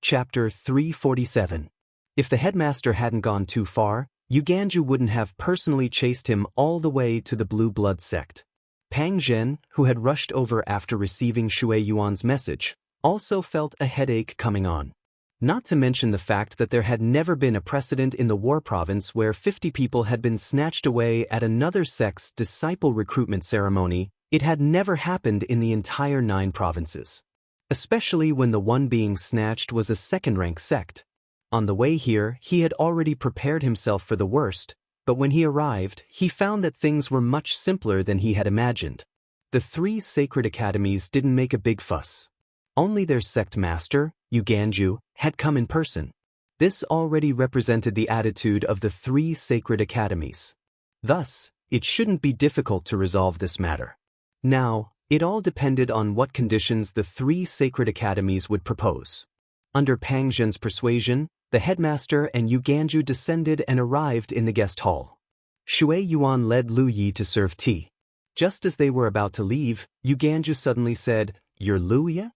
Chapter 347. If the headmaster hadn't gone too far, Yuganju wouldn't have personally chased him all the way to the Blue Blood sect. Pang Zhen, who had rushed over after receiving Shui Yuan's message, also felt a headache coming on. Not to mention the fact that there had never been a precedent in the War Province where 50 people had been snatched away at another sect's disciple recruitment ceremony. It had never happened in the entire 9 provinces. Especially when the one being snatched was a second-rank sect. On the way here, he had already prepared himself for the worst, but when he arrived, he found that things were much simpler than he had imagined. The 3 sacred academies didn't make a big fuss. Only their sect master, Yuganju, had come in person. This already represented the attitude of the 3 sacred academies. Thus, it shouldn't be difficult to resolve this matter. Now, it all depended on what conditions the 3 sacred academies would propose. Under Pang Zhen's persuasion, the headmaster and Yuganju descended and arrived in the guest hall. Shui Yuan led Lu Yi to serve tea. Just as they were about to leave, Yuganju suddenly said, "You're Lu Yi?"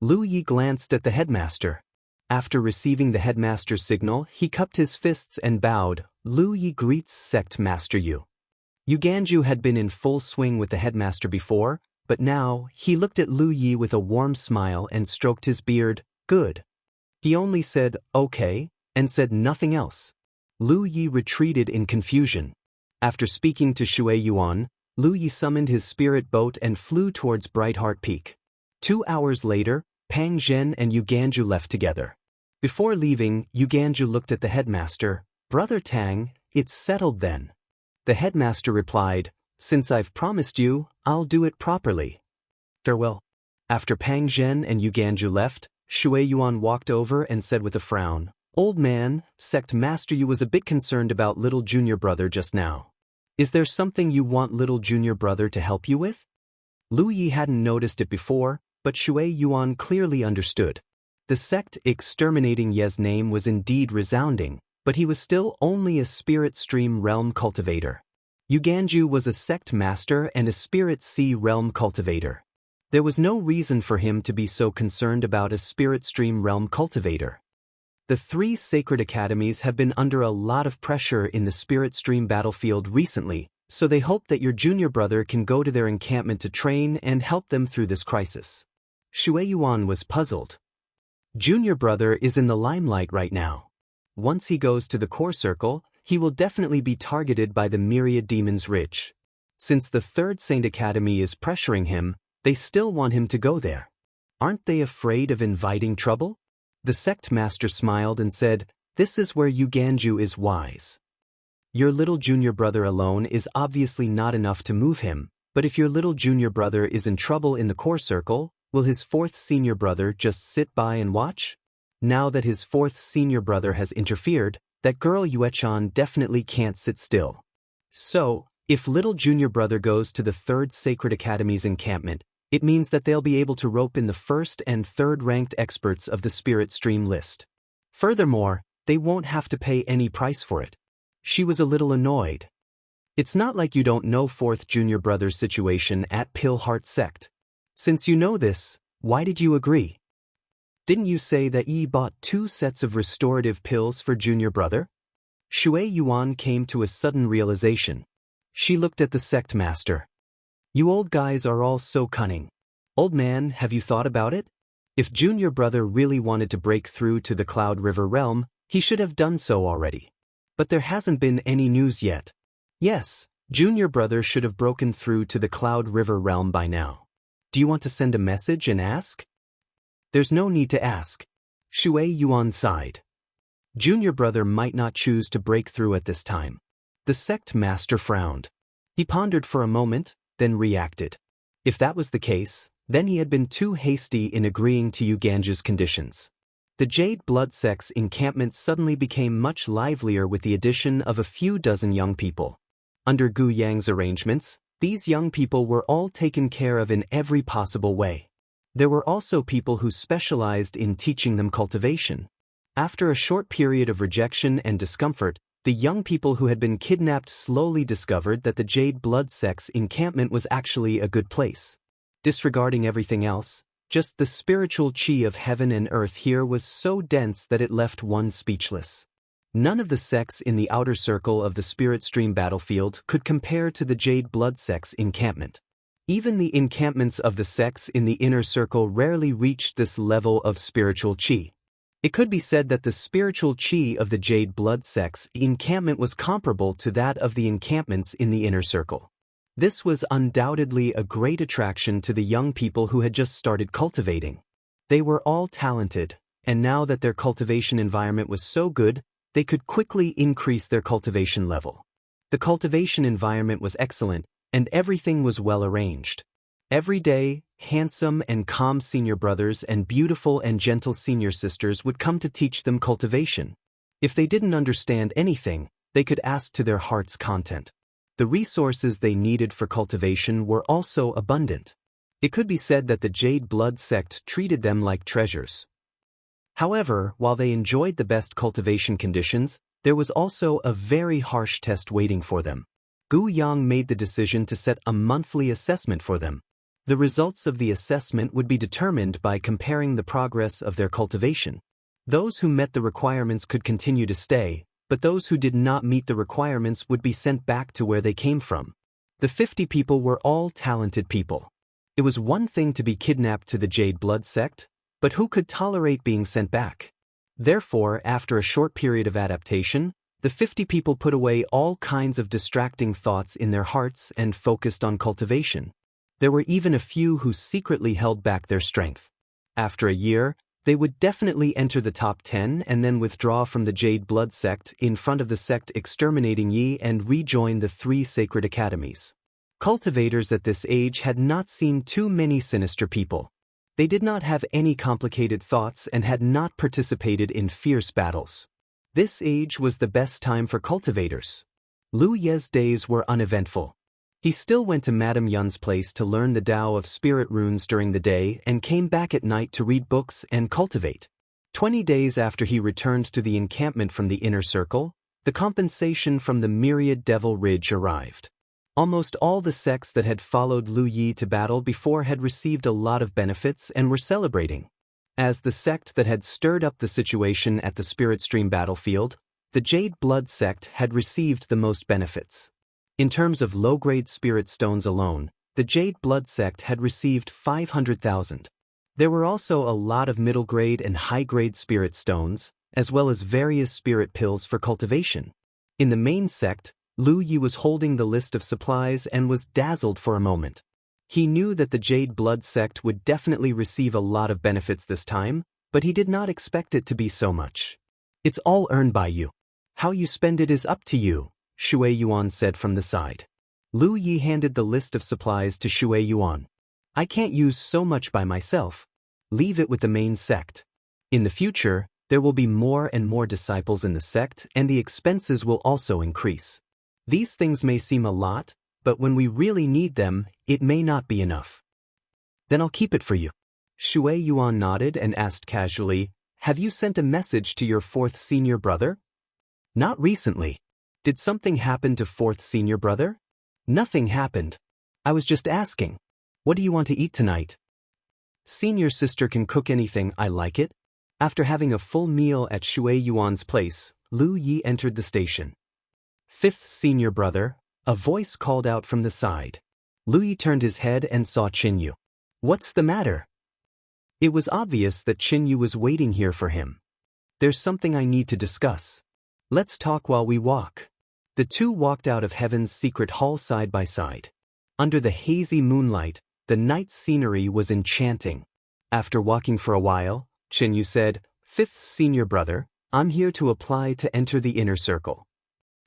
Lu Yi glanced at the headmaster. After receiving the headmaster's signal, he cupped his fists and bowed. "Lu Yi greets Sect Master Yu." Yuganju had been in full swing with the headmaster before, but now, he looked at Lu Yi with a warm smile and stroked his beard. "Good." He only said, "Okay," and said nothing else. Lu Yi retreated in confusion. After speaking to Shui Yuan, Lu Yi summoned his spirit boat and flew towards Brightheart Peak. 2 hours later, Pang Zhen and Yuganju left together. Before leaving, Yuganju looked at the headmaster. "Brother Tang, it's settled then." The headmaster replied, "Since I've promised you, I'll do it properly. Farewell." After Pang Zhen and Yuganju left, Shui Yuan walked over and said with a frown, "Old man, Sect Master Yu was a bit concerned about little junior brother just now. Is there something you want little junior brother to help you with?" Lu Yi hadn't noticed it before, but Shui Yuan clearly understood. The sect exterminating Ye's name was indeed resounding, but he was still only a spirit stream realm cultivator. Yuganju was a sect master and a spirit sea realm cultivator. There was no reason for him to be so concerned about a spirit stream realm cultivator. The 3 sacred academies have been under a lot of pressure in the spirit stream battlefield recently, so they hope that your junior brother can go to their encampment to train and help them through this crisis. Shui Yuan was puzzled. Junior brother is in the limelight right now. Once he goes to the core circle, he will definitely be targeted by the myriad demons rich. Since the 3rd Saint Academy is pressuring him, they still want him to go there. Aren't they afraid of inviting trouble? The sect master smiled and said, "This is where Yuganju is wise. Your little junior brother alone is obviously not enough to move him, but if your little junior brother is in trouble in the core circle, will his 4th senior brother just sit by and watch? Now that his 4th senior brother has interfered, that girl Yuechan definitely can't sit still. So, if little junior brother goes to the 3rd Sacred Academy's encampment, it means that they'll be able to rope in the 1st and 3rd ranked experts of the Spirit Stream list. Furthermore, they won't have to pay any price for it." She was a little annoyed. "It's not like you don't know 4th junior brother's situation at Pillheart Sect. Since you know this, why did you agree? Didn't you say that ye bought 2 sets of restorative pills for junior brother?" Shui Yuan came to a sudden realization. She looked at the sect master. "You old guys are all so cunning. Old man, have you thought about it? If junior brother really wanted to break through to the Cloud River realm, he should have done so already. But there hasn't been any news yet. Yes, junior brother should have broken through to the Cloud River realm by now. Do you want to send a message and ask?" "There's no need to ask." Shui Yuan sighed. Junior brother might not choose to break through at this time. The sect master frowned. He pondered for a moment, then reacted. If that was the case, then he had been too hasty in agreeing to Yuganju's conditions. The Jade Blood sect's encampment suddenly became much livelier with the addition of a few dozen young people. Under Gu Yang's arrangements, these young people were all taken care of in every possible way. There were also people who specialized in teaching them cultivation. After a short period of rejection and discomfort, the young people who had been kidnapped slowly discovered that the Jade Blood sect's encampment was actually a good place. Disregarding everything else, Just the spiritual chi of heaven and earth here was so dense that it left one speechless. None of the sects in the outer circle of the spirit stream battlefield could compare to the Jade Blood sect's encampment. Even the encampments of the sects in the inner circle rarely reached this level of spiritual chi. It could be said that the spiritual chi of the Jade Blood sect's encampment was comparable to that of the encampments in the inner circle. This was undoubtedly a great attraction to the young people who had just started cultivating. They were all talented, and now that their cultivation environment was so good, they could quickly increase their cultivation level. The cultivation environment was excellent, and everything was well arranged. Every day, handsome and calm senior brothers and beautiful and gentle senior sisters would come to teach them cultivation. If they didn't understand anything, they could ask to their heart's content. The resources they needed for cultivation were also abundant. It could be said that the Jade Blood sect treated them like treasures. However, while they enjoyed the best cultivation conditions, there was also a very harsh test waiting for them. Gu Yang made the decision to set a monthly assessment for them. The results of the assessment would be determined by comparing the progress of their cultivation. Those who met the requirements could continue to stay, but those who did not meet the requirements would be sent back to where they came from. The 50 people were all talented people. It was one thing to be kidnapped to the Jade Blood sect, but who could tolerate being sent back? Therefore, after a short period of adaptation, the 50 people put away all kinds of distracting thoughts in their hearts and focused on cultivation. There were even a few who secretly held back their strength. After a year, they would definitely enter the top 10 and then withdraw from the Jade Blood sect in front of the sect exterminating Yi and rejoin the 3 sacred academies. Cultivators at this age had not seen too many sinister people. They did not have any complicated thoughts and had not participated in fierce battles. This age was the best time for cultivators. Lu Ye's days were uneventful. He still went to Madame Yun's place to learn the Tao of spirit runes during the day and came back at night to read books and cultivate. 20 days after he returned to the encampment from the inner circle, the compensation from the Myriad Devil Ridge arrived. Almost all the sects that had followed Lu Yi to battle before had received a lot of benefits and were celebrating. As the sect that had stirred up the situation at the Spirit Stream battlefield, the Jade Blood sect had received the most benefits. In terms of low-grade spirit stones alone, the Jade Blood sect had received 500,000. There were also a lot of middle-grade and high-grade spirit stones, as well as various spirit pills for cultivation. In the main sect, Lu Yi was holding the list of supplies and was dazzled for a moment. He knew that the Jade Blood sect would definitely receive a lot of benefits this time, but he did not expect it to be so much. It's all earned by you. How you spend it is up to you, Shui Yuan said from the side. Lu Yi handed the list of supplies to Shui Yuan. I can't use so much by myself. Leave it with the main sect. In the future, there will be more and more disciples in the sect and the expenses will also increase. These things may seem a lot, but when we really need them, it may not be enough. Then I'll keep it for you. Shui Yuan nodded and asked casually, have you sent a message to your 4th senior brother? Not recently. Did something happen to 4th senior brother? Nothing happened. I was just asking. What do you want to eat tonight? Senior sister can cook anything, I like it. After having a full meal at Shui Yuan's place, Lu Yi entered the station. 5th senior brother, a voice called out from the side. Lu Yi turned his head and saw Qinyu. What's the matter? It was obvious that Qinyu was waiting here for him. There's something I need to discuss. Let's talk while we walk. The two walked out of Heaven's secret hall side by side. Under the hazy moonlight, the night scenery was enchanting. After walking for a while, Qinyu said, 5th senior brother, I'm here to apply to enter the inner circle.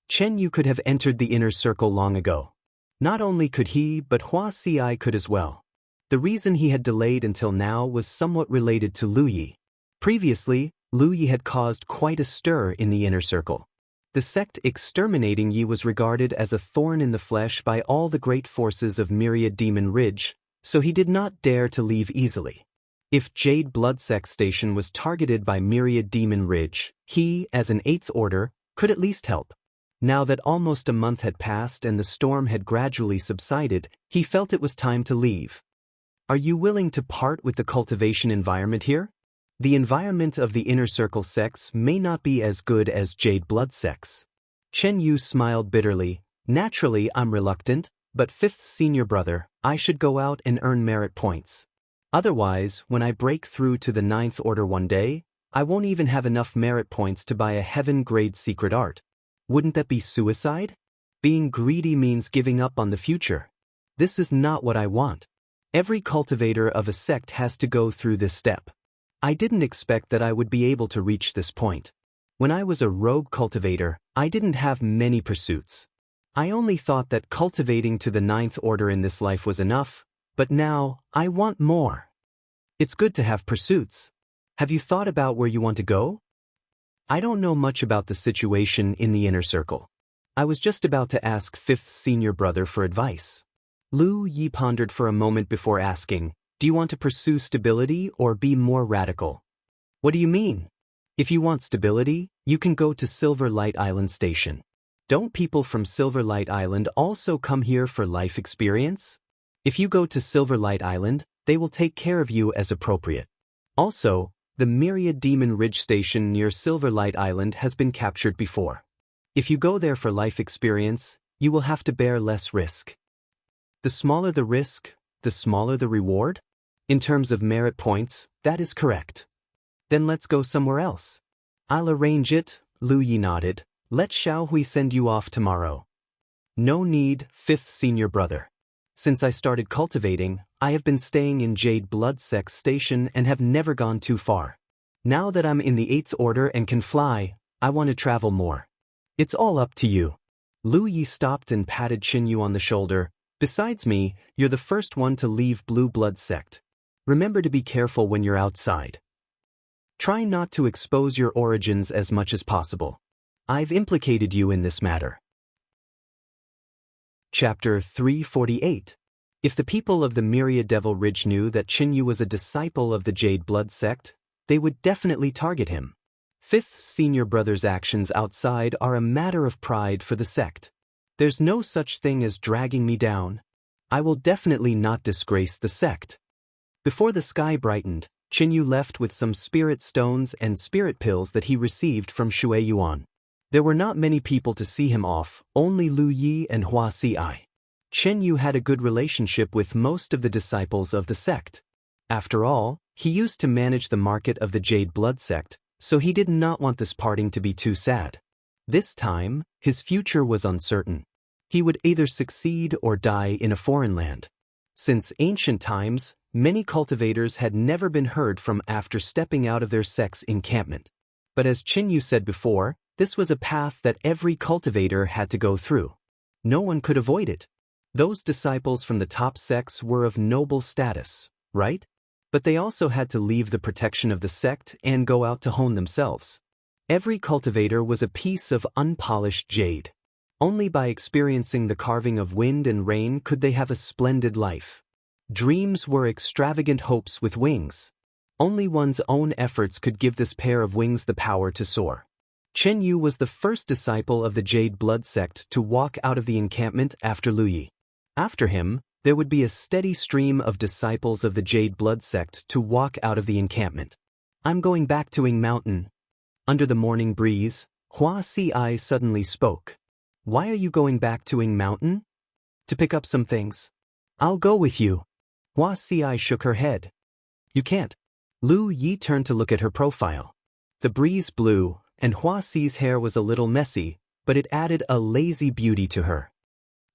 Qinyu could have entered the inner circle long ago. Not only could he, but Hua Ci could as well. The reason he had delayed until now was somewhat related to Lu Yi. Previously, Lu Yi had caused quite a stir in the inner circle. The sect exterminating Yi was regarded as a thorn in the flesh by all the great forces of Myriad Demon Ridge, so he did not dare to leave easily. If Jade Blood Sect Station was targeted by Myriad Demon Ridge, he, as an 8th Order, could at least help. Now that almost a month had passed and the storm had gradually subsided, he felt it was time to leave. Are you willing to part with the cultivation environment here? The environment of the inner circle sects may not be as good as Jade Blood sects. Chen Yu smiled bitterly. Naturally, I'm reluctant, but fifth senior brother, I should go out and earn merit points. Otherwise, when I break through to the 9th order one day, I won't even have enough merit points to buy a heaven-grade secret art. Wouldn't that be suicide? Being greedy means giving up on the future. This is not what I want. Every cultivator of a sect has to go through this step. I didn't expect that I would be able to reach this point. When I was a rogue cultivator, I didn't have many pursuits. I only thought that cultivating to the 9th order in this life was enough, but now, I want more. It's good to have pursuits. Have you thought about where you want to go? I don't know much about the situation in the inner circle. I was just about to ask fifth senior brother for advice. Lu Yi pondered for a moment before asking, do you want to pursue stability or be more radical? What do you mean? If you want stability, you can go to Silver Light Island Station. Don't people from Silver Light Island also come here for life experience? If you go to Silver Light Island, they will take care of you as appropriate. Also, the Myriad Demon Ridge Station near Silver Light Island has been captured before. If you go there for life experience, you will have to bear less risk. The smaller the risk, the smaller the reward? In terms of merit points, that is correct. Then let's go somewhere else. I'll arrange it, Lu Yi nodded. Let Xiao Hui send you off tomorrow. No need, fifth senior brother. Since I started cultivating, I have been staying in Jade Blood Sect Station and have never gone too far. Now that I'm in the 8th order and can fly, I want to travel more. It's all up to you. Lu Yi stopped and patted Qin Yu on the shoulder. Besides me, you're the first one to leave Blue Blood Sect. Remember to be careful when you're outside. Try not to expose your origins as much as possible. I've implicated you in this matter. Chapter 348. If the people of the Myriad Devil Ridge knew that Qin Yu was a disciple of the Jade Blood Sect, they would definitely target him. Fifth senior brother's actions outside are a matter of pride for the sect. There's no such thing as dragging me down. I will definitely not disgrace the sect. Before the sky brightened, Qin Yu left with some spirit stones and spirit pills that he received from Shui Yuan. There were not many people to see him off, only Lu Yi and Hua Ci. Qin Yu had a good relationship with most of the disciples of the sect. After all, he used to manage the market of the Jade Blood Sect, so he did not want this parting to be too sad. This time, his future was uncertain. He would either succeed or die in a foreign land. Since ancient times, many cultivators had never been heard from after stepping out of their sect's encampment. But as Qin Yu said before, this was a path that every cultivator had to go through. No one could avoid it. Those disciples from the top sects were of noble status, right? But they also had to leave the protection of the sect and go out to hone themselves. Every cultivator was a piece of unpolished jade. Only by experiencing the carving of wind and rain could they have a splendid life. Dreams were extravagant hopes with wings. Only one's own efforts could give this pair of wings the power to soar. Chen Yu was the first disciple of the Jade Blood Sect to walk out of the encampment after Lu Yi. After him, there would be a steady stream of disciples of the Jade Blood Sect to walk out of the encampment. I'm going back to Ying Mountain. Under the morning breeze, Hua Ci suddenly spoke. Why are you going back to Ying Mountain? To pick up some things. I'll go with you. Hua Ci shook her head. You can't. Lu Yi turned to look at her profile. The breeze blew, and Hua Ci's hair was a little messy, but it added a lazy beauty to her.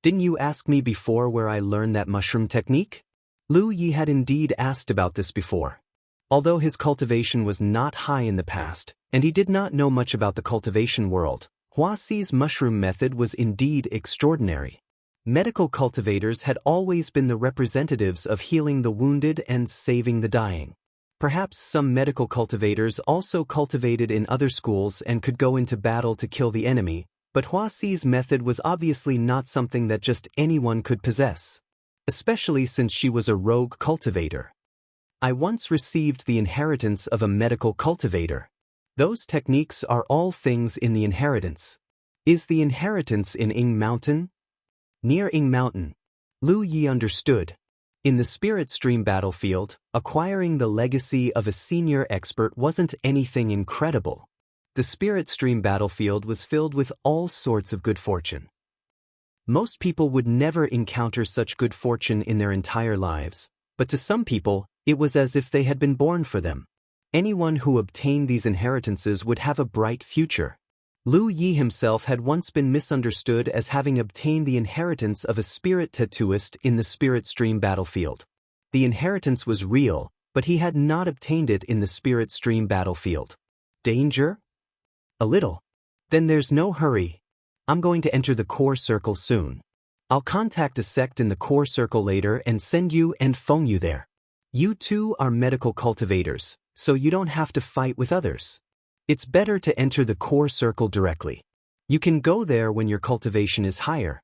Didn't you ask me before where I learned that mushroom technique? Lu Yi had indeed asked about this before. Although his cultivation was not high in the past, and he did not know much about the cultivation world, Hua Ci's mushroom method was indeed extraordinary. Medical cultivators had always been the representatives of healing the wounded and saving the dying. Perhaps some medical cultivators also cultivated in other schools and could go into battle to kill the enemy, but Hua Ci's method was obviously not something that just anyone could possess, especially since she was a rogue cultivator. I once received the inheritance of a medical cultivator. Those techniques are all things in the inheritance. Is the inheritance in Ying Mountain? Near Ying Mountain. Lu Yi understood. In the spirit stream battlefield, acquiring the legacy of a senior expert wasn't anything incredible. The spirit stream battlefield was filled with all sorts of good fortune. Most people would never encounter such good fortune in their entire lives, but to some people, it was as if they had been born for them. Anyone who obtained these inheritances would have a bright future. Lu Yi himself had once been misunderstood as having obtained the inheritance of a spirit tattooist in the spirit stream battlefield. The inheritance was real, but he had not obtained it in the spirit stream battlefield. Danger? A little. Then there's no hurry. I'm going to enter the core circle soon. I'll contact a sect in the core circle later and send you and phone you there. You two are medical cultivators, so you don't have to fight with others. It's better to enter the core circle directly. You can go there when your cultivation is higher.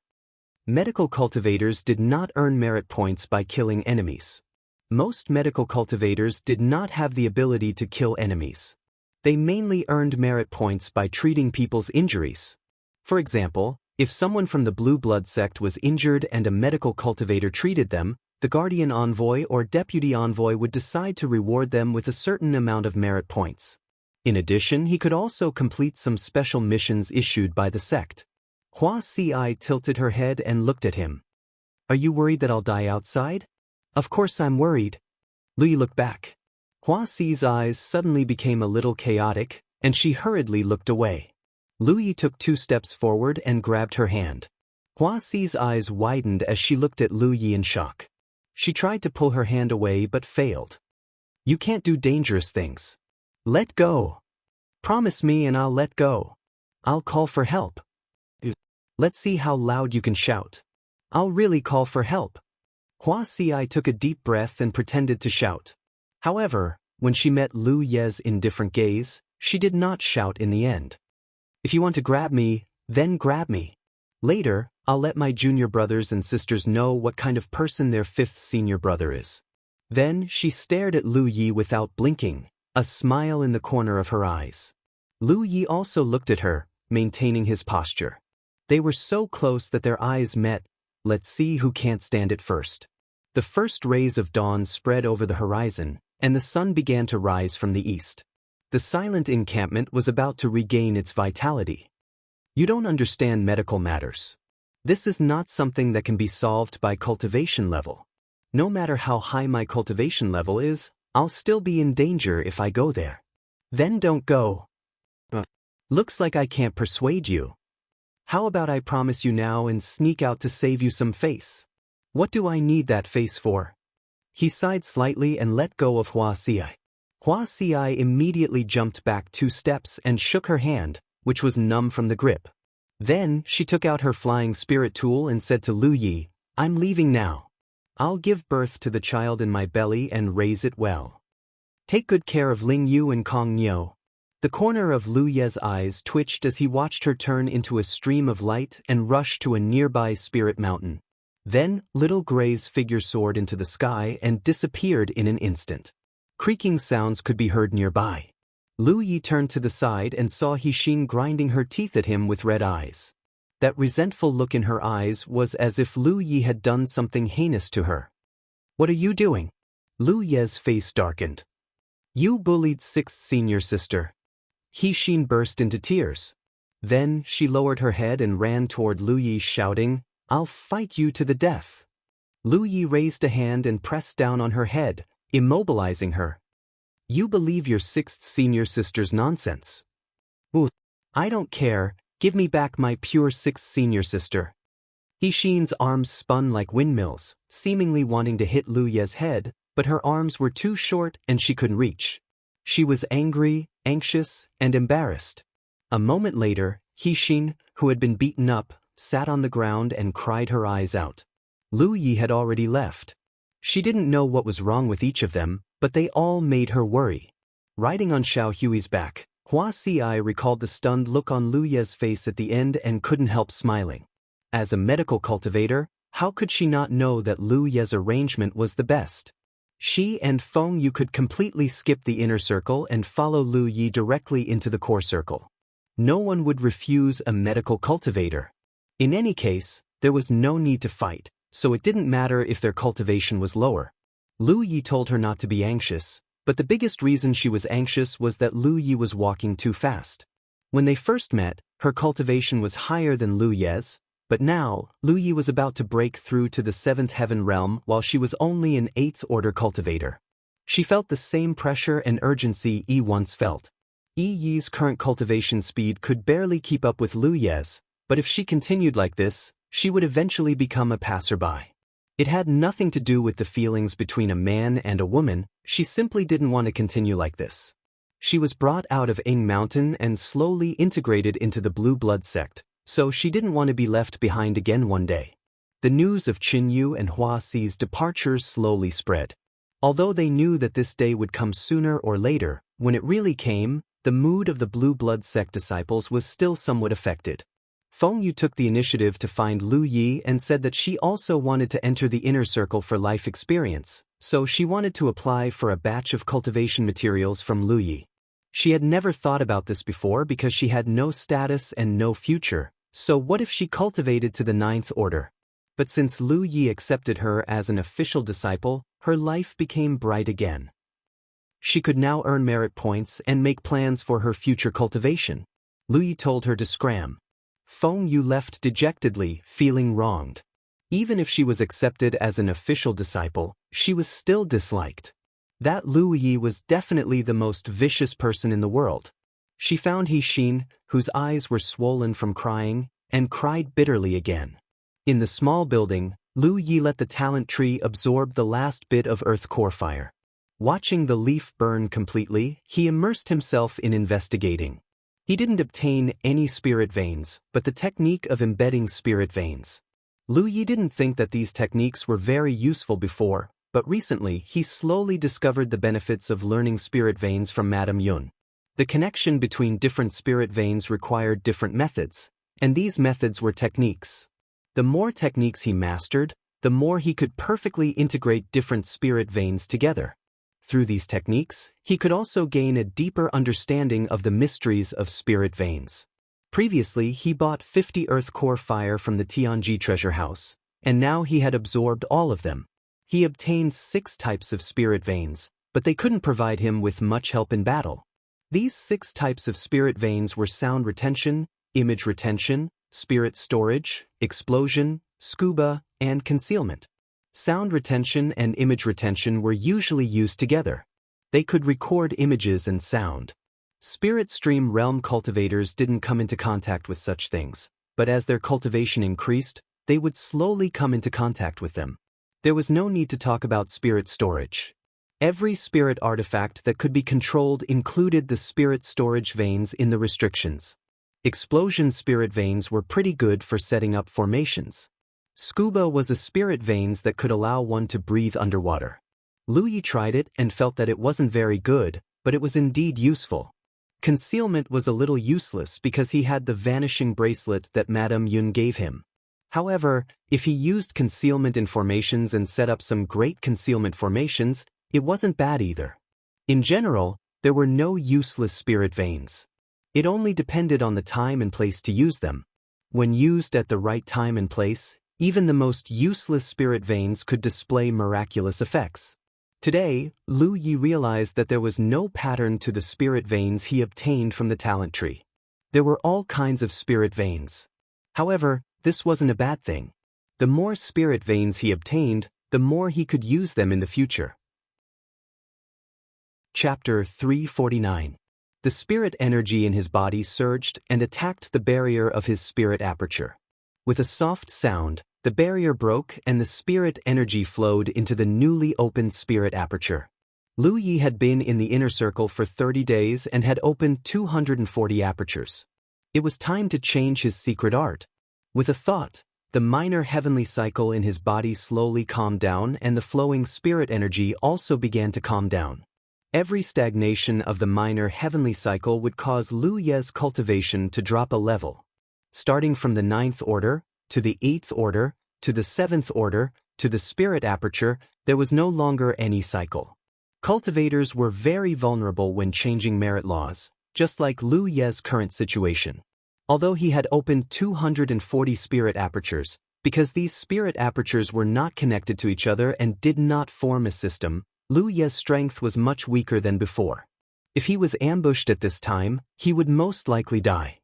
Medical cultivators did not earn merit points by killing enemies. Most medical cultivators did not have the ability to kill enemies. They mainly earned merit points by treating people's injuries. For example, if someone from the Blue Blood sect was injured and a medical cultivator treated them, the Guardian Envoy or Deputy Envoy would decide to reward them with a certain amount of merit points. In addition, he could also complete some special missions issued by the sect. Hua Si tilted her head and looked at him. Are you worried that I'll die outside? Of course I'm worried. Lu Yi looked back. Hua Si's eyes suddenly became a little chaotic, and she hurriedly looked away. Lu Yi took 2 steps forward and grabbed her hand. Hua Si's eyes widened as she looked at Lu Yi in shock. She tried to pull her hand away but failed. You can't do dangerous things. Let go. Promise me and I'll let go. I'll call for help. Let's see how loud you can shout. I'll really call for help. Hua Si took a deep breath and pretended to shout. However, when she met Lu Ye's indifferent gaze, she did not shout in the end. If you want to grab me, then grab me. Later, I'll let my junior brothers and sisters know what kind of person their 5th senior brother is. Then she stared at Lu Yi without blinking, a smile in the corner of her eyes. Lu Yi also looked at her, maintaining his posture. They were so close that their eyes met. Let's see who can't stand it first. The first rays of dawn spread over the horizon, and the sun began to rise from the east. The silent encampment was about to regain its vitality. You don't understand medical matters. This is not something that can be solved by cultivation level. No matter how high my cultivation level is, I'll still be in danger if I go there. Then don't go. Looks like I can't persuade you. How about I promise you now and sneak out to save you some face? What do I need that face for? He sighed slightly and let go of Hua Si. Hua Si immediately jumped back 2 steps and shook her hand, which was numb from the grip. Then she took out her flying spirit tool and said to Lu Yi, I'm leaving now. I'll give birth to the child in my belly and raise it well. Take good care of Ling Yu and Kong Niu. The corner of Lu Ye's eyes twitched as he watched her turn into a stream of light and rush to a nearby spirit mountain. Then, little Gray's figure soared into the sky and disappeared in an instant. Creaking sounds could be heard nearby. Lu Yi turned to the side and saw He-Shin grinding her teeth at him with red eyes. That resentful look in her eyes was as if Lu Yi had done something heinous to her. What are you doing? Lu Ye's face darkened. You bullied 6th senior sister. He-Shin burst into tears. Then she lowered her head and ran toward Lu Yi shouting, I'll fight you to the death. Lu Yi raised a hand and pressed down on her head, immobilizing her. You believe your 6th senior sister's nonsense. Ooh, I don't care, give me back my pure 6th senior sister. He-Shin's arms spun like windmills, seemingly wanting to hit Lu Ye's head, but her arms were too short and she couldn't reach. She was angry, anxious, and embarrassed. A moment later, He-Shin, who had been beaten up, sat on the ground and cried her eyes out. Lu Yi had already left. She didn't know what was wrong with each of them, but they all made her worry. Riding on Xiao Hui's back, Hua Si recalled the stunned look on Lu Ye's face at the end and couldn't help smiling. As a medical cultivator, how could she not know that Lu Ye's arrangement was the best? She and Feng Yu could completely skip the inner circle and follow Lu Yi directly into the core circle. No one would refuse a medical cultivator. In any case, there was no need to fight, so it didn't matter if their cultivation was lower. Lu Yi told her not to be anxious, but the biggest reason she was anxious was that Lu Yi was walking too fast. When they first met, her cultivation was higher than Lu Ye's, but now, Lu Yi was about to break through to the 7th heaven realm while she was only an 8th order cultivator. She felt the same pressure and urgency Yi once felt. Yi's current cultivation speed could barely keep up with Lu Ye's, but if she continued like this, she would eventually become a passerby. It had nothing to do with the feelings between a man and a woman, she simply didn't want to continue like this. She was brought out of Ing Mountain and slowly integrated into the Blue Blood sect, so she didn't want to be left behind again one day. The news of Qin Yu and Hua Xi's departures slowly spread. Although they knew that this day would come sooner or later, when it really came, the mood of the Blue Blood sect disciples was still somewhat affected. Feng Yu took the initiative to find Lu Yi and said that she also wanted to enter the inner circle for life experience, so she wanted to apply for a batch of cultivation materials from Lu Yi. She had never thought about this before because she had no status and no future, so what if she cultivated to the 9th order? But since Lu Yi accepted her as an official disciple, her life became bright again. She could now earn merit points and make plans for her future cultivation. Lu Yi told her to scram. Feng Yu left dejectedly, feeling wronged. Even if she was accepted as an official disciple, she was still disliked. That Lu Yi was definitely the most vicious person in the world. She found He Xin, whose eyes were swollen from crying, and cried bitterly again. In the small building, Lu Yi let the talent tree absorb the last bit of earth core fire. Watching the leaf burn completely, he immersed himself in investigating. He didn't obtain any spirit veins, but the technique of embedding spirit veins. Lu Yi didn't think that these techniques were very useful before, but recently he slowly discovered the benefits of learning spirit veins from Madame Yun. The connection between different spirit veins required different methods, and these methods were techniques. The more techniques he mastered, the more he could perfectly integrate different spirit veins together. Through these techniques, he could also gain a deeper understanding of the mysteries of spirit veins. Previously, he bought 50 earth core fire from the Tianji treasure house, and now he had absorbed all of them. He obtained 6 types of spirit veins, but they couldn't provide him with much help in battle. These 6 types of spirit veins were sound retention, image retention, spirit storage, explosion, scuba, and concealment. Sound retention and image retention were usually used together. They could record images and sound. Spirit stream realm cultivators didn't come into contact with such things, but as their cultivation increased, they would slowly come into contact with them. There was no need to talk about spirit storage. Every spirit artifact that could be controlled included the spirit storage veins in the restrictions. Explosion spirit veins were pretty good for setting up formations. Scuba was a spirit veins that could allow one to breathe underwater. Lu Yi tried it and felt that it wasn't very good, but it was indeed useful. Concealment was a little useless because he had the vanishing bracelet that Madame Yun gave him. However, if he used concealment in formations and set up some great concealment formations, it wasn't bad either. In general, there were no useless spirit veins. It only depended on the time and place to use them. When used at the right time and place, even the most useless spirit veins could display miraculous effects. Today, Lu Yi realized that there was no pattern to the spirit veins he obtained from the talent tree. There were all kinds of spirit veins. However, this wasn't a bad thing. The more spirit veins he obtained, the more he could use them in the future. Chapter 349. The spirit energy in his body surged and attacked the barrier of his spirit aperture. With a soft sound, the barrier broke and the spirit energy flowed into the newly opened spirit aperture. Lu Yi had been in the inner circle for 30 days and had opened 240 apertures. It was time to change his secret art. With a thought, the minor heavenly cycle in his body slowly calmed down and the flowing spirit energy also began to calm down. Every stagnation of the minor heavenly cycle would cause Lu Ye's cultivation to drop a level. Starting from the 9th order, to the 8th order, to the 7th order, to the spirit aperture, there was no longer any cycle. Cultivators were very vulnerable when changing merit laws, just like Lu Ye's current situation. Although he had opened 240 spirit apertures, Because these spirit apertures were not connected to each other and did not form a system, Lu Ye's strength was much weaker than before. If he was ambushed at this time, he would most likely die.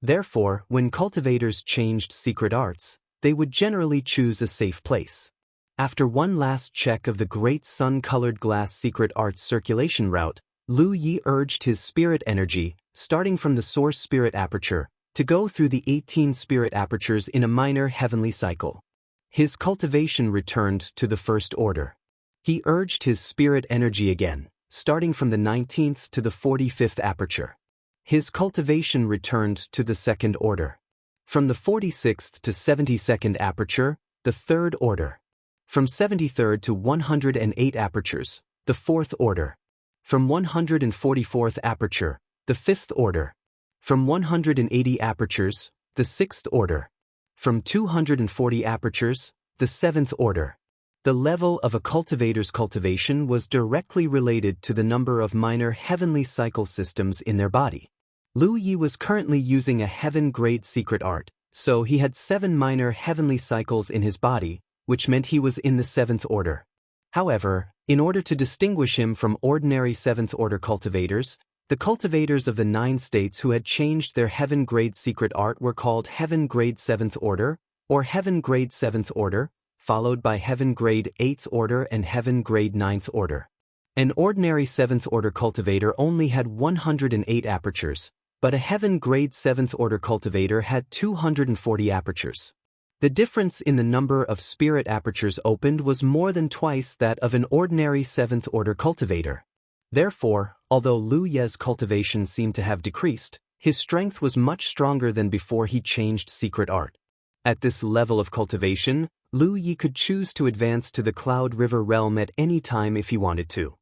Therefore, when cultivators changed secret arts, they would generally choose a safe place. After one last check of the great sun-colored glass secret arts circulation route, Lu Yi urged his spirit energy, starting from the source spirit aperture, to go through the 18 spirit apertures in a minor heavenly cycle. His cultivation returned to the first order. He urged his spirit energy again, starting from the 19th to the 45th aperture. His cultivation returned to the second order. From the 46th to 72nd aperture, the third order. From 73rd to 108 apertures, the fourth order. From 144th aperture, the fifth order. From 180 apertures, the sixth order. From 240 apertures, the seventh order. The level of a cultivator's cultivation was directly related to the number of minor heavenly cycle systems in their body. Lu Yi was currently using a heaven-grade secret art, so he had 7 minor heavenly cycles in his body, which meant he was in the 7th order. However, in order to distinguish him from ordinary 7th-order cultivators, the cultivators of the 9 states who had changed their heaven-grade secret art were called heaven-grade 7th order, or heaven-grade 7th order, followed by heaven-grade 8th order and heaven-grade 9th order. An ordinary 7th-order cultivator only had 108 apertures, but a heaven-grade 7th-order cultivator had 240 apertures. The difference in the number of spirit apertures opened was more than twice that of an ordinary 7th-order cultivator. Therefore, although Lu Ye's cultivation seemed to have decreased, his strength was much stronger than before he changed secret art. At this level of cultivation, Lu Yi could choose to advance to the Cloud River realm at any time if he wanted to.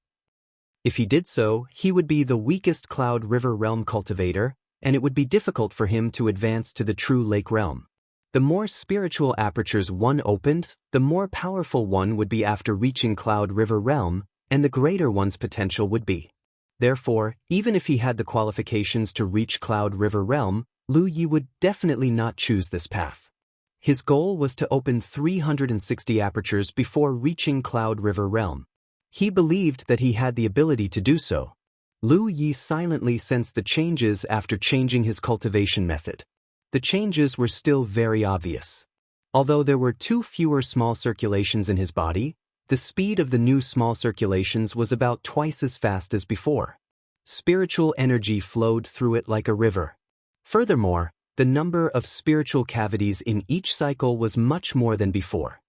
If he did so, he would be the weakest Cloud River realm cultivator, and it would be difficult for him to advance to the true lake realm. The more spiritual apertures one opened, the more powerful one would be after reaching Cloud River realm, and the greater one's potential would be. Therefore, even if he had the qualifications to reach Cloud River realm, Lu Yi would definitely not choose this path. His goal was to open 360 apertures before reaching Cloud River realm. He believed that he had the ability to do so. Lu Yi silently sensed the changes after changing his cultivation method. The changes were still very obvious. Although there were 2 fewer small circulations in his body, the speed of the new small circulations was about twice as fast as before. Spiritual energy flowed through it like a river. Furthermore, the number of spiritual cavities in each cycle was much more than before.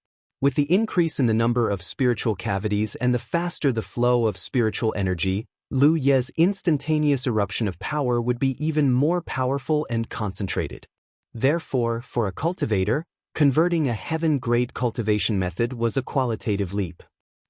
With the increase in the number of spiritual cavities and the faster the flow of spiritual energy, Lu Ye's instantaneous eruption of power would be even more powerful and concentrated. Therefore, for a cultivator, converting a heaven-grade cultivation method was a qualitative leap.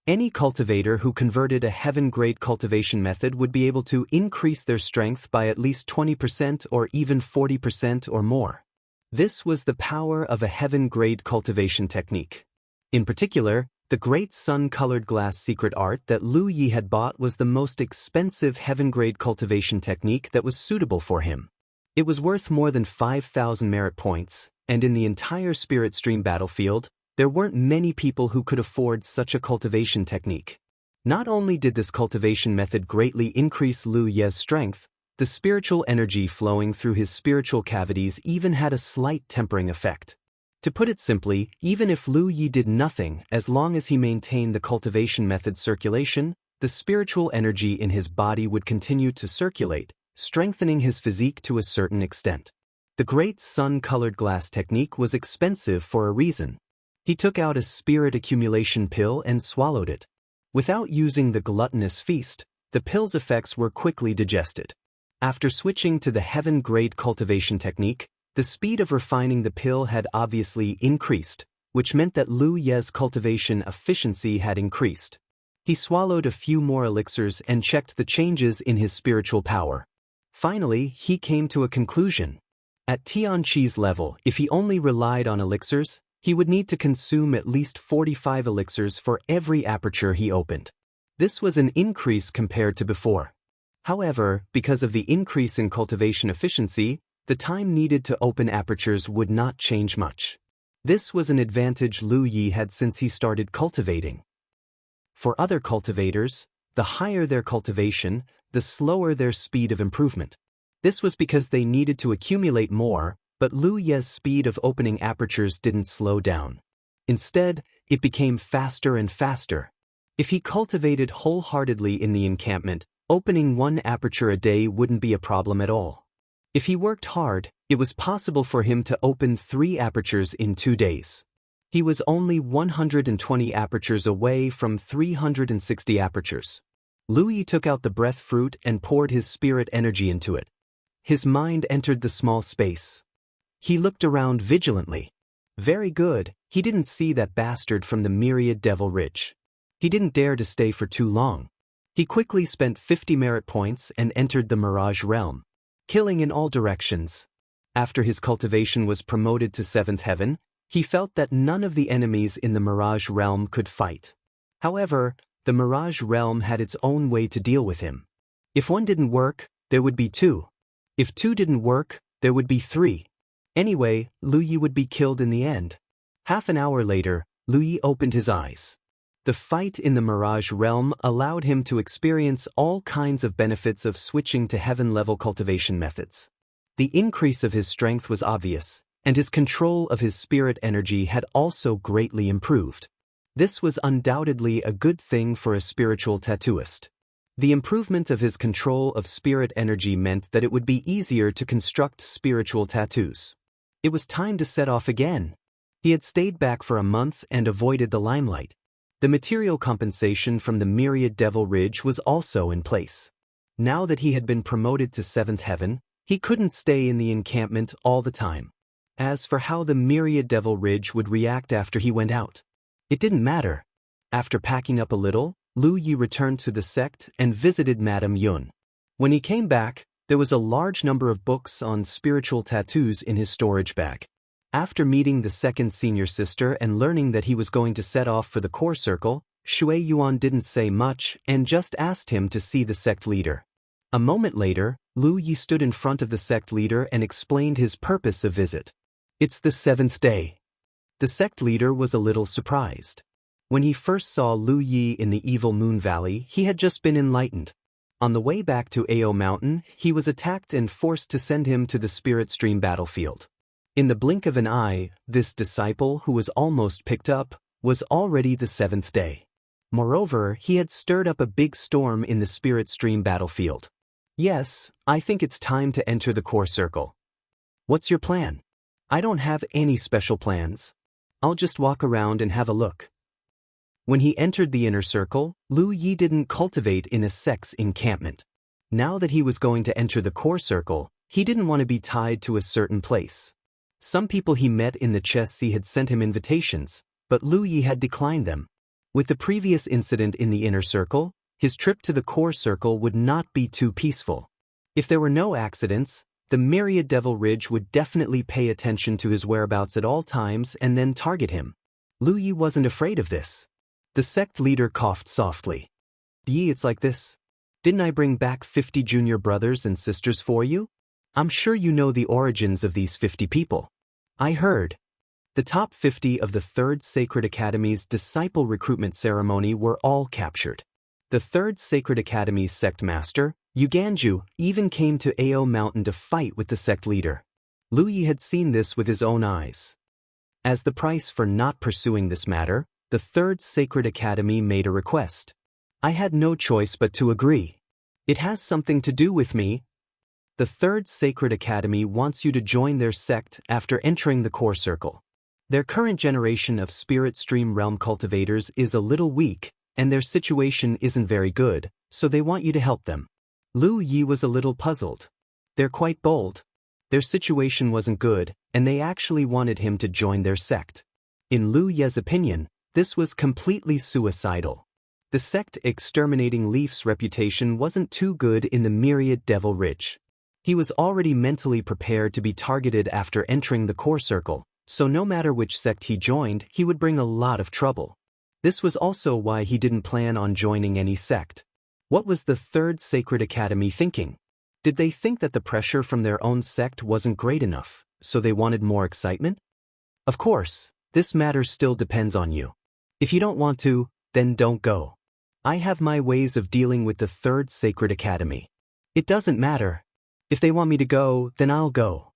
Any cultivator who converted a heaven-grade cultivation method would be able to increase their strength by at least 20% or even 40% or more. This was the power of a heaven-grade cultivation technique. In particular, the great sun-colored glass secret art that Lu Yi had bought was the most expensive heaven-grade cultivation technique that was suitable for him. It was worth more than 5,000 merit points, and in the entire Spirit Stream battlefield, there weren't many people who could afford such a cultivation technique. Not only did this cultivation method greatly increase Lu Ye's strength, the spiritual energy flowing through his spiritual cavities even had a slight tempering effect. To put it simply, even if Lu Yi did nothing, as long as he maintained the cultivation method circulation, the spiritual energy in his body would continue to circulate, strengthening his physique to a certain extent. The great sun-colored glass technique was expensive for a reason. He took out a spirit accumulation pill and swallowed it. Without using the gluttonous feast, the pill's effects were quickly digested. After switching to the heaven-grade cultivation technique, the speed of refining the pill had obviously increased, which meant that Lu Ye's cultivation efficiency had increased. He swallowed a few more elixirs and checked the changes in his spiritual power. Finally, he came to a conclusion. At Tianqi's level, if he only relied on elixirs, he would need to consume at least 45 elixirs for every aperture he opened. This was an increase compared to before. However, because of the increase in cultivation efficiency, the time needed to open apertures would not change much. This was an advantage Lu Yi had since he started cultivating. For other cultivators, the higher their cultivation, the slower their speed of improvement. This was because they needed to accumulate more, but Lu Yi's speed of opening apertures didn't slow down. Instead, it became faster and faster. If he cultivated wholeheartedly in the encampment, opening one aperture a day wouldn't be a problem at all. If he worked hard, it was possible for him to open 3 apertures in 2 days. He was only 120 apertures away from 360 apertures. Lu Yi took out the breath fruit and poured his spirit energy into it. His mind entered the small space. He looked around vigilantly. Very good, he didn't see that bastard from the myriad devil ridge. He didn't dare to stay for too long. He quickly spent 50 merit points and entered the Mirage realm, killing in all directions. After his cultivation was promoted to 7th heaven, he felt that none of the enemies in the Mirage realm could fight. However, the Mirage realm had its own way to deal with him. If 1 didn't work, there would be 2. If 2 didn't work, there would be 3. Anyway, Lu Yi would be killed in the end. Half an hour later, Lu Yi opened his eyes. The fight in the Mirage realm allowed him to experience all kinds of benefits of switching to heaven-level cultivation methods. The increase of his strength was obvious, and his control of his spirit energy had also greatly improved. This was undoubtedly a good thing for a spiritual tattooist. The improvement of his control of spirit energy meant that it would be easier to construct spiritual tattoos. It was time to set off again. He had stayed back for a month and avoided the limelight. The material compensation from the Myriad Devil Ridge was also in place. Now that he had been promoted to 7th heaven, he couldn't stay in the encampment all the time. As for how the Myriad Devil Ridge would react after he went out, it didn't matter. After packing up a little, Lu Yi returned to the sect and visited Madame Yun. When he came back, there was a large number of books on spiritual tattoos in his storage bag. After meeting the second senior sister and learning that he was going to set off for the core circle, Shui Yuan didn't say much and just asked him to see the sect leader. A moment later, Lu Yi stood in front of the sect leader and explained his purpose of visit. It's the 7th day. The sect leader was a little surprised. When he first saw Lu Yi in the Evil Moon Valley, he had just been enlightened. On the way back to Ao Mountain, he was attacked and forced to send him to the Spirit Stream battlefield. In the blink of an eye, this disciple, who was almost picked up, was already the 7th day. Moreover, he had stirred up a big storm in the Spirit Stream battlefield. Yes, I think it's time to enter the core circle. What's your plan? I don't have any special plans. I'll just walk around and have a look. When he entered the inner circle, Lu Yi didn't cultivate in a sect's encampment. Now that he was going to enter the core circle, he didn't want to be tied to a certain place. Some people he met in the chess sea had sent him invitations, but Lu Yi had declined them. With the previous incident in the inner circle, his trip to the core circle would not be too peaceful. If there were no accidents, the Myriad Devil Ridge would definitely pay attention to his whereabouts at all times and then target him. Lu Yi wasn't afraid of this. The sect leader coughed softly. Yi, it's like this. Didn't I bring back 50 junior brothers and sisters for you? I'm sure you know the origins of these 50 people. I heard. The top 50 of the 3rd Sacred Academy's disciple recruitment ceremony were all captured. The 3rd Sacred Academy's sect master, Yuganju, even came to Ao Mountain to fight with the sect leader. Lu Yi had seen this with his own eyes. As the price for not pursuing this matter, the 3rd Sacred Academy made a request. I had no choice but to agree. It has something to do with me. The 3rd Sacred Academy wants you to join their sect after entering the core circle. Their current generation of Spirit Stream realm cultivators is a little weak, and their situation isn't very good, so they want you to help them. Lu Yi was a little puzzled. They're quite bold. Their situation wasn't good, and they actually wanted him to join their sect. In Lu Yi's opinion, this was completely suicidal. The sect Exterminating Leaf's reputation wasn't too good in the Myriad Devil Ridge. He was already mentally prepared to be targeted after entering the core circle, so no matter which sect he joined, he would bring a lot of trouble. This was also why he didn't plan on joining any sect. What was the 3rd Sacred Academy thinking? Did they think that the pressure from their own sect wasn't great enough, so they wanted more excitement? Of course. This matter still depends on you. If you don't want to, then don't go. I have my ways of dealing with the Third Sacred Academy. It doesn't matter. If they want me to go, then I'll go.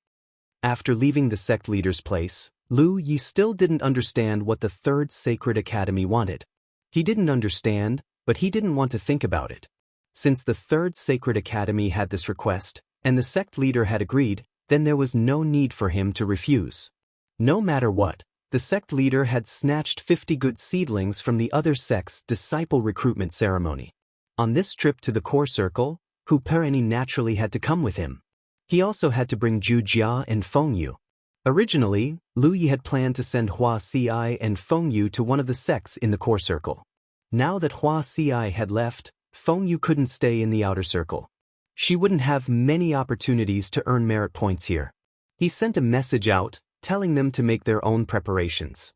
After leaving the sect leader's place, Lu Yi still didn't understand what the Third Sacred Academy wanted. He didn't understand, but he didn't want to think about it. Since the Third Sacred Academy had this request, and the sect leader had agreed, then there was no need for him to refuse. No matter what, the sect leader had snatched 50 good seedlings from the other sect's disciple recruitment ceremony. On this trip to the core circle, Hu Perenni naturally had to come with him. He also had to bring Zhu Jia and Feng Yu. Originally, Lu Yi had planned to send Hua Ci and Feng Yu to one of the sects in the core circle. Now that Hua Ci had left, Feng Yu couldn't stay in the outer circle. She wouldn't have many opportunities to earn merit points here. He sent a message out, telling them to make their own preparations.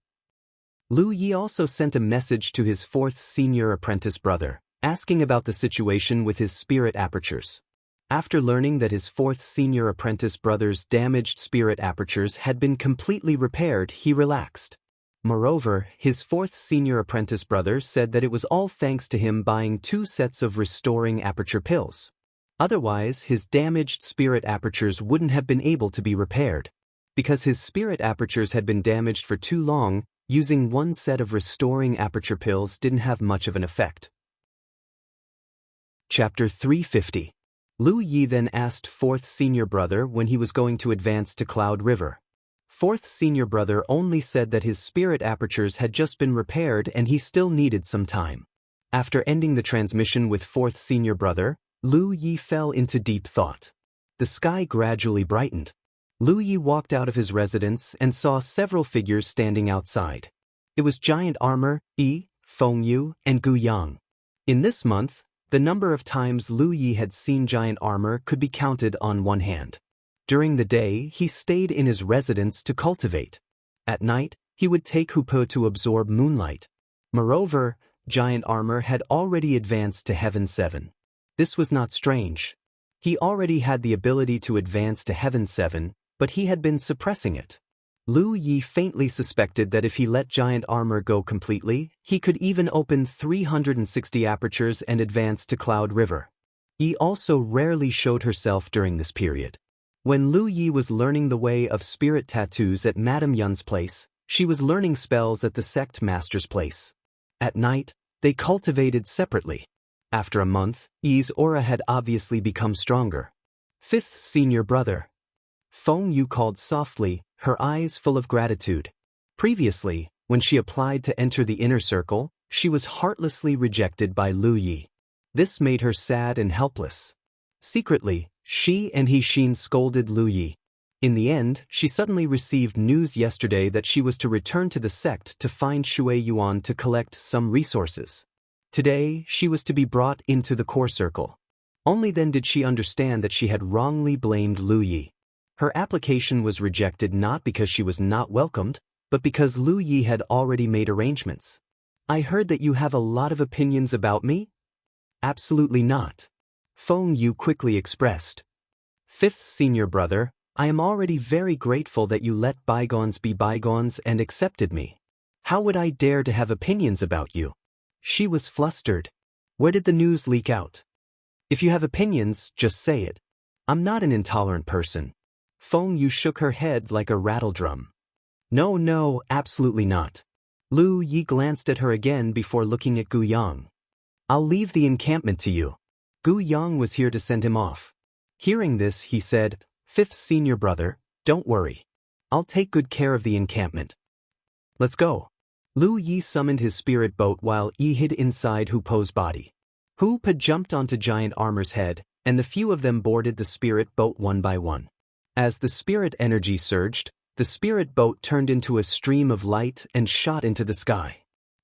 Lu Yi also sent a message to his fourth senior apprentice brother, asking about the situation with his spirit apertures. After learning that his fourth senior apprentice brother's damaged spirit apertures had been completely repaired, he relaxed. Moreover, his fourth senior apprentice brother said that it was all thanks to him buying 2 sets of restoring aperture pills. Otherwise, his damaged spirit apertures wouldn't have been able to be repaired. Because his spirit apertures had been damaged for too long, using 1 set of restoring aperture pills didn't have much of an effect. Chapter 350. Lu Yi then asked fourth senior brother when he was going to advance to Cloud River. Fourth senior brother only said that his spirit apertures had just been repaired and he still needed some time. After ending the transmission with fourth senior brother, Lu Yi fell into deep thought. The sky gradually brightened. Lu Yi walked out of his residence and saw several figures standing outside. It was Giant Armor, Yi, Feng Yu, and Gu Yang. In this month, the number of times Lu Yi had seen Giant Armor could be counted on one hand. During the day, he stayed in his residence to cultivate. At night, he would take Hupo to absorb moonlight. Moreover, Giant Armor had already advanced to Heaven 7. This was not strange. He already had the ability to advance to Heaven 7, but he had been suppressing it. Lu Yi faintly suspected that if he let Giant Armor go completely, he could even open 360 apertures and advance to Cloud River. Yi also rarely showed herself during this period. When Lu Yi was learning the way of spirit tattoos at Madame Yun's place, she was learning spells at the sect master's place. At night, they cultivated separately. After a month, Yi's aura had obviously become stronger. Fifth senior brother. Feng Yu called softly, her eyes full of gratitude. Previously, when she applied to enter the inner circle, she was heartlessly rejected by Lu Yi. This made her sad and helpless. Secretly, she and He Xin scolded Lu Yi. In the end, she suddenly received news yesterday that she was to return to the sect to find Shui Yuan to collect some resources. Today, she was to be brought into the core circle. Only then did she understand that she had wrongly blamed Lu Yi. Her application was rejected not because she was not welcomed, but because Lu Yi had already made arrangements. I heard that you have a lot of opinions about me? Absolutely not. Feng Yu quickly expressed. Fifth senior brother, I am already very grateful that you let bygones be bygones and accepted me. How would I dare to have opinions about you? She was flustered. Where did the news leak out? If you have opinions, just say it. I'm not an intolerant person. Feng Yu shook her head like a rattledrum. No, absolutely not. Lu Yi glanced at her again before looking at Gu Yang. I'll leave the encampment to you. Gu Yang was here to send him off. Hearing this, he said, Fifth senior brother, don't worry. I'll take good care of the encampment. Let's go. Lu Yi summoned his spirit boat while Yi hid inside Hupo's body. Hupo jumped onto Giant Armor's head, and the few of them boarded the spirit boat one by one. As the spirit energy surged, the spirit boat turned into a stream of light and shot into the sky.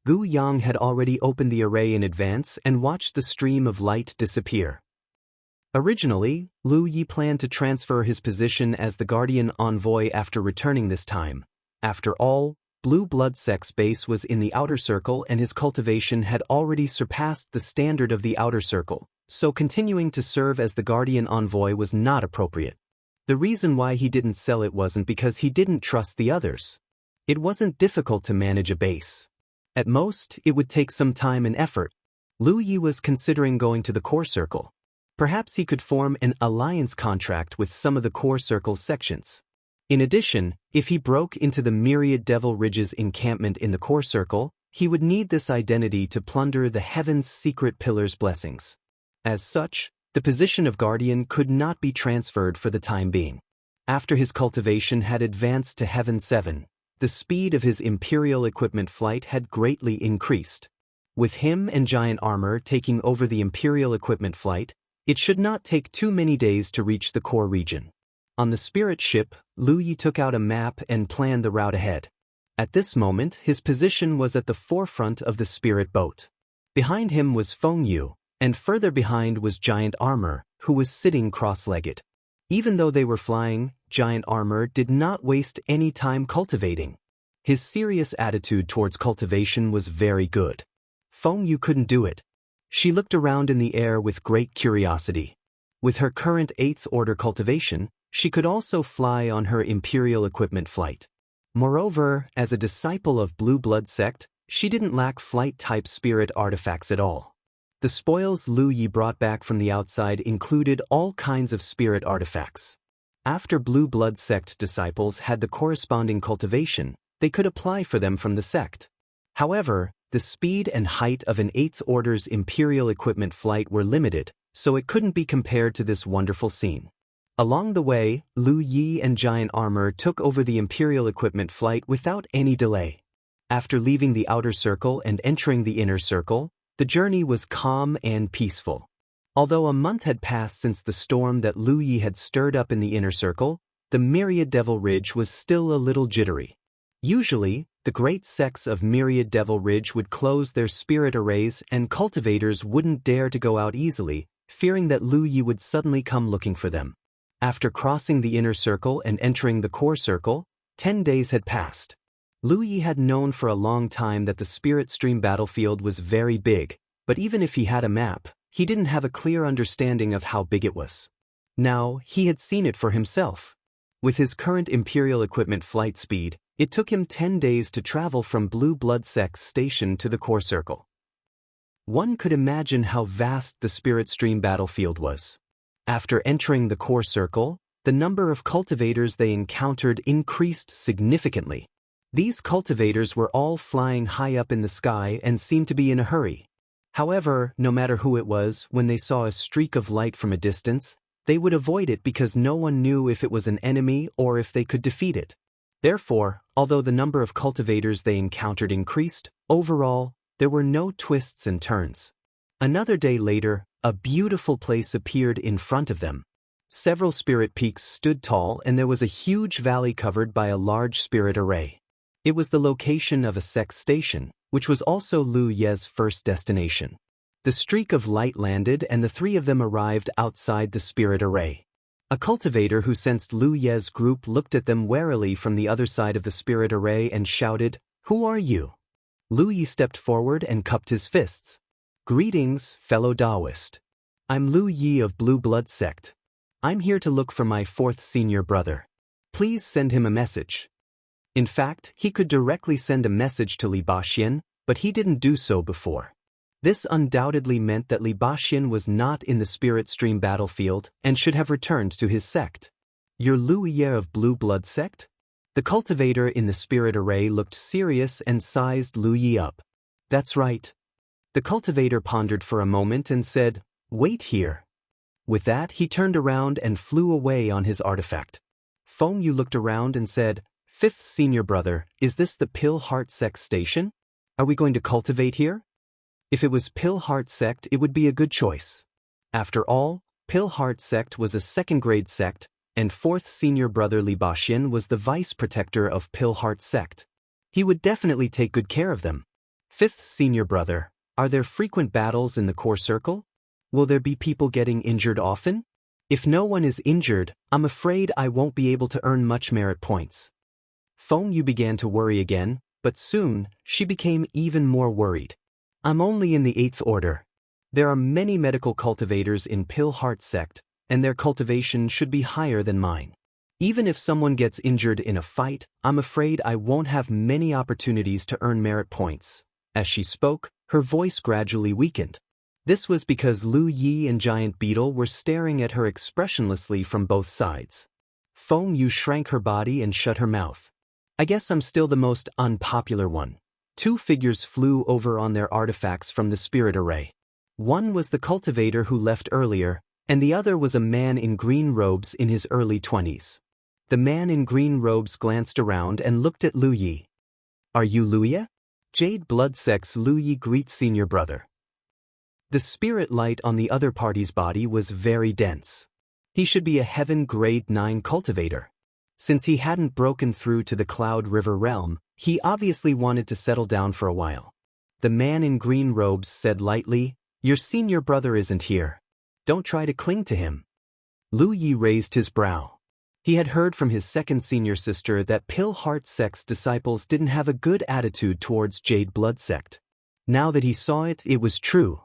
Gu Yang had already opened the array in advance and watched the stream of light disappear. Originally, Lu Yi planned to transfer his position as the Guardian Envoy after returning this time. After all, Blue Blood Sect's base was in the outer circle and his cultivation had already surpassed the standard of the outer circle, so continuing to serve as the Guardian Envoy was not appropriate. The reason why he didn't sell it wasn't because he didn't trust the others. It wasn't difficult to manage a base. At most, it would take some time and effort. Lu Yi was considering going to the core circle. Perhaps he could form an alliance contract with some of the core circle's sections. In addition, if he broke into the Myriad Devil Ridge's encampment in the core circle, he would need this identity to plunder the Heaven's secret pillar's blessings. As such, the position of Guardian could not be transferred for the time being. After his cultivation had advanced to Heaven 7, the speed of his Imperial equipment flight had greatly increased. With him and Giant Armor taking over the Imperial equipment flight, it should not take too many days to reach the core region. On the spirit ship, Lu Yi took out a map and planned the route ahead. At this moment, his position was at the forefront of the spirit boat. Behind him was Feng Yu, and further behind was Giant Armor, who was sitting cross-legged. Even though they were flying, Giant Armor did not waste any time cultivating. His serious attitude towards cultivation was very good. Feng Yu couldn't do it. She looked around in the air with great curiosity. With her current 8th order cultivation, she could also fly on her Imperial equipment flight. Moreover, as a disciple of Blue Blood sect, she didn't lack flight-type spirit artifacts at all. The spoils Lu Yi brought back from the outside included all kinds of spirit artifacts. After Blue Blood sect disciples had the corresponding cultivation, they could apply for them from the sect. However, the speed and height of an 8th Order's Imperial equipment flight were limited, so it couldn't be compared to this wonderful scene. Along the way, Lu Yi and Giant Armor took over the Imperial equipment flight without any delay. After leaving the outer circle and entering the inner circle, the journey was calm and peaceful. Although a month had passed since the storm that Lu Yi had stirred up in the inner circle, the Myriad Devil Ridge was still a little jittery. Usually, the great sects of Myriad Devil Ridge would close their spirit arrays and cultivators wouldn't dare to go out easily, fearing that Lu Yi would suddenly come looking for them. After crossing the inner circle and entering the core circle, 10 days had passed. Lu Yi had known for a long time that the Spirit Stream battlefield was very big, but even if he had a map, he didn't have a clear understanding of how big it was. Now, he had seen it for himself. With his current Imperial equipment flight speed, it took him 10 days to travel from Blue Blood Sect's station to the core circle. One could imagine how vast the Spirit Stream battlefield was. After entering the core circle, the number of cultivators they encountered increased significantly. These cultivators were all flying high up in the sky and seemed to be in a hurry. However, no matter who it was, when they saw a streak of light from a distance, they would avoid it because no one knew if it was an enemy or if they could defeat it. Therefore, although the number of cultivators they encountered increased, overall, there were no twists and turns. Another day later, a beautiful place appeared in front of them. Several spirit peaks stood tall and there was a huge valley covered by a large spirit array. It was the location of a sect station, which was also Lu Ye's first destination. The streak of light landed and the three of them arrived outside the spirit array. A cultivator who sensed Lu Ye's group looked at them warily from the other side of the spirit array and shouted, "Who are you?" Lu Yi stepped forward and cupped his fists. "Greetings, fellow Taoist. I'm Lu Yi of Blue Blood sect. I'm here to look for my 4th senior brother. Please send him a message." In fact, he could directly send a message to Li Baxian, but he didn't do so before. This undoubtedly meant that Li Baxian was not in the Spirit Stream battlefield and should have returned to his sect. "You're Lu Yi of Blue Blood sect?" The cultivator in the spirit array looked serious and sized Lu Yi up. "That's right." The cultivator pondered for a moment and said, "Wait here." With that, he turned around and flew away on his artifact. Feng Yu looked around and said, "Fifth senior brother, is this the Pill Heart Sect station? Are we going to cultivate here?" If it was Pill Heart Sect, it would be a good choice. After all, Pill Heart Sect was a 2nd-grade sect, and 4th senior brother Li Baxian was the vice protector of Pill Heart Sect. He would definitely take good care of them. 5th senior brother, are there frequent battles in the core circle? Will there be people getting injured often? If no one is injured, I'm afraid I won't be able to earn much merit points. Feng Yu began to worry again, but soon, she became even more worried. "I'm only in the 8th order. There are many medical cultivators in Pill Heart Sect, and their cultivation should be higher than mine. Even if someone gets injured in a fight, I'm afraid I won't have many opportunities to earn merit points. As she spoke, her voice gradually weakened. This was because Lu Yi and Giant Beetle were staring at her expressionlessly from both sides. Feng Yu shrank her body and shut her mouth. I guess I'm still the most unpopular one. Two figures flew over on their artifacts from the spirit array. One was the cultivator who left earlier, and the other was a man in green robes in his early 20s. The man in green robes glanced around and looked at Lu Yi. Are you Luya? Jade Bloodsex Lu Yi greets senior brother. The spirit light on the other party's body was very dense. He should be a Heaven Grade 9 cultivator. Since he hadn't broken through to the Cloud River realm, he obviously wanted to settle down for a while. The man in green robes said lightly, "Your senior brother isn't here. Don't try to cling to him." Lu Yi raised his brow. He had heard from his second senior sister that Pill Heart Sect's disciples didn't have a good attitude towards Jade Blood Sect. Now that he saw it, it was true.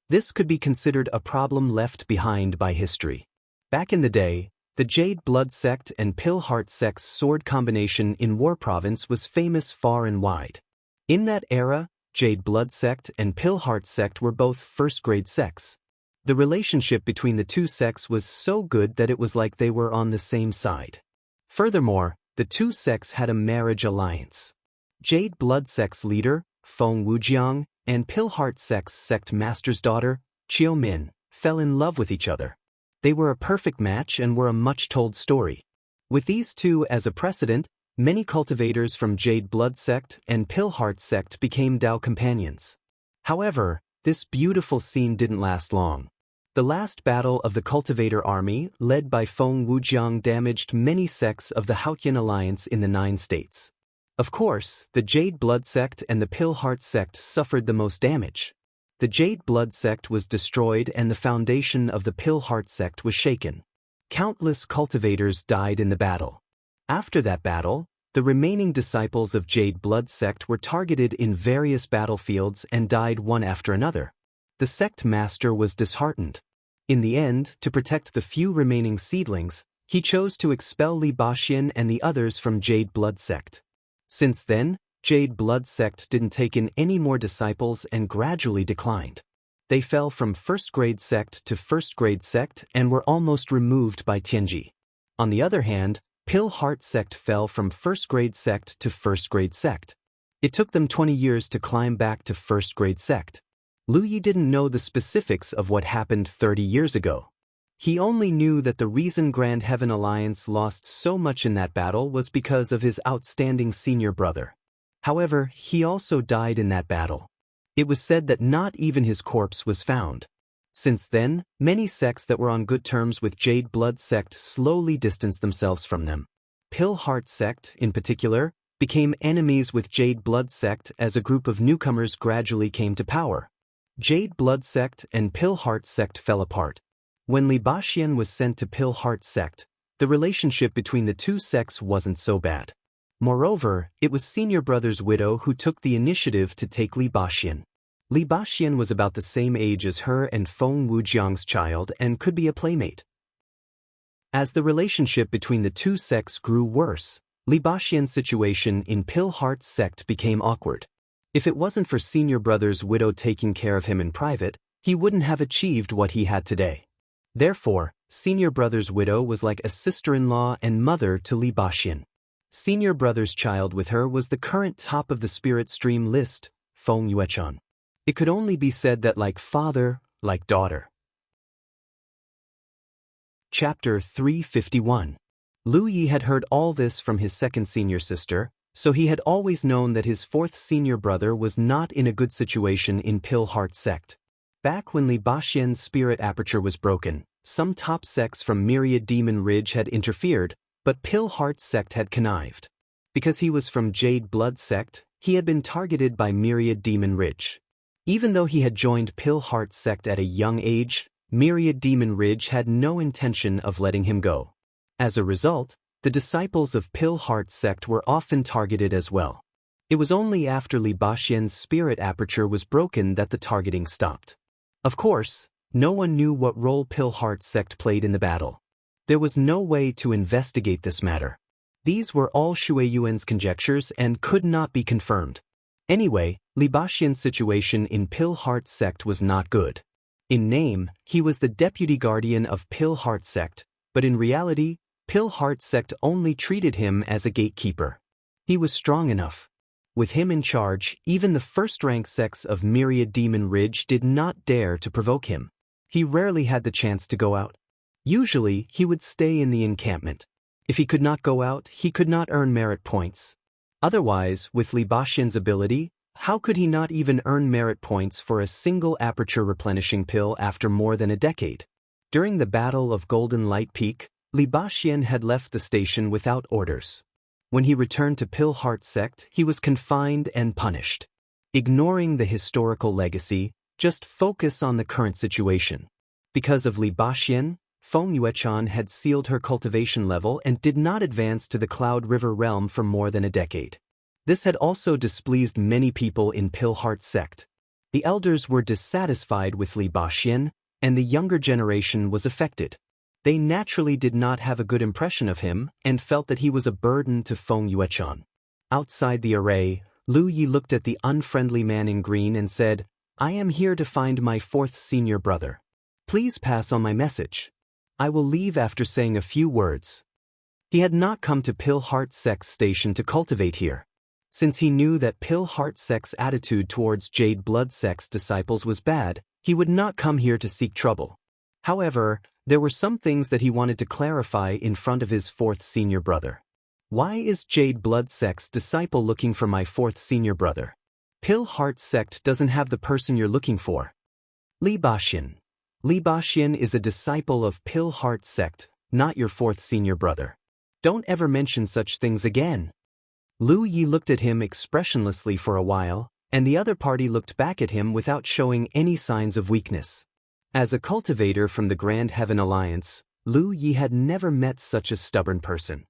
This could be considered a problem left behind by history. Back in the day, the Jade Blood Sect and Pill Heart Sect's sword combination in War Province was famous far and wide. In that era, Jade Blood Sect and Pill Heart Sect were both first-grade sects. The relationship between the two sects was so good that it was like they were on the same side. Furthermore, the two sects had a marriage alliance. Jade Blood Sect's leader, Feng Wujiang, and Pill Heart Sect's sect master's daughter, Chiu Min, fell in love with each other. They were a perfect match and were a much-told story. With these two as a precedent, many cultivators from Jade Blood Sect and Pill Heart Sect became Dao companions. However, this beautiful scene didn't last long. The last battle of the cultivator army, led by Feng Wujiang, damaged many sects of the Haotian alliance in the 9 states. Of course, the Jade Blood Sect and the Pill Heart Sect suffered the most damage. The Jade Blood Sect was destroyed and the foundation of the Pill Heart Sect was shaken. Countless cultivators died in the battle. After that battle, the remaining disciples of Jade Blood Sect were targeted in various battlefields and died one after another. The sect master was disheartened. In the end, to protect the few remaining seedlings, he chose to expel Li Baxian and the others from Jade Blood Sect. Since then, Jade Blood Sect didn't take in any more disciples and gradually declined. They fell from first-grade sect to first-grade sect and were almost removed by Tianji. On the other hand, Pill Heart Sect fell from first-grade sect to first-grade sect. It took them 20 years to climb back to first-grade sect. Lu Yi didn't know the specifics of what happened 30 years ago. He only knew that the reason Grand Heaven Alliance lost so much in that battle was because of his outstanding senior brother. However, he also died in that battle. It was said that not even his corpse was found. Since then, many sects that were on good terms with Jade Blood Sect slowly distanced themselves from them. Pill Heart Sect, in particular, became enemies with Jade Blood Sect as a group of newcomers gradually came to power. Jade Blood Sect and Pill Heart Sect fell apart. When Li Baxian was sent to Pill Heart Sect, the relationship between the two sects wasn't so bad. Moreover, it was senior brother's widow who took the initiative to take Li Baxian. Li Baxian was about the same age as her and Feng Wujiang's child and could be a playmate. As the relationship between the two sects grew worse, Li Baxian's situation in Pill Heart Sect became awkward. If it wasn't for senior brother's widow taking care of him in private, he wouldn't have achieved what he had today. Therefore, senior brother's widow was like a sister-in-law and mother to Li Baxian. Senior brother's child with her was the current top of the spirit stream list, Feng Yuechan. It could only be said that like father, like daughter. Chapter 351. Lu Yi had heard all this from his second senior sister, so he had always known that his fourth senior brother was not in a good situation in Pill Heart Sect. Back when Li Baxian's spirit aperture was broken, some top sects from Myriad Demon Ridge had interfered, but Pill Heart Sect had connived. Because he was from Jade Blood Sect, he had been targeted by Myriad Demon Ridge. Even though he had joined Pill Heart Sect at a young age, Myriad Demon Ridge had no intention of letting him go. As a result, the disciples of Pill Heart Sect were often targeted as well. It was only after Li Baxian's spirit aperture was broken that the targeting stopped. Of course, no one knew what role Pill Heart Sect played in the battle. There was no way to investigate this matter. These were all Shui Yuan's conjectures and could not be confirmed. Anyway, Li Baxian's situation in Pill Heart sect was not good. In name, he was the deputy guardian of Pill Heart sect, but in reality, Pill Heart sect only treated him as a gatekeeper. He was strong enough. With him in charge, even the first-rank sects of Myriad Demon Ridge did not dare to provoke him. He rarely had the chance to go out. Usually, he would stay in the encampment. If he could not go out, he could not earn merit points. Otherwise, with Li Baxian's ability, how could he not even earn merit points for a single aperture replenishing pill after more than a decade? During the Battle of Golden Light Peak, Li Baxian had left the station without orders. When he returned to Pill Heart sect, he was confined and punished. Ignoring the historical legacy, just focus on the current situation. Because of Li Baxian, Feng Yuechan had sealed her cultivation level and did not advance to the Cloud River realm for more than a decade. This had also displeased many people in Pill Heart sect. The elders were dissatisfied with Li Baxian, and the younger generation was affected. They naturally did not have a good impression of him and felt that he was a burden to Feng Yuechan. Outside the array, Lu Yi looked at the unfriendly man in green and said, "I am here to find my fourth senior brother. Please pass on my message. I will leave after saying a few words." He had not come to Pill Heart sect's station to cultivate here. Since he knew that Pill Heart sect's attitude towards Jade Blood sect's disciples was bad, he would not come here to seek trouble. However, there were some things that he wanted to clarify in front of his fourth senior brother. Why is Jade Blood sect's disciple looking for my fourth senior brother? Pill Heart sect doesn't have the person you're looking for. Li Baxian. Li Baxian is a disciple of Pill Heart sect, not your fourth senior brother. Don't ever mention such things again. Lu Yi looked at him expressionlessly for a while, and the other party looked back at him without showing any signs of weakness. As a cultivator from the Grand Heaven Alliance, Lu Yi had never met such a stubborn person.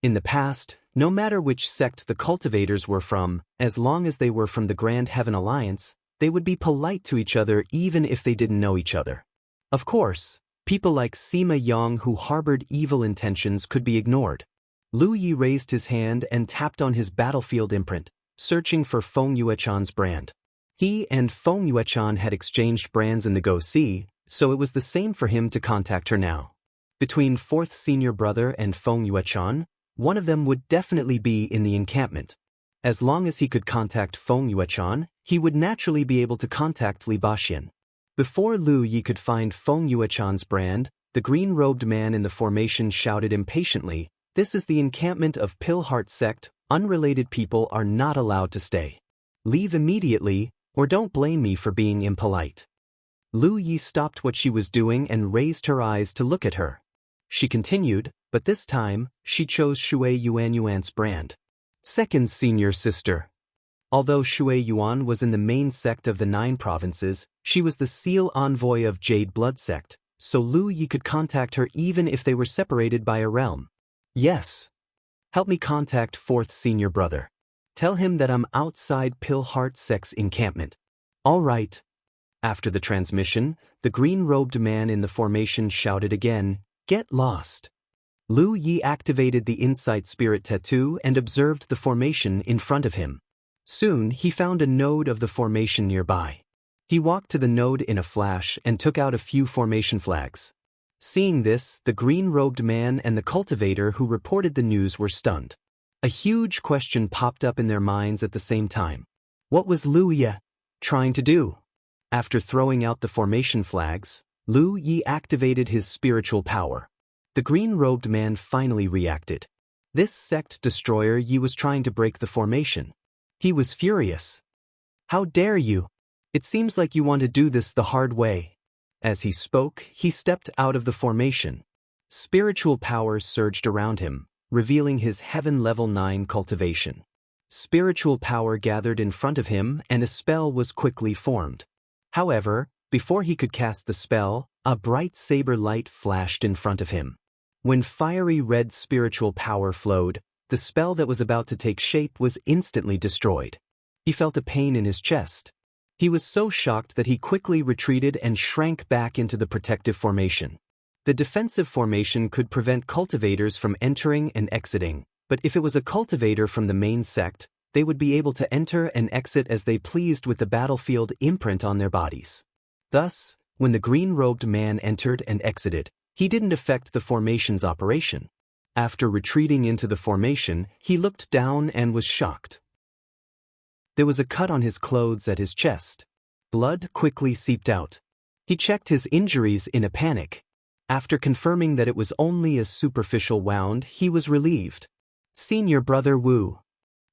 In the past, no matter which sect the cultivators were from, as long as they were from the Grand Heaven Alliance, they would be polite to each other even if they didn't know each other. Of course, people like Sima Yang who harbored evil intentions could be ignored. Lu Yi raised his hand and tapped on his battlefield imprint, searching for Feng Yuechan's brand. He and Feng Yuechan had exchanged brands in the Go Sea, so it was the same for him to contact her now. Between fourth senior brother and Feng Yuechan, one of them would definitely be in the encampment. As long as he could contact Feng Yuechan, he would naturally be able to contact Li Baxian. Before Lu Yi could find Feng Yuechan's brand, the green-robed man in the formation shouted impatiently, "This is the encampment of Pill Heart sect, unrelated people are not allowed to stay. Leave immediately, or don't blame me for being impolite." Lu Yi stopped what she was doing and raised her eyes to look at her. She continued, but this time, she chose Shui Yuan's brand. Second senior sister. Although Shui Yuan was in the main sect of the 9 provinces, she was the seal envoy of Jade Blood sect, so Lu Yi could contact her even if they were separated by a realm. "Yes. Help me contact fourth senior brother. Tell him that I'm outside Pill Heart sect's encampment." "All right." After the transmission, the green-robed man in the formation shouted again, "Get lost." Lu Yi activated the Insight Spirit Tattoo and observed the formation in front of him. Soon, he found a node of the formation nearby. He walked to the node in a flash and took out a few formation flags. Seeing this, the green-robed man and the cultivator who reported the news were stunned. A huge question popped up in their minds at the same time. What was Lu Yi trying to do? After throwing out the formation flags, Lu Yi activated his spiritual power. The green-robed man finally reacted. This sect destroyer Yi was trying to break the formation. He was furious. "How dare you? It seems like you want to do this the hard way." As he spoke, he stepped out of the formation. Spiritual power surged around him, revealing his Heaven Level 9 cultivation. Spiritual power gathered in front of him and a spell was quickly formed. However, before he could cast the spell, a bright saber light flashed in front of him. When fiery red spiritual power flowed, the spell that was about to take shape was instantly destroyed. He felt a pain in his chest. He was so shocked that he quickly retreated and shrank back into the protective formation. The defensive formation could prevent cultivators from entering and exiting, but if it was a cultivator from the main sect, they would be able to enter and exit as they pleased with the battlefield imprint on their bodies. Thus, when the green-robed man entered and exited, he didn't affect the formation's operation. After retreating into the formation, he looked down and was shocked. There was a cut on his clothes at his chest. Blood quickly seeped out. He checked his injuries in a panic. After confirming that it was only a superficial wound, he was relieved. "Senior Brother Wu."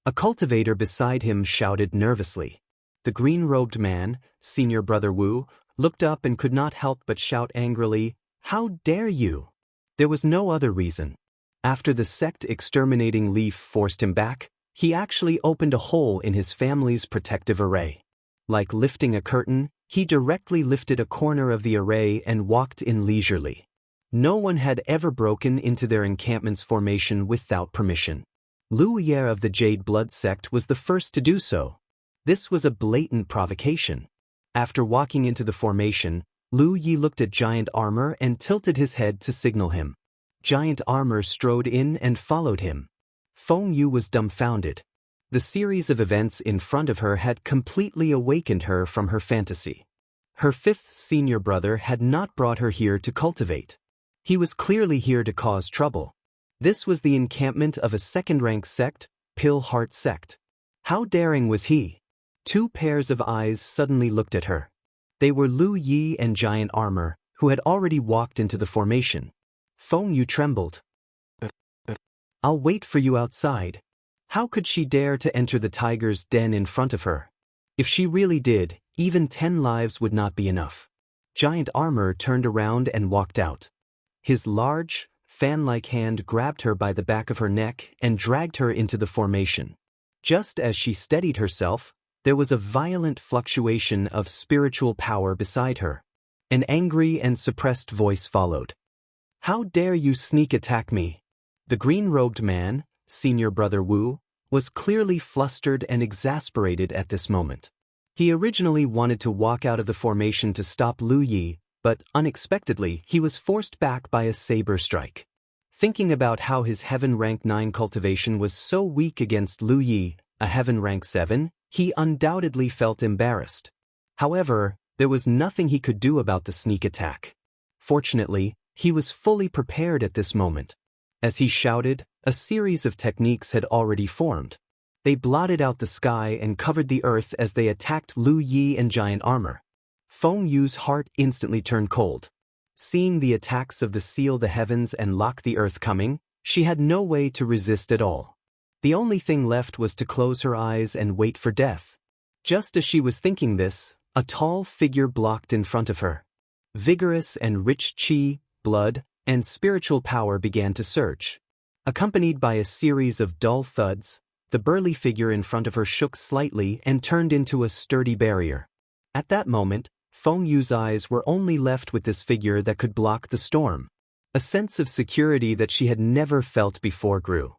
A cultivator beside him shouted nervously. The green-robed man, Senior Brother Wu, looked up and could not help but shout angrily, "How dare you?" There was no other reason. After the sect exterminating leaf forced him back, he actually opened a hole in his family's protective array. Like lifting a curtain, he directly lifted a corner of the array and walked in leisurely. No one had ever broken into their encampment's formation without permission. Lu Ye of the Jade Blood sect was the first to do so. This was a blatant provocation. After walking into the formation, Lu Yi looked at Giant Armor and tilted his head to signal him. Giant Armor strode in and followed him. Feng Yu was dumbfounded. The series of events in front of her had completely awakened her from her fantasy. Her fifth senior brother had not brought her here to cultivate. He was clearly here to cause trouble. This was the encampment of a second-rank sect, Pill Heart sect. How daring was he? Two pairs of eyes suddenly looked at her. They were Lu Yi and Giant Armor, who had already walked into the formation. Feng Yu trembled. "I'll wait for you outside." How could she dare to enter the tiger's den in front of her? If she really did, even 10 lives would not be enough. Giant Armor turned around and walked out. His large, fan-like hand grabbed her by the back of her neck and dragged her into the formation. Just as she steadied herself, there was a violent fluctuation of spiritual power beside her. An angry and suppressed voice followed. "How dare you sneak attack me?" The green-robed man, Senior Brother Wu, was clearly flustered and exasperated at this moment. He originally wanted to walk out of the formation to stop Lu Yi, but unexpectedly he was forced back by a saber strike. Thinking about how his Heaven Rank 9 cultivation was so weak against Lu Yi, a Heaven Rank 7, he undoubtedly felt embarrassed. However, there was nothing he could do about the sneak attack. Fortunately, he was fully prepared at this moment. As he shouted, a series of techniques had already formed. They blotted out the sky and covered the earth as they attacked Lu Yi and Giant Armor. Feng Yu's heart instantly turned cold. Seeing the attacks of the seal the heavens and lock the earth coming, she had no way to resist at all. The only thing left was to close her eyes and wait for death. Just as she was thinking this, a tall figure blocked in front of her. Vigorous and rich qi, blood, and spiritual power began to surge. Accompanied by a series of dull thuds, the burly figure in front of her shook slightly and turned into a sturdy barrier. At that moment, Feng Yu's eyes were only left with this figure that could block the storm. A sense of security that she had never felt before grew.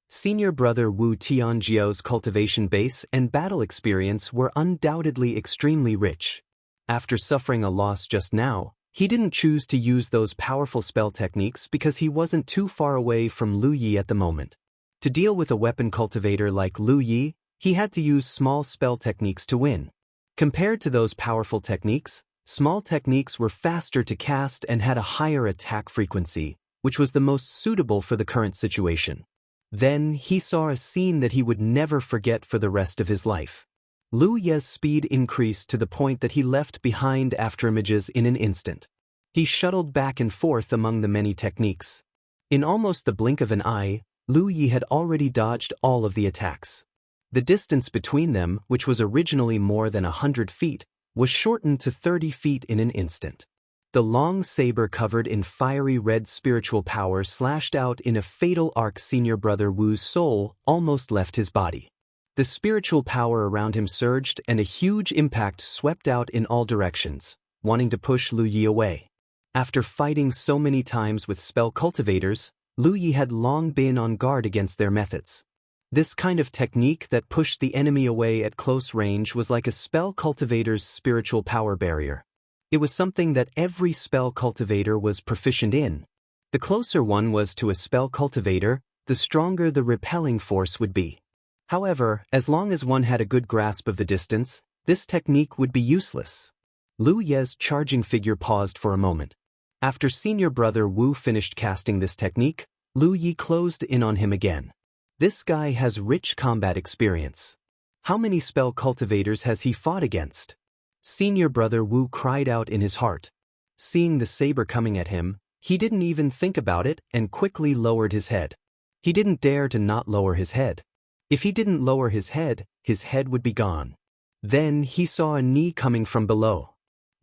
Senior Brother Wu Tianjiao's cultivation base and battle experience were undoubtedly extremely rich. After suffering a loss just now, he didn't choose to use those powerful spell techniques because he wasn't too far away from Lu Yi at the moment. To deal with a weapon cultivator like Lu Yi, he had to use small spell techniques to win. Compared to those powerful techniques, small techniques were faster to cast and had a higher attack frequency, which was the most suitable for the current situation. Then he saw a scene that he would never forget for the rest of his life. Lu Ye's speed increased to the point that he left behind afterimages in an instant. He shuttled back and forth among the many techniques. In almost the blink of an eye, Lu Yi had already dodged all of the attacks. The distance between them, which was originally more than 100 feet, was shortened to 30 feet in an instant. The long saber covered in fiery red spiritual power slashed out in a fatal arc. Senior Brother Wu's soul almost left his body. The spiritual power around him surged and a huge impact swept out in all directions, wanting to push Lu Yi away. After fighting so many times with spell cultivators, Lu Yi had long been on guard against their methods. This kind of technique that pushed the enemy away at close range was like a spell cultivator's spiritual power barrier. It was something that every spell cultivator was proficient in. The closer one was to a spell cultivator, the stronger the repelling force would be. However, as long as one had a good grasp of the distance, this technique would be useless. Lu Ye's charging figure paused for a moment. After senior brother Wu finished casting this technique, Lu Yi closed in on him again. This guy has rich combat experience. How many spell cultivators has he fought against? Senior brother Wu cried out in his heart. Seeing the saber coming at him, he didn't even think about it and quickly lowered his head. He didn't dare to not lower his head. If he didn't lower his head would be gone. Then he saw a knee coming from below.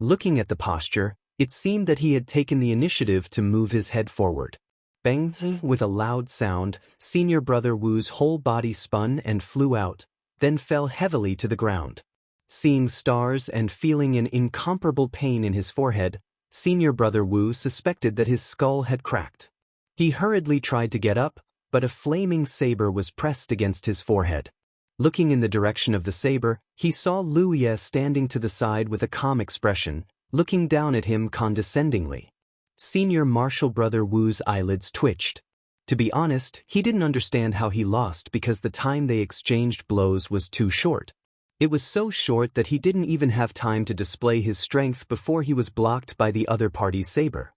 Looking at the posture, it seemed that he had taken the initiative to move his head forward. Bang! With a loud sound, senior brother Wu's whole body spun and flew out, then fell heavily to the ground. Seeing stars and feeling an incomparable pain in his forehead, senior brother Wu suspected that his skull had cracked. He hurriedly tried to get up, but a flaming saber was pressed against his forehead. Looking in the direction of the saber, he saw Lu Ye standing to the side with a calm expression, looking down at him condescendingly. Senior martial brother Wu's eyelids twitched. To be honest, he didn't understand how he lost because the time they exchanged blows was too short. It was so short that he didn't even have time to display his strength before he was blocked by the other party's saber.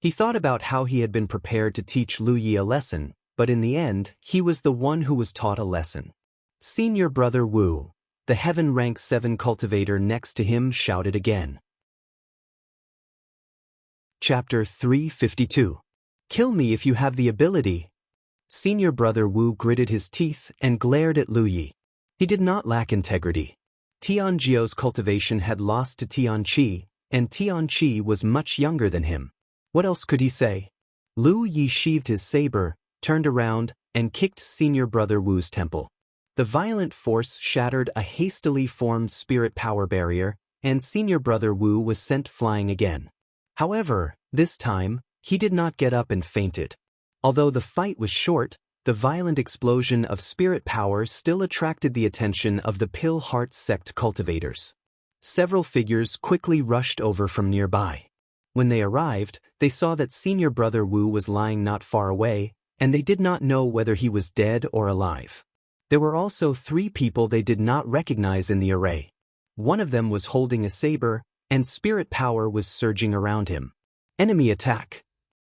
He thought about how he had been prepared to teach Lu Yi a lesson, but in the end, he was the one who was taught a lesson. Senior brother Wu, the heaven rank 7 cultivator next to him, shouted again. Chapter 352. Kill me if you have the ability. Senior brother Wu gritted his teeth and glared at Lu Yi. He did not lack integrity. Tianjiu's cultivation had lost to Tianqi, and Tianqi was much younger than him. What else could he say? Lu Yi sheathed his saber, turned around, and kicked senior brother Wu's temple. The violent force shattered a hastily formed spirit power barrier, and senior brother Wu was sent flying again. However, this time, he did not get up and fainted. Although the fight was short, the violent explosion of spirit power still attracted the attention of the Pill Heart sect cultivators. Several figures quickly rushed over from nearby. When they arrived, they saw that senior brother Wu was lying not far away, and they did not know whether he was dead or alive. There were also 3 people they did not recognize in the array. One of them was holding a saber, and spirit power was surging around him. Enemy attack!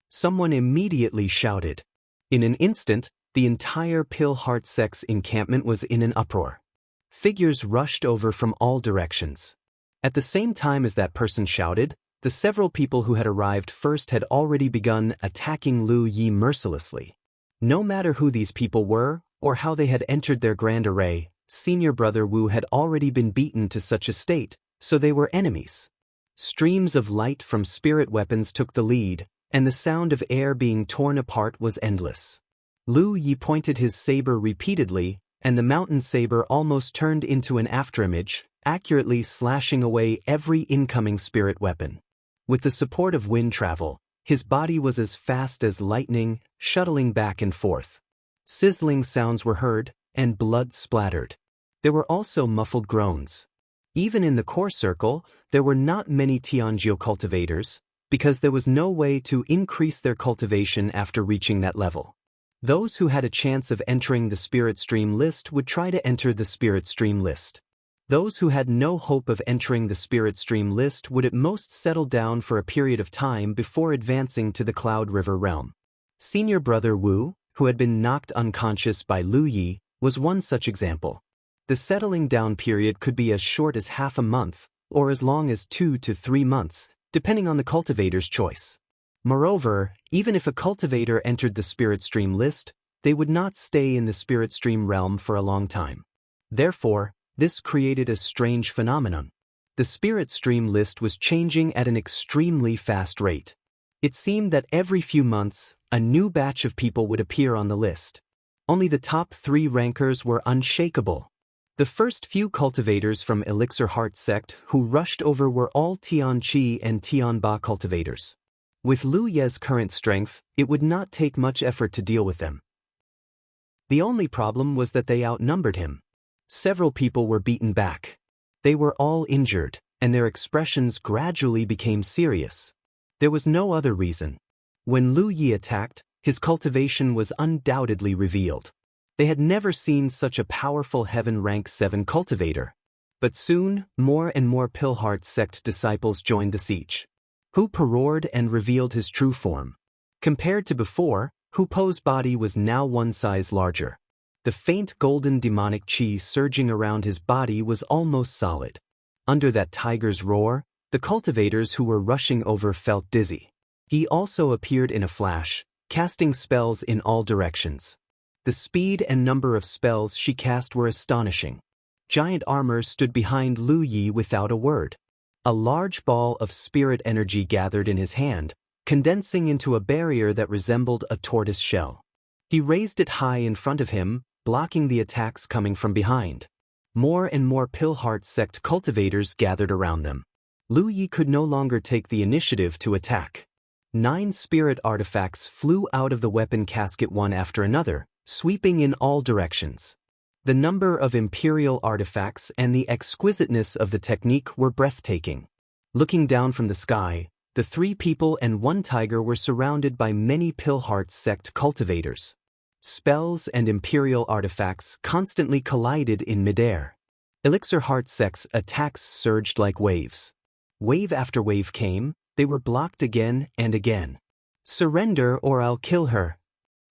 Someone immediately shouted. In an instant, the entire Pill Heart sect's encampment was in an uproar. Figures rushed over from all directions. At the same time as that person shouted, the several people who had arrived first had already begun attacking Lu Yi mercilessly. No matter who these people were, or how they had entered their grand array, senior brother Wu had already been beaten to such a state, so they were enemies. Streams of light from spirit weapons took the lead, and the sound of air being torn apart was endless. Lu Yi pointed his saber repeatedly, and the mountain saber almost turned into an afterimage, accurately slashing away every incoming spirit weapon. With the support of wind travel, his body was as fast as lightning, shuttling back and forth. Sizzling sounds were heard, and blood splattered. There were also muffled groans. Even in the core circle, there were not many Tianjiu cultivators, because there was no way to increase their cultivation after reaching that level. Those who had a chance of entering the Spirit Stream list would try to enter the Spirit Stream list. Those who had no hope of entering the Spirit Stream list would at most settle down for a period of time before advancing to the Cloud River realm. Senior brother Wu, who had been knocked unconscious by Lu Yi, was one such example. The settling down period could be as short as half a month, or as long as 2 to 3 months, depending on the cultivator's choice. Moreover, even if a cultivator entered the Spirit Stream list, they would not stay in the Spirit Stream realm for a long time. Therefore, this created a strange phenomenon. The Spirit Stream list was changing at an extremely fast rate. It seemed that every few months, a new batch of people would appear on the list. Only the top 3 rankers were unshakable. The first few cultivators from Elixir Heart sect who rushed over were all Tianqi and Tianba cultivators. With Lu Ye's current strength, it would not take much effort to deal with them. The only problem was that they outnumbered him. Several people were beaten back. They were all injured. and their expressions gradually became serious. There was no other reason. When Lu Yi attacked, his cultivation was undoubtedly revealed. They had never seen such a powerful Heaven Rank 7 cultivator. But soon, more and more Pilheart sect disciples joined the siege. Hu roared and revealed his true form. Compared to before, Hu Po's body was now one size larger. The faint golden demonic chi surging around his body was almost solid. Under that tiger's roar, the cultivators who were rushing over felt dizzy. He also appeared in a flash, casting spells in all directions. The speed and number of spells she cast were astonishing. Giant armor stood behind Lu Yi without a word. A large ball of spirit energy gathered in his hand, condensing into a barrier that resembled a tortoise shell. He raised it high in front of him, blocking the attacks coming from behind. More and more Pilheart sect cultivators gathered around them. Lu Yi could no longer take the initiative to attack. 9 spirit artifacts flew out of the weapon casket one after another, sweeping in all directions. The number of imperial artifacts and the exquisiteness of the technique were breathtaking. Looking down from the sky, the 3 people and 1 tiger were surrounded by many Pilheart sect cultivators. Spells and imperial artifacts constantly collided in midair. Elixir Heart sect's attacks surged like waves. Wave after wave came, they were blocked again and again. Surrender or I'll kill her.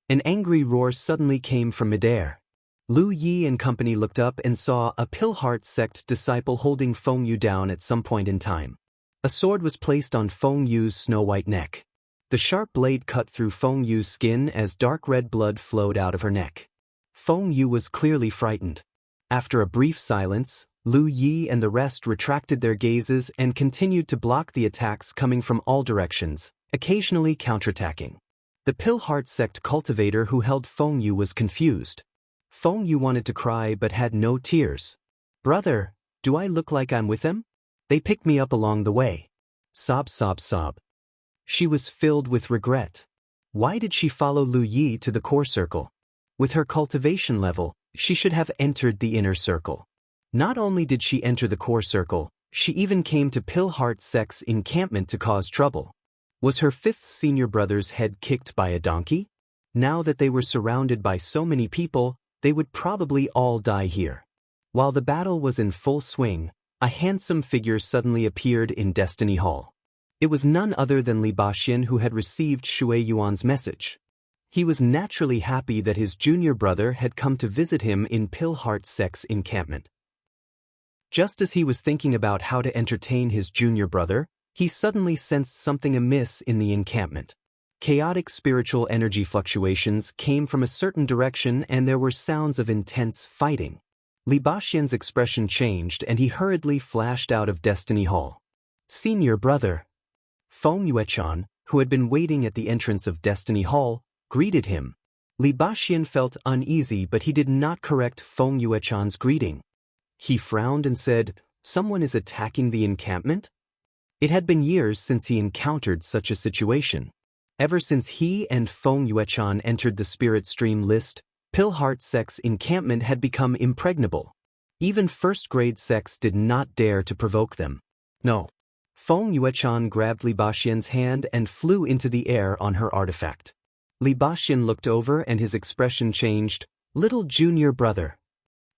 An angry roar suddenly came from midair. Lu Yi and company looked up and saw a Pilheart sect disciple holding Feng Yu down at some point in time. A sword was placed on Feng Yu's snow-white neck. The sharp blade cut through Feng Yu's skin as dark red blood flowed out of her neck. Feng Yu was clearly frightened. After a brief silence, Lu Yi and the rest retracted their gazes and continued to block the attacks coming from all directions, occasionally counterattacking. The Pilheart sect cultivator who held Feng Yu was confused. Feng Yu wanted to cry but had no tears. "Brother, do I look like I'm with them? They picked me up along the way." Sob, sob, sob. She was filled with regret. Why did she follow Lu Yi to the core circle? With her cultivation level, she should have entered the inner circle. Not only did she enter the core circle, she even came to Pilheart sect's encampment to cause trouble. Was her 5th senior brother's head kicked by a donkey? Now that they were surrounded by so many people, they would probably all die here. While the battle was in full swing, a handsome figure suddenly appeared in Destiny Hall. It was none other than Li Baxian, who had received Shui Yuan's message. He was naturally happy that his junior brother had come to visit him in Pilheart sect's encampment. Just as he was thinking about how to entertain his junior brother, he suddenly sensed something amiss in the encampment. Chaotic spiritual energy fluctuations came from a certain direction and there were sounds of intense fighting. Li Baxian's expression changed and he hurriedly flashed out of Destiny Hall. "Senior brother." Feng Yuechan, who had been waiting at the entrance of Destiny Hall, greeted him. Li Baxian felt uneasy but he did not correct Feng Yuechan's greeting. He frowned and said, "Someone is attacking the encampment?" It had been years since he encountered such a situation. Ever since he and Feng Yuechan entered the Spirit Stream list, Pilheart sect's encampment had become impregnable. Even first-grade sects did not dare to provoke them. No. Feng Yuechan grabbed Li Baxian's hand and flew into the air on her artifact. Li Baxian looked over and his expression changed. "Little junior brother."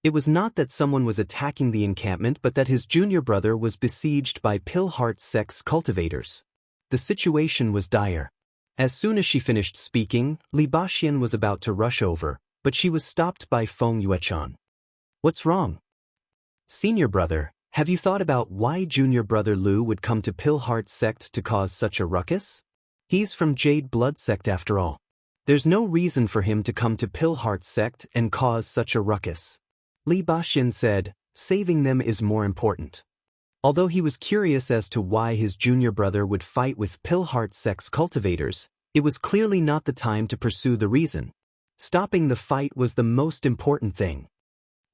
It was not that someone was attacking the encampment but that his junior brother was besieged by Pilheart sect's cultivators. The situation was dire. As soon as she finished speaking, Li Baxian was about to rush over, but she was stopped by Feng Yuechan. "What's wrong?" "Senior brother, have you thought about why junior brother Lu would come to Pilheart sect to cause such a ruckus? He's from Jade Blood sect after all. There's no reason for him to come to Pilheart sect and cause such a ruckus." Li Baxian said, "Saving them is more important." Although he was curious as to why his junior brother would fight with Pilheart sect's cultivators, it was clearly not the time to pursue the reason. Stopping the fight was the most important thing.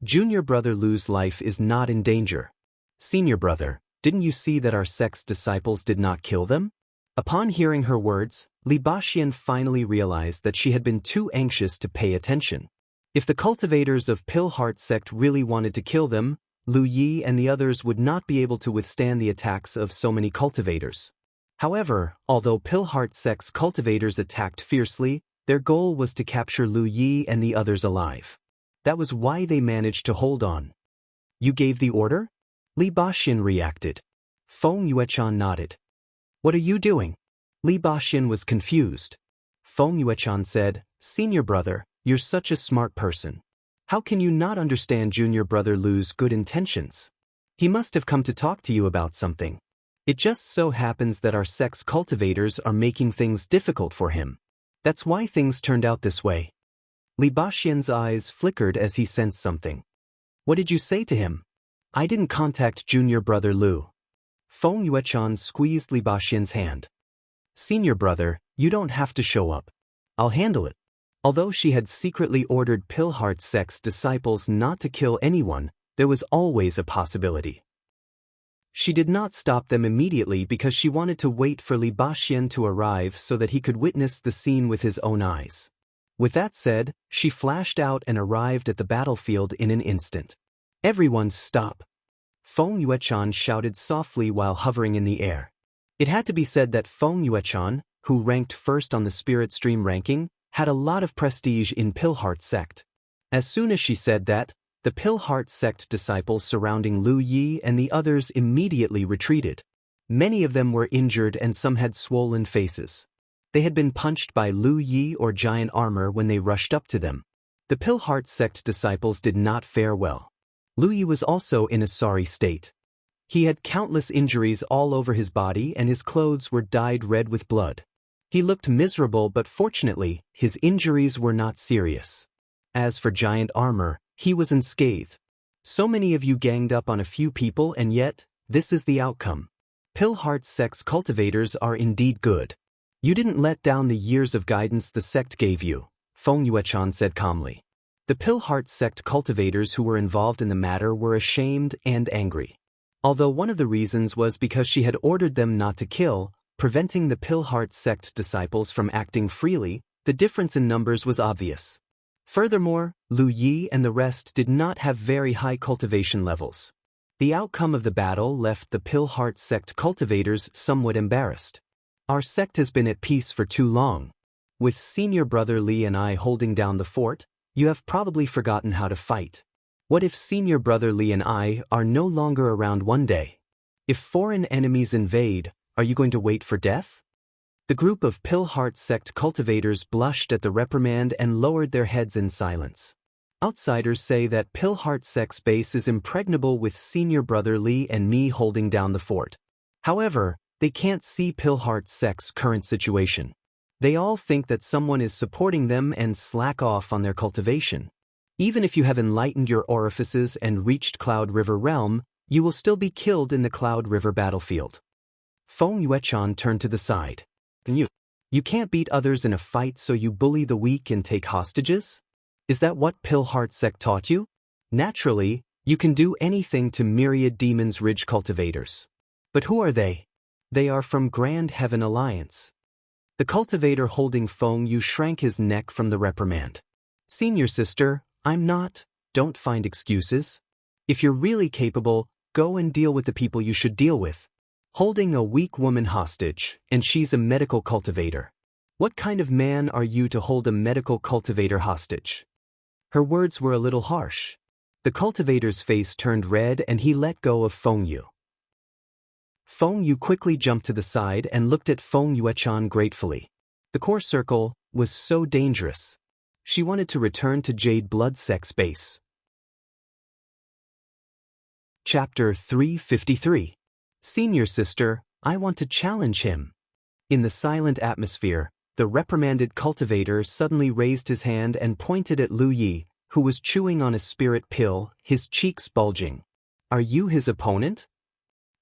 Junior brother Lu's life is not in danger. "Senior brother, didn't you see that our sect's disciples did not kill them?" Upon hearing her words, Li Baxian finally realized that she had been too anxious to pay attention. If the cultivators of Pilheart sect really wanted to kill them, Lu Yi and the others would not be able to withstand the attacks of so many cultivators. However, although Pillheart Sect's cultivators attacked fiercely, their goal was to capture Lu Yi and the others alive. That was why they managed to hold on. You gave the order? Li Baxin reacted. Feng Yuechan nodded. What are you doing? Li Baxin was confused. Feng Yuechan said, Senior brother, you're such a smart person. How can you not understand junior brother Lu's good intentions? He must have come to talk to you about something. It just so happens that our sect's cultivators are making things difficult for him. That's why things turned out this way. Li Baxin's eyes flickered as he sensed something. What did you say to him? I didn't contact junior brother Lu. Feng Yuechan squeezed Li Baxin's hand. Senior brother, you don't have to show up. I'll handle it. Although she had secretly ordered Pillheart Sect's disciples not to kill anyone, there was always a possibility. She did not stop them immediately because she wanted to wait for Li Baxin to arrive so that he could witness the scene with his own eyes. With that said, she flashed out and arrived at the battlefield in an instant. Everyone stop! Feng Yuechan shouted softly while hovering in the air. It had to be said that Feng Yuechan, who ranked first on the Spirit Stream ranking, had a lot of prestige in Pillheart Sect. As soon as she said that, the Pillheart Sect disciples surrounding Lu Yi and the others immediately retreated. Many of them were injured and some had swollen faces. They had been punched by Lu Yi or giant armor when they rushed up to them. The Pillheart Sect disciples did not fare well. Lu Yi was also in a sorry state. He had countless injuries all over his body and his clothes were dyed red with blood. He looked miserable, but fortunately, his injuries were not serious. As for giant armor, he was unscathed. So many of you ganged up on a few people and yet, this is the outcome. Pillheart Sect's cultivators are indeed good. You didn't let down the years of guidance the sect gave you, Feng Yuechan said calmly. The Pillheart Sect cultivators who were involved in the matter were ashamed and angry. Although one of the reasons was because she had ordered them not to kill, preventing the Pillheart Sect disciples from acting freely, the difference in numbers was obvious. Furthermore, Lu Yi and the rest did not have very high cultivation levels. The outcome of the battle left the Pillheart Sect cultivators somewhat embarrassed. Our sect has been at peace for too long. With senior brother Li and I holding down the fort, you have probably forgotten how to fight. What if senior brother Li and I are no longer around one day? If foreign enemies invade, are you going to wait for death? The group of Pillheart Sect cultivators blushed at the reprimand and lowered their heads in silence. Outsiders say that Pillheart Sect's base is impregnable with senior brother Li and me holding down the fort. However, they can't see Pillheart Sect's current situation. They all think that someone is supporting them and slack off on their cultivation. Even if you have enlightened your orifices and reached Cloud River Realm, you will still be killed in the Cloud River battlefield. Feng Yuechan turned to the side. You can't beat others in a fight, so you bully the weak and take hostages? Is that what Pillheart Sect taught you? Naturally, you can do anything to Myriad Demon's Ridge cultivators. But who are they? They are from Grand Heaven Alliance. The cultivator holding Feng Yu shrank his neck from the reprimand. Senior sister, I'm not. Don't find excuses. If you're really capable, go and deal with the people you should deal with. Holding a weak woman hostage, and she's a medical cultivator. What kind of man are you to hold a medical cultivator hostage? Her words were a little harsh. The cultivator's face turned red and he let go of Feng Yu. Feng Yu quickly jumped to the side and looked at Feng Yuechan gratefully. The core circle was so dangerous. She wanted to return to Jade Blood Sect's base. Chapter 353. Senior sister, I want to challenge him. In the silent atmosphere, the reprimanded cultivator suddenly raised his hand and pointed at Lu Yi, who was chewing on a spirit pill, his cheeks bulging. Are you his opponent?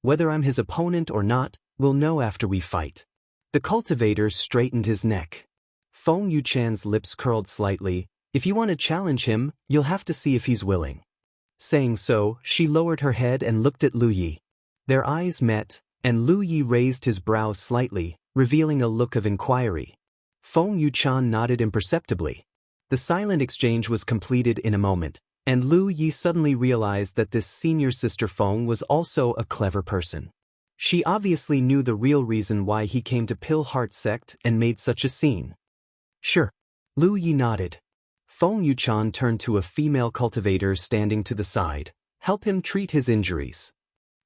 Whether I'm his opponent or not, we'll know after we fight. The cultivator straightened his neck. Feng Yuchan's lips curled slightly. If you want to challenge him, you'll have to see if he's willing. Saying so, she lowered her head and looked at Lu Yi. Their eyes met, and Lu Yi raised his brows slightly, revealing a look of inquiry. Feng Yuchan nodded imperceptibly. The silent exchange was completed in a moment, And Lu Yi suddenly realized that this senior sister Feng was also a clever person. She obviously knew the real reason why he came to Pill Heart Sect and made such a scene. Sure. Lu Yi nodded. Feng Yuchan turned to a female cultivator standing to the side. Help him treat his injuries.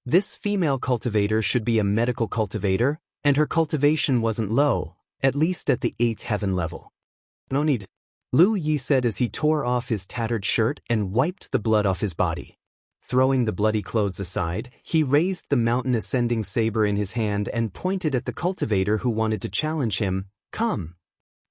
This female cultivator should be a medical cultivator, and her cultivation wasn't low, at least at the 8th heaven level. No need. Lu Yi said as he tore off his tattered shirt and wiped the blood off his body. Throwing the bloody clothes aside, he raised the mountain ascending saber in his hand and pointed at the cultivator who wanted to challenge him. Come.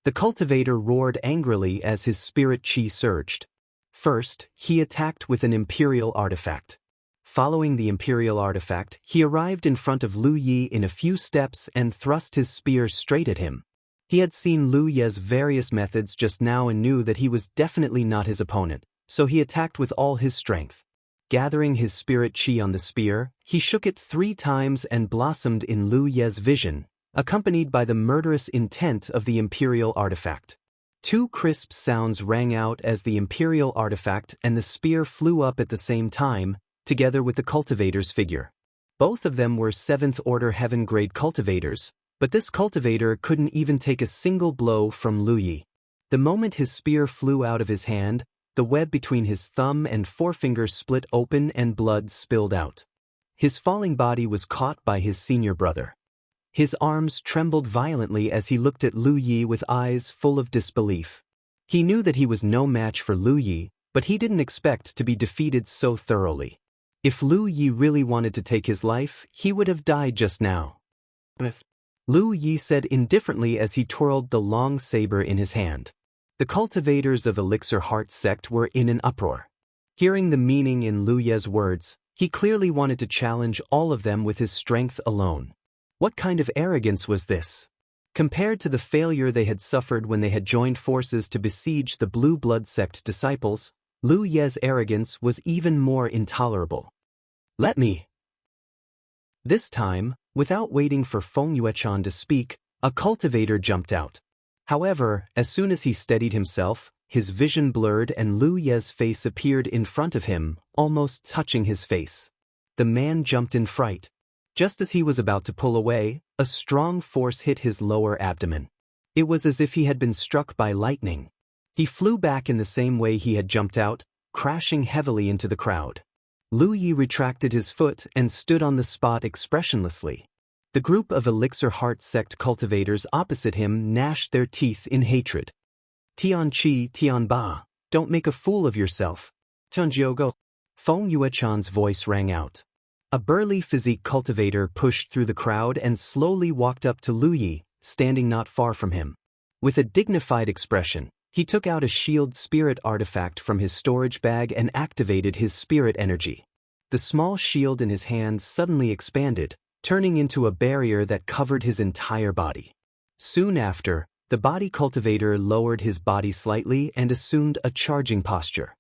The cultivator roared angrily as his spirit chi surged. First, he attacked with an imperial artifact. Following the imperial artifact, he arrived in front of Lu Yi in a few steps and thrust his spear straight at him. He had seen Lu Ye's various methods just now and knew that he was definitely not his opponent, so he attacked with all his strength. Gathering his spirit chi on the spear, he shook it 3 times and blossomed in Lu Ye's vision, accompanied by the murderous intent of the imperial artifact. 2 crisp sounds rang out as the imperial artifact and the spear flew up at the same time, together with the cultivator's figure. Both of them were 7th order heaven grade cultivators, but this cultivator couldn't even take a single blow from Lu Yi. The moment his spear flew out of his hand, the web between his thumb and forefinger split open and blood spilled out. His falling body was caught by his senior brother. His arms trembled violently as he looked at Lu Yi with eyes full of disbelief. He knew that he was no match for Lu Yi, but he didn't expect to be defeated so thoroughly. If Lu Yi really wanted to take his life, he would have died just now. Lu Yi said indifferently as he twirled the long saber in his hand. The cultivators of Elixir Heart Sect were in an uproar. Hearing the meaning in Lu Ye's words, he clearly wanted to challenge all of them with his strength alone. What kind of arrogance was this? Compared to the failure they had suffered when they had joined forces to besiege the Blue Blood Sect disciples, Lu Ye's arrogance was even more intolerable. Let me. This time, without waiting for Feng Yuechan to speak, a cultivator jumped out. However, as soon as he steadied himself, his vision blurred and Lu Ye's face appeared in front of him, almost touching his face. The man jumped in fright. Just as he was about to pull away, a strong force hit his lower abdomen. It was as if he had been struck by lightning. He flew back in the same way he had jumped out, crashing heavily into the crowd. Lu Yi retracted his foot and stood on the spot expressionlessly. The group of Elixir Heart Sect cultivators opposite him gnashed their teeth in hatred. Tian Qi, Tian Ba, don't make a fool of yourself. Tianjiugo. Feng Yuechan's voice rang out. A burly physique cultivator pushed through the crowd and slowly walked up to Lu Yi, standing not far from him. With a dignified expression, he took out a shield spirit artifact from his storage bag and activated his spirit energy. The small shield in his hand suddenly expanded, turning into a barrier that covered his entire body. Soon after, the body cultivator lowered his body slightly and assumed a charging posture.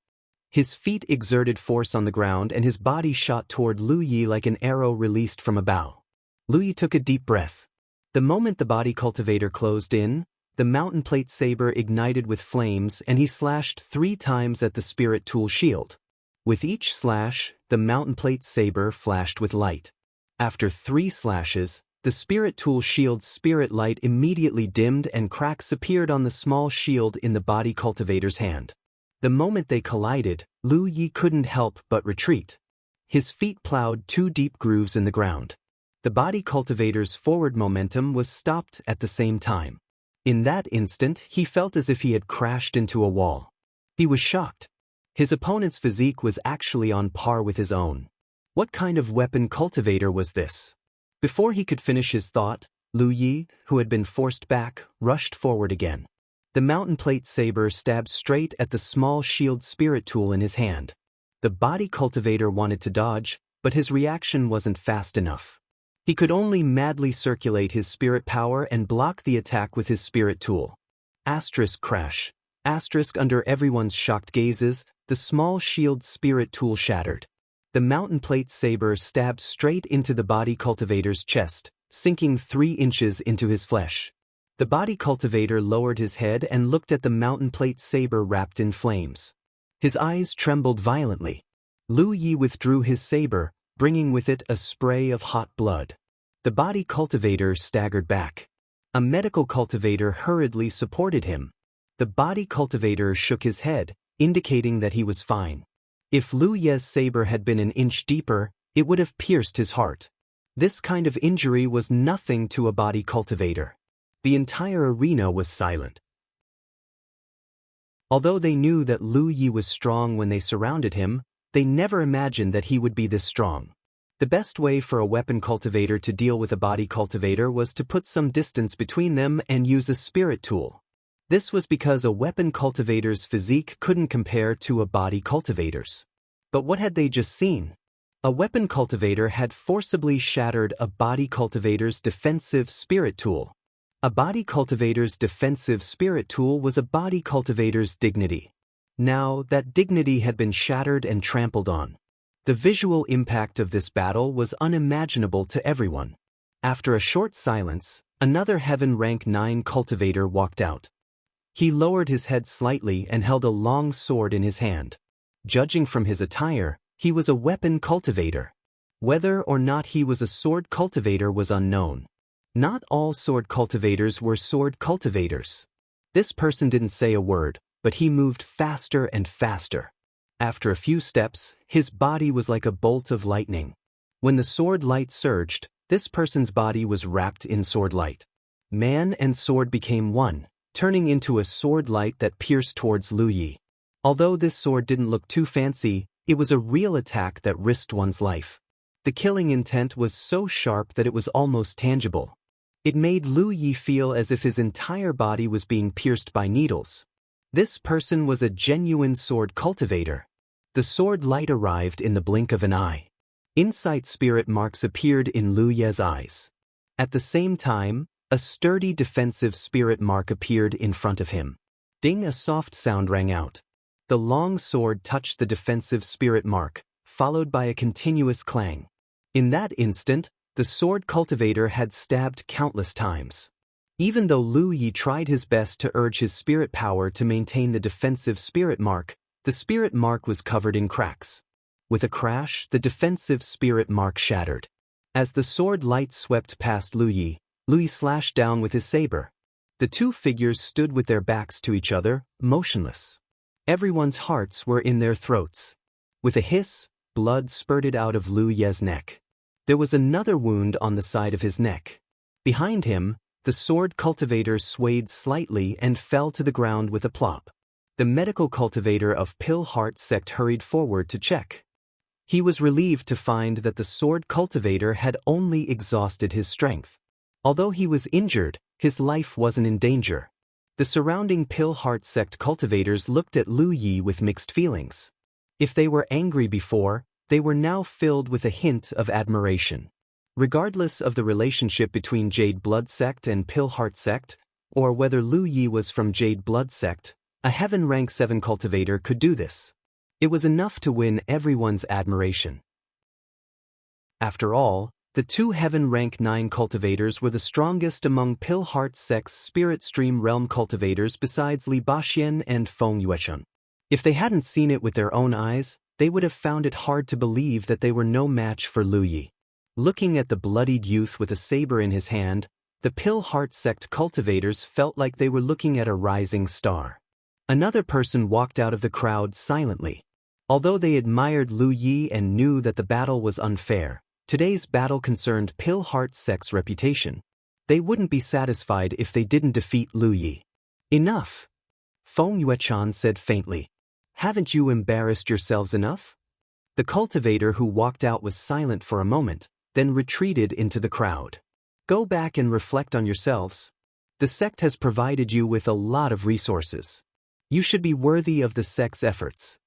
His feet exerted force on the ground and his body shot toward Lu Yi like an arrow released from a bow. Lu Yi took a deep breath. The moment the body cultivator closed in, the mountain plate saber ignited with flames and he slashed 3 times at the spirit tool shield. With each slash, the mountain plate saber flashed with light. After 3 slashes, the spirit tool shield's spirit light immediately dimmed and cracks appeared on the small shield in the body cultivator's hand. The moment they collided, Lu Yi couldn't help but retreat. His feet plowed 2 deep grooves in the ground. The body cultivator's forward momentum was stopped at the same time. In that instant, he felt as if he had crashed into a wall. He was shocked. His opponent's physique was actually on par with his own. What kind of weapon cultivator was this? Before he could finish his thought, Lu Yi, who had been forced back, rushed forward again. The mountain plate saber stabbed straight at the small shield spirit tool in his hand. The body cultivator wanted to dodge, but his reaction wasn't fast enough. He could only madly circulate his spirit power and block the attack with his spirit tool. Asterisk crash. Asterisk under everyone's shocked gazes, the small shield spirit tool shattered. The mountain plate saber stabbed straight into the body cultivator's chest, sinking 3 inches into his flesh. The body cultivator lowered his head and looked at the mountain plate saber wrapped in flames. His eyes trembled violently. Lu Yi withdrew his saber, bringing with it a spray of hot blood. The body cultivator staggered back. A medical cultivator hurriedly supported him. The body cultivator shook his head, indicating that he was fine. If Lu Ye's saber had been an inch deeper, it would have pierced his heart. This kind of injury was nothing to a body cultivator. The entire arena was silent. Although they knew that Lu Yi was strong when they surrounded him, they never imagined that he would be this strong. The best way for a weapon cultivator to deal with a body cultivator was to put some distance between them and use a spirit tool. This was because a weapon cultivator's physique couldn't compare to a body cultivator's. But what had they just seen? A weapon cultivator had forcibly shattered a body cultivator's defensive spirit tool. A body cultivator's defensive spirit tool was a body cultivator's dignity. Now, that dignity had been shattered and trampled on. The visual impact of this battle was unimaginable to everyone. After a short silence, another Heaven Rank 9 cultivator walked out. He lowered his head slightly and held a long sword in his hand. Judging from his attire, he was a weapon cultivator. Whether or not he was a sword cultivator was unknown. Not all sword cultivators were sword cultivators. This person didn't say a word, but he moved faster and faster. After a few steps, his body was like a bolt of lightning. When the sword light surged, this person's body was wrapped in sword light. Man and sword became one, turning into a sword light that pierced towards Lu Yi. Although this sword didn't look too fancy, it was a real attack that risked one's life. The killing intent was so sharp that it was almost tangible. It made Lu Yi feel as if his entire body was being pierced by needles. This person was a genuine sword cultivator. The sword light arrived in the blink of an eye. Insight spirit marks appeared in Lu Ye's eyes. At the same time, a sturdy defensive spirit mark appeared in front of him. Ding! A soft sound rang out. The long sword touched the defensive spirit mark, followed by a continuous clang. In that instant, the sword cultivator had stabbed countless times. Even though Lu Yi tried his best to urge his spirit power to maintain the defensive spirit mark, the spirit mark was covered in cracks. With a crash, the defensive spirit mark shattered. As the sword light swept past Lu Yi slashed down with his saber. The two figures stood with their backs to each other, motionless. Everyone's hearts were in their throats. With a hiss, blood spurted out of Lu Ye's neck. There was another wound on the side of his neck. Behind him, the sword cultivator swayed slightly and fell to the ground with a plop. The medical cultivator of Pill Heart sect hurried forward to check. He was relieved to find that the sword cultivator had only exhausted his strength. Although he was injured, his life wasn't in danger. The surrounding Pill Heart sect cultivators looked at Lu Yi with mixed feelings. If they were angry before, they were now filled with a hint of admiration. Regardless of the relationship between Jade Blood Sect and Pill Heart Sect, or whether Lu Yi was from Jade Blood Sect, a Heaven Rank 7 cultivator could do this. It was enough to win everyone's admiration. After all, the two Heaven Rank 9 cultivators were the strongest among Pill Heart Sect's Spirit Stream Realm cultivators besides Li Baxian and Feng Yuechun. If they hadn't seen it with their own eyes, they would have found it hard to believe that they were no match for Lu Yi. Looking at the bloodied youth with a saber in his hand, the Pill Heart Sect cultivators felt like they were looking at a rising star. Another person walked out of the crowd silently. Although they admired Lu Yi and knew that the battle was unfair, today's battle concerned Pill Heart Sect's reputation. They wouldn't be satisfied if they didn't defeat Lu Yi. Enough! Feng Yuechan said faintly. Haven't you embarrassed yourselves enough? The cultivator who walked out was silent for a moment, then retreated into the crowd. Go back and reflect on yourselves. The sect has provided you with a lot of resources. You should be worthy of the sect's efforts.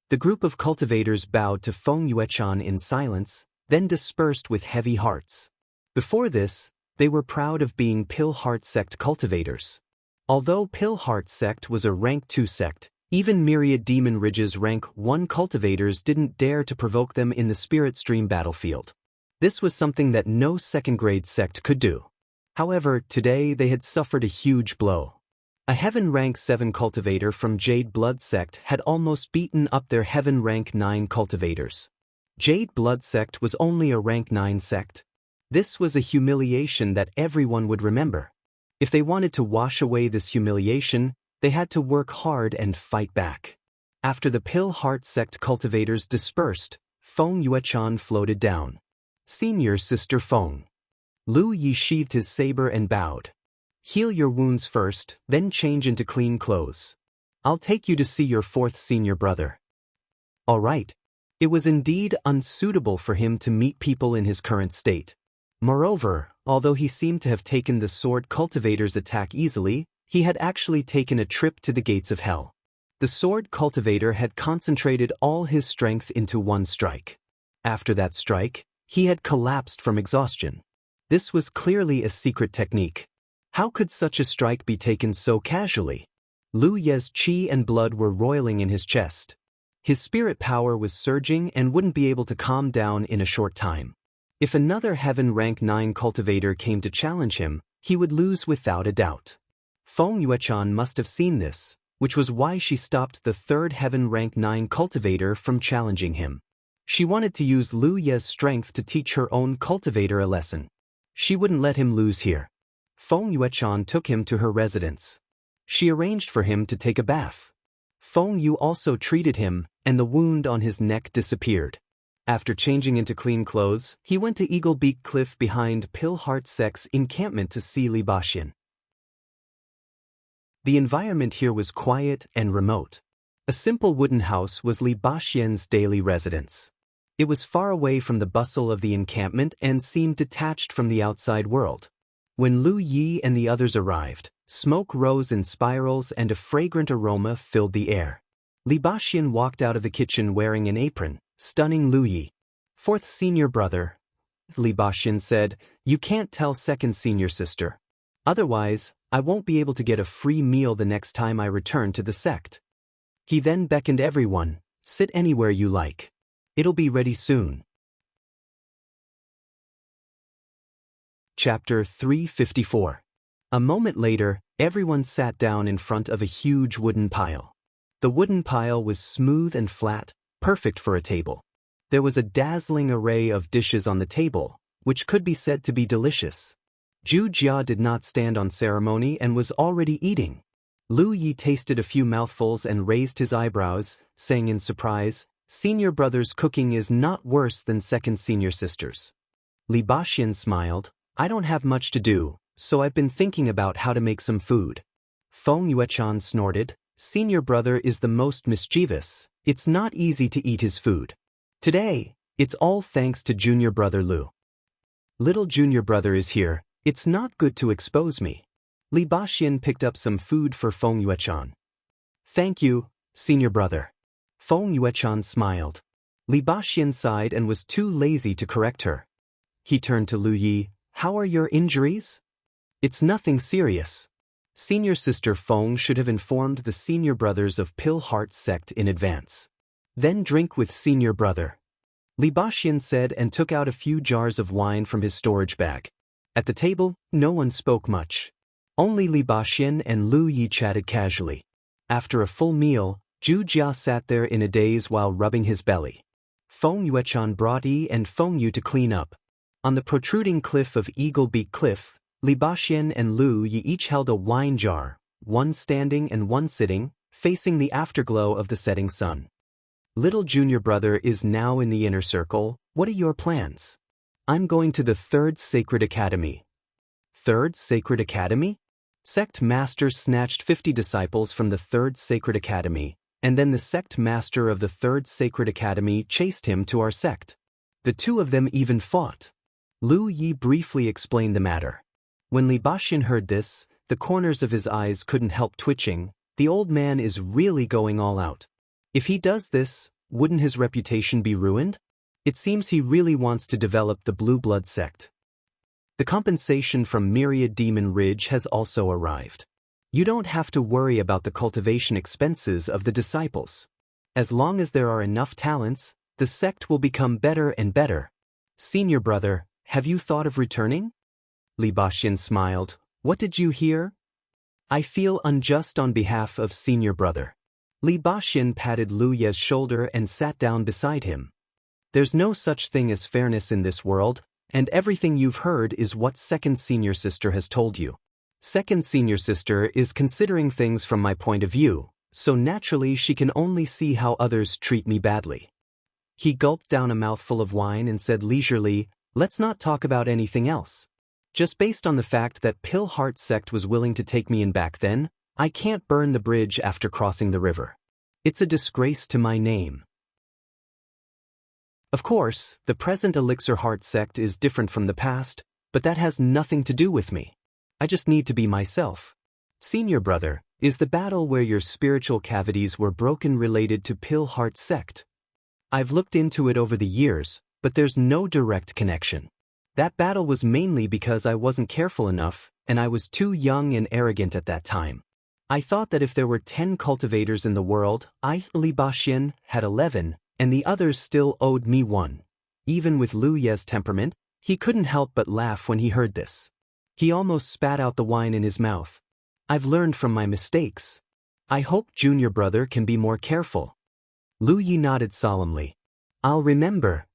The group of cultivators bowed to Feng Yuechan in silence, then dispersed with heavy hearts. Before this, they were proud of being Pill Heart Sect cultivators. Although Pill Heart Sect was a rank 2 sect, even Myriad Demon Ridge's rank 1 cultivators didn't dare to provoke them in the Spirit Stream battlefield. This was something that no second-grade sect could do. However, today they had suffered a huge blow. A Heaven Rank 7 cultivator from Jade Blood Sect had almost beaten up their Heaven Rank 9 cultivators. Jade Blood Sect was only a Rank 9 sect. This was a humiliation that everyone would remember. If they wanted to wash away this humiliation, they had to work hard and fight back. After the Pill Heart Sect cultivators dispersed, Feng Yuechan floated down. Senior Sister Feng. Lu Yi sheathed his saber and bowed. Heal your wounds first, then change into clean clothes. I'll take you to see your fourth senior brother. All right. It was indeed unsuitable for him to meet people in his current state. Moreover, although he seemed to have taken the sword cultivator's attack easily, he had actually taken a trip to the gates of hell. The sword cultivator had concentrated all his strength into one strike. After that strike, he had collapsed from exhaustion. This was clearly a secret technique. How could such a strike be taken so casually? Lu Ye's chi and blood were roiling in his chest. His spirit power was surging and wouldn't be able to calm down in a short time. If another Heaven Rank 9 cultivator came to challenge him, he would lose without a doubt. Feng Yuechan must have seen this, which was why she stopped the third Heaven Rank 9 cultivator from challenging him. She wanted to use Lu Ye's strength to teach her own cultivator a lesson. She wouldn't let him lose here. Feng Yuechan took him to her residence. She arranged for him to take a bath. Feng Yu also treated him, and the wound on his neck disappeared. After changing into clean clothes, he went to Eagle Beak Cliff behind Pill Heart Sect's encampment to see Li Baxian. The environment here was quiet and remote. A simple wooden house was Li Baxian's daily residence. It was far away from the bustle of the encampment and seemed detached from the outside world. When Lu Yi and the others arrived, smoke rose in spirals and a fragrant aroma filled the air. Li Baxian walked out of the kitchen wearing an apron, stunning Lu Yi. Fourth senior brother, Li Baxian said, you can't tell second senior sister. Otherwise, I won't be able to get a free meal the next time I return to the sect. He then beckoned everyone, sit anywhere you like. It'll be ready soon. Chapter 354. A moment later, everyone sat down in front of a huge wooden pile. The wooden pile was smooth and flat, perfect for a table. There was a dazzling array of dishes on the table, which could be said to be delicious. Zhu Jia did not stand on ceremony and was already eating. Lu Yi tasted a few mouthfuls and raised his eyebrows, saying in surprise, senior brother's cooking is not worse than second senior sister's. Li Baxian smiled, I don't have much to do, so I've been thinking about how to make some food. Feng Yuechan snorted, senior brother is the most mischievous, it's not easy to eat his food. Today, it's all thanks to junior brother Lu. Little junior brother is here, it's not good to expose me. Li Baxian picked up some food for Feng Yuechan. Thank you, senior brother. Feng Yuechan smiled. Li Baxian sighed and was too lazy to correct her. He turned to Lu Yi, how are your injuries? It's nothing serious. Senior sister Feng should have informed the senior brothers of Pill Heart Sect in advance. Then drink with senior brother. Li Baxian said and took out a few jars of wine from his storage bag. At the table, no one spoke much. Only Li Baxian and Lu Yi chatted casually. After a full meal, Zhu Jia sat there in a daze while rubbing his belly. Feng Yuechan brought Yi and Feng Yu to clean up. On the protruding cliff of Eagle Beak Cliff, Li Baxian and Lu Yi each held a wine jar, one standing and one sitting, facing the afterglow of the setting sun. Little junior brother is now in the inner circle, what are your plans? I'm going to the Third Sacred Academy. Third Sacred Academy? Sect Master snatched 50 disciples from the Third Sacred Academy, and then the Sect Master of the Third Sacred Academy chased him to our sect. The two of them even fought. Lu Yi briefly explained the matter. When Li Baxian heard this, the corners of his eyes couldn't help twitching. The old man is really going all out. If he does this, wouldn't his reputation be ruined? It seems he really wants to develop the Blue Blood sect. The compensation from Myriad Demon Ridge has also arrived. You don't have to worry about the cultivation expenses of the disciples. As long as there are enough talents, the sect will become better and better. Senior brother, have you thought of returning? Li Baxian smiled. What did you hear? I feel unjust on behalf of senior brother. Li Baxin patted Lu Ye's shoulder and sat down beside him. There's no such thing as fairness in this world, and everything you've heard is what second senior sister has told you. Second senior sister is considering things from my point of view, so naturally she can only see how others treat me badly. He gulped down a mouthful of wine and said leisurely, let's not talk about anything else. Just based on the fact that Pill Heart sect was willing to take me in back then, I can't burn the bridge after crossing the river. It's a disgrace to my name. Of course, the present Elixir Heart sect is different from the past, but that has nothing to do with me. I just need to be myself. Senior brother, is the battle where your spiritual cavities were broken related to Pill Heart sect? I've looked into it over the years, but there's no direct connection. That battle was mainly because I wasn't careful enough, and I was too young and arrogant at that time. I thought that if there were 10 cultivators in the world, Li Baxin had 11, and the others still owed me 1. Even with Lu Ye's temperament, he couldn't help but laugh when he heard this. He almost spat out the wine in his mouth. I've learned from my mistakes. I hope junior brother can be more careful. Lu Yi nodded solemnly. I'll remember.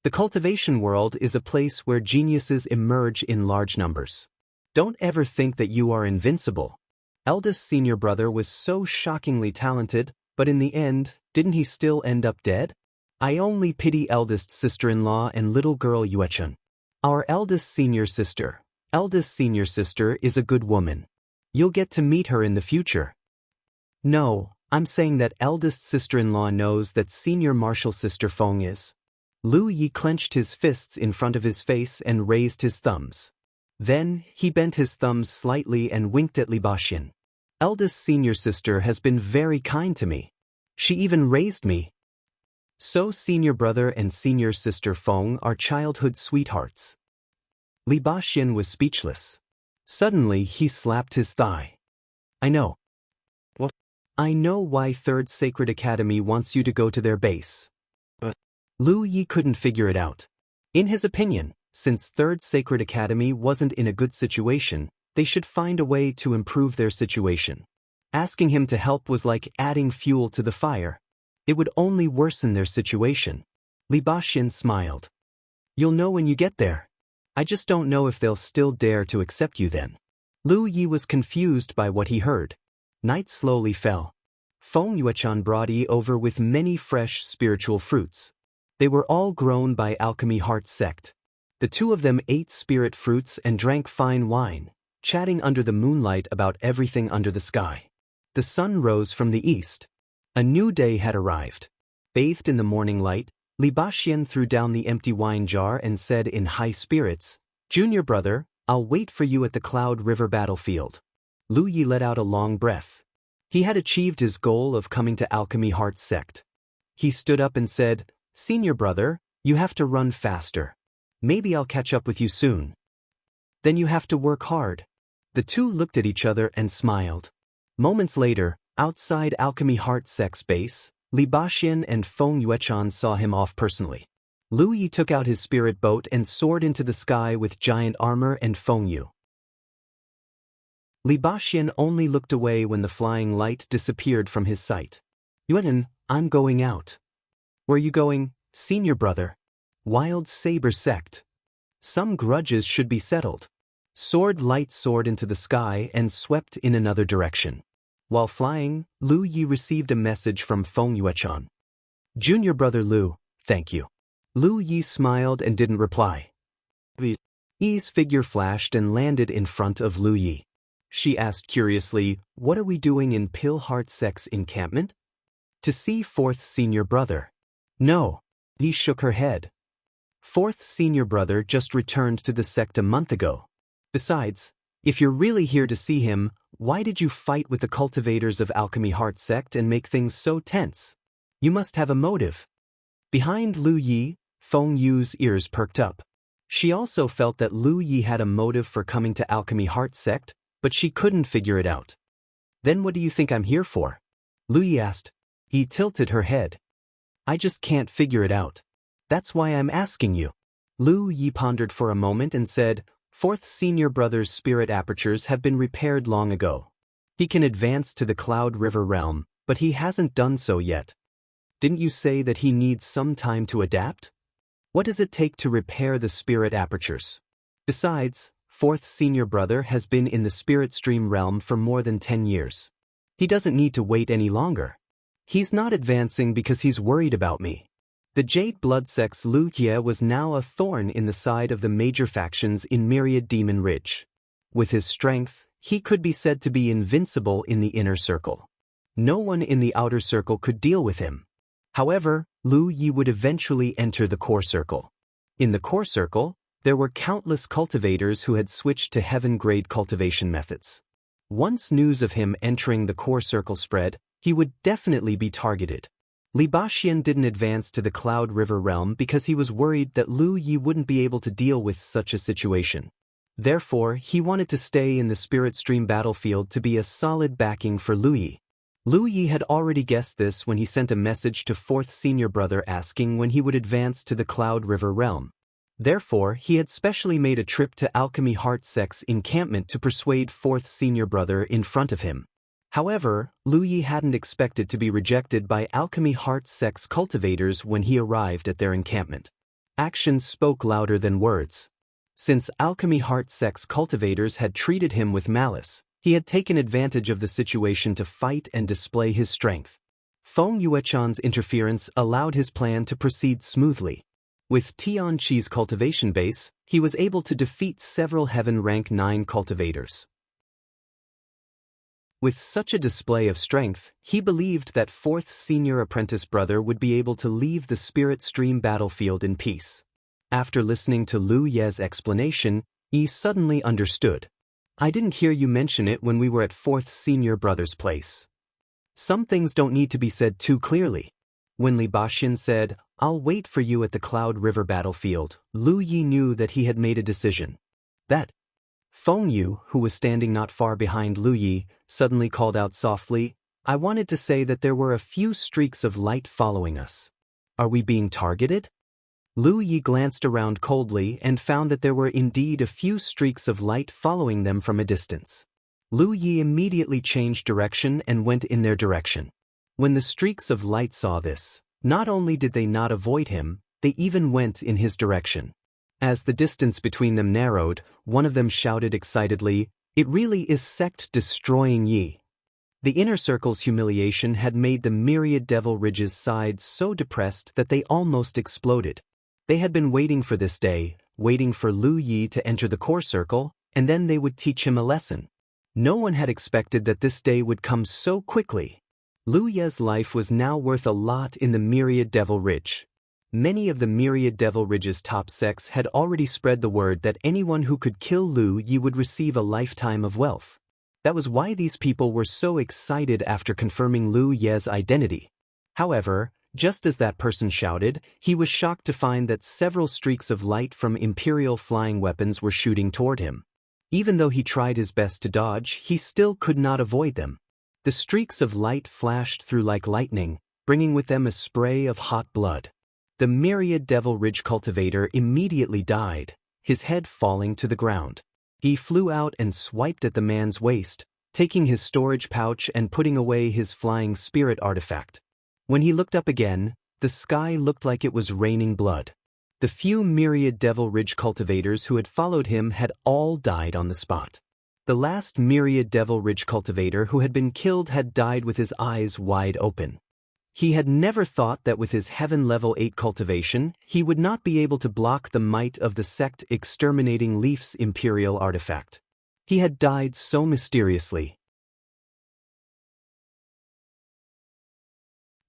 The cultivation world is a place where geniuses emerge in large numbers. Don't ever think that you are invincible. Eldest senior brother was so shockingly talented, but in the end, didn't he still end up dead? I only pity eldest sister-in-law and little girl Yuechun. Our eldest senior sister is a good woman. You'll get to meet her in the future. No, I'm saying that eldest sister-in-law knows that senior martial sister Feng is. Lu Yi clenched his fists in front of his face and raised his thumbs. Then, he bent his thumbs slightly and winked at Li Baxin. Eldest senior sister has been very kind to me. She even raised me. So senior brother and senior sister Feng are childhood sweethearts. Li Baxin was speechless. Suddenly he slapped his thigh. I know. What? I know why Third Sacred Academy wants you to go to their base. But Lu Yi couldn't figure it out. In his opinion, since Third Sacred Academy wasn't in a good situation, they should find a way to improve their situation. Asking him to help was like adding fuel to the fire. It would only worsen their situation. Li Baxin smiled. You'll know when you get there. I just don't know if they'll still dare to accept you then. Lu Yi was confused by what he heard. Night slowly fell. Feng Yuechun brought Yi over with many fresh spiritual fruits. They were all grown by Alchemy Heart sect. The two of them ate spirit fruits and drank fine wine, chatting under the moonlight about everything under the sky. The sun rose from the east. A new day had arrived. Bathed in the morning light, Li Baxin threw down the empty wine jar and said in high spirits, Junior brother, I'll wait for you at the Cloud River battlefield. Lu Yi let out a long breath. He had achieved his goal of coming to Alchemy Heart sect. He stood up and said, Senior brother, you have to run faster. Maybe I'll catch up with you soon. Then you have to work hard. The two looked at each other and smiled. Moments later, outside Alchemy Heart sect's base, Li Baxin and Feng Yuechun saw him off personally. Lu Yi took out his spirit boat and soared into the sky with giant armor and Feng Yu. Li Baxin only looked away when the flying light disappeared from his sight. Yuan, I'm going out. Where you going, senior brother? Wild Saber sect. Some grudges should be settled. Sword light soared into the sky and swept in another direction. While flying, Lu Yi received a message from Feng Yuechun. Junior brother Lu, thank you. Lu Yi smiled and didn't reply. Yi's figure flashed and landed in front of Lu Yi. She asked curiously, what are we doing in Pill Heart sect's encampment? To see fourth senior brother. No. Yi shook her head. Fourth senior brother just returned to the sect a month ago. Besides, if you're really here to see him, why did you fight with the cultivators of Alchemy Heart sect and make things so tense? You must have a motive. Behind Lu Yi, Feng Yu's ears perked up. She also felt that Lu Yi had a motive for coming to Alchemy Heart sect, but she couldn't figure it out. Then what do you think I'm here for? Lu Yi asked. He tilted her head. I just can't figure it out. That's why I'm asking you. Lu Yi pondered for a moment and said, Fourth senior brother's spirit apertures have been repaired long ago. He can advance to the Cloud River realm, but he hasn't done so yet. Didn't you say that he needs some time to adapt? What does it take to repair the spirit apertures? Besides, fourth senior brother has been in the spirit stream realm for more than 10 years. He doesn't need to wait any longer. He's not advancing because he's worried about me. The Jade Bloodsex Lu Ye was now a thorn in the side of the major factions in Myriad Demon Ridge. With his strength, he could be said to be invincible in the inner circle. No one in the outer circle could deal with him. However, Lu Yi would eventually enter the core circle. In the core circle, there were countless cultivators who had switched to heaven-grade cultivation methods. Once news of him entering the core circle spread, he would definitely be targeted. Li Baxian didn't advance to the Cloud River realm because he was worried that Lu Yi wouldn't be able to deal with such a situation. Therefore, he wanted to stay in the Spirit Stream battlefield to be a solid backing for Lu Yi. Lu Yi had already guessed this when he sent a message to fourth senior brother asking when he would advance to the Cloud River realm. Therefore, he had specially made a trip to Alchemy Heart Sect's encampment to persuade fourth senior brother in front of him. However, Lu Yi hadn't expected to be rejected by Alchemy Heart Sect's cultivators when he arrived at their encampment. Actions spoke louder than words. Since Alchemy Heart Sect's cultivators had treated him with malice, he had taken advantage of the situation to fight and display his strength. Feng Yuechan's interference allowed his plan to proceed smoothly. With Tian Chi's cultivation base, he was able to defeat several Heaven Rank 9 cultivators. With such a display of strength, he believed that fourth senior apprentice brother would be able to leave the Spirit Stream battlefield in peace. After listening to Lu Ye's explanation, Yi suddenly understood. I didn't hear you mention it when we were at fourth senior brother's place. Some things don't need to be said too clearly. When Li Baxian said, I'll wait for you at the Cloud River battlefield, Lu Yi knew that he had made a decision. That Feng Yu, who was standing not far behind Lu Yi, suddenly called out softly, I wanted to say that there were a few streaks of light following us. Are we being targeted? Lu Yi glanced around coldly and found that there were indeed a few streaks of light following them from a distance. Lu Yi immediately changed direction and went in their direction. When the streaks of light saw this, not only did they not avoid him, they even went in his direction. As the distance between them narrowed, one of them shouted excitedly, It really is sect-destroying Yi. The inner circle's humiliation had made the Myriad Devil Ridge's sides so depressed that they almost exploded. They had been waiting for this day, waiting for Lu Yi to enter the core circle, and then they would teach him a lesson. No one had expected that this day would come so quickly. Lu Ye's life was now worth a lot in the Myriad Devil Ridge. Many of the Myriad Devil Ridge's top sects had already spread the word that anyone who could kill Lu Yi would receive a lifetime of wealth. That was why these people were so excited after confirming Lu Ye's identity. However, just as that person shouted, he was shocked to find that several streaks of light from Imperial flying weapons were shooting toward him. Even though he tried his best to dodge, he still could not avoid them. The streaks of light flashed through like lightning, bringing with them a spray of hot blood. The Myriad Devil Ridge cultivator immediately died, his head falling to the ground. He flew out and swiped at the man's waist, taking his storage pouch and putting away his flying spirit artifact. When he looked up again, the sky looked like it was raining blood. The few Myriad Devil Ridge cultivators who had followed him had all died on the spot. The last Myriad Devil Ridge cultivator who had been killed had died with his eyes wide open. He had never thought that with his Heaven Level 8 cultivation, he would not be able to block the might of the sect exterminating Leaf's Imperial artifact. He had died so mysteriously.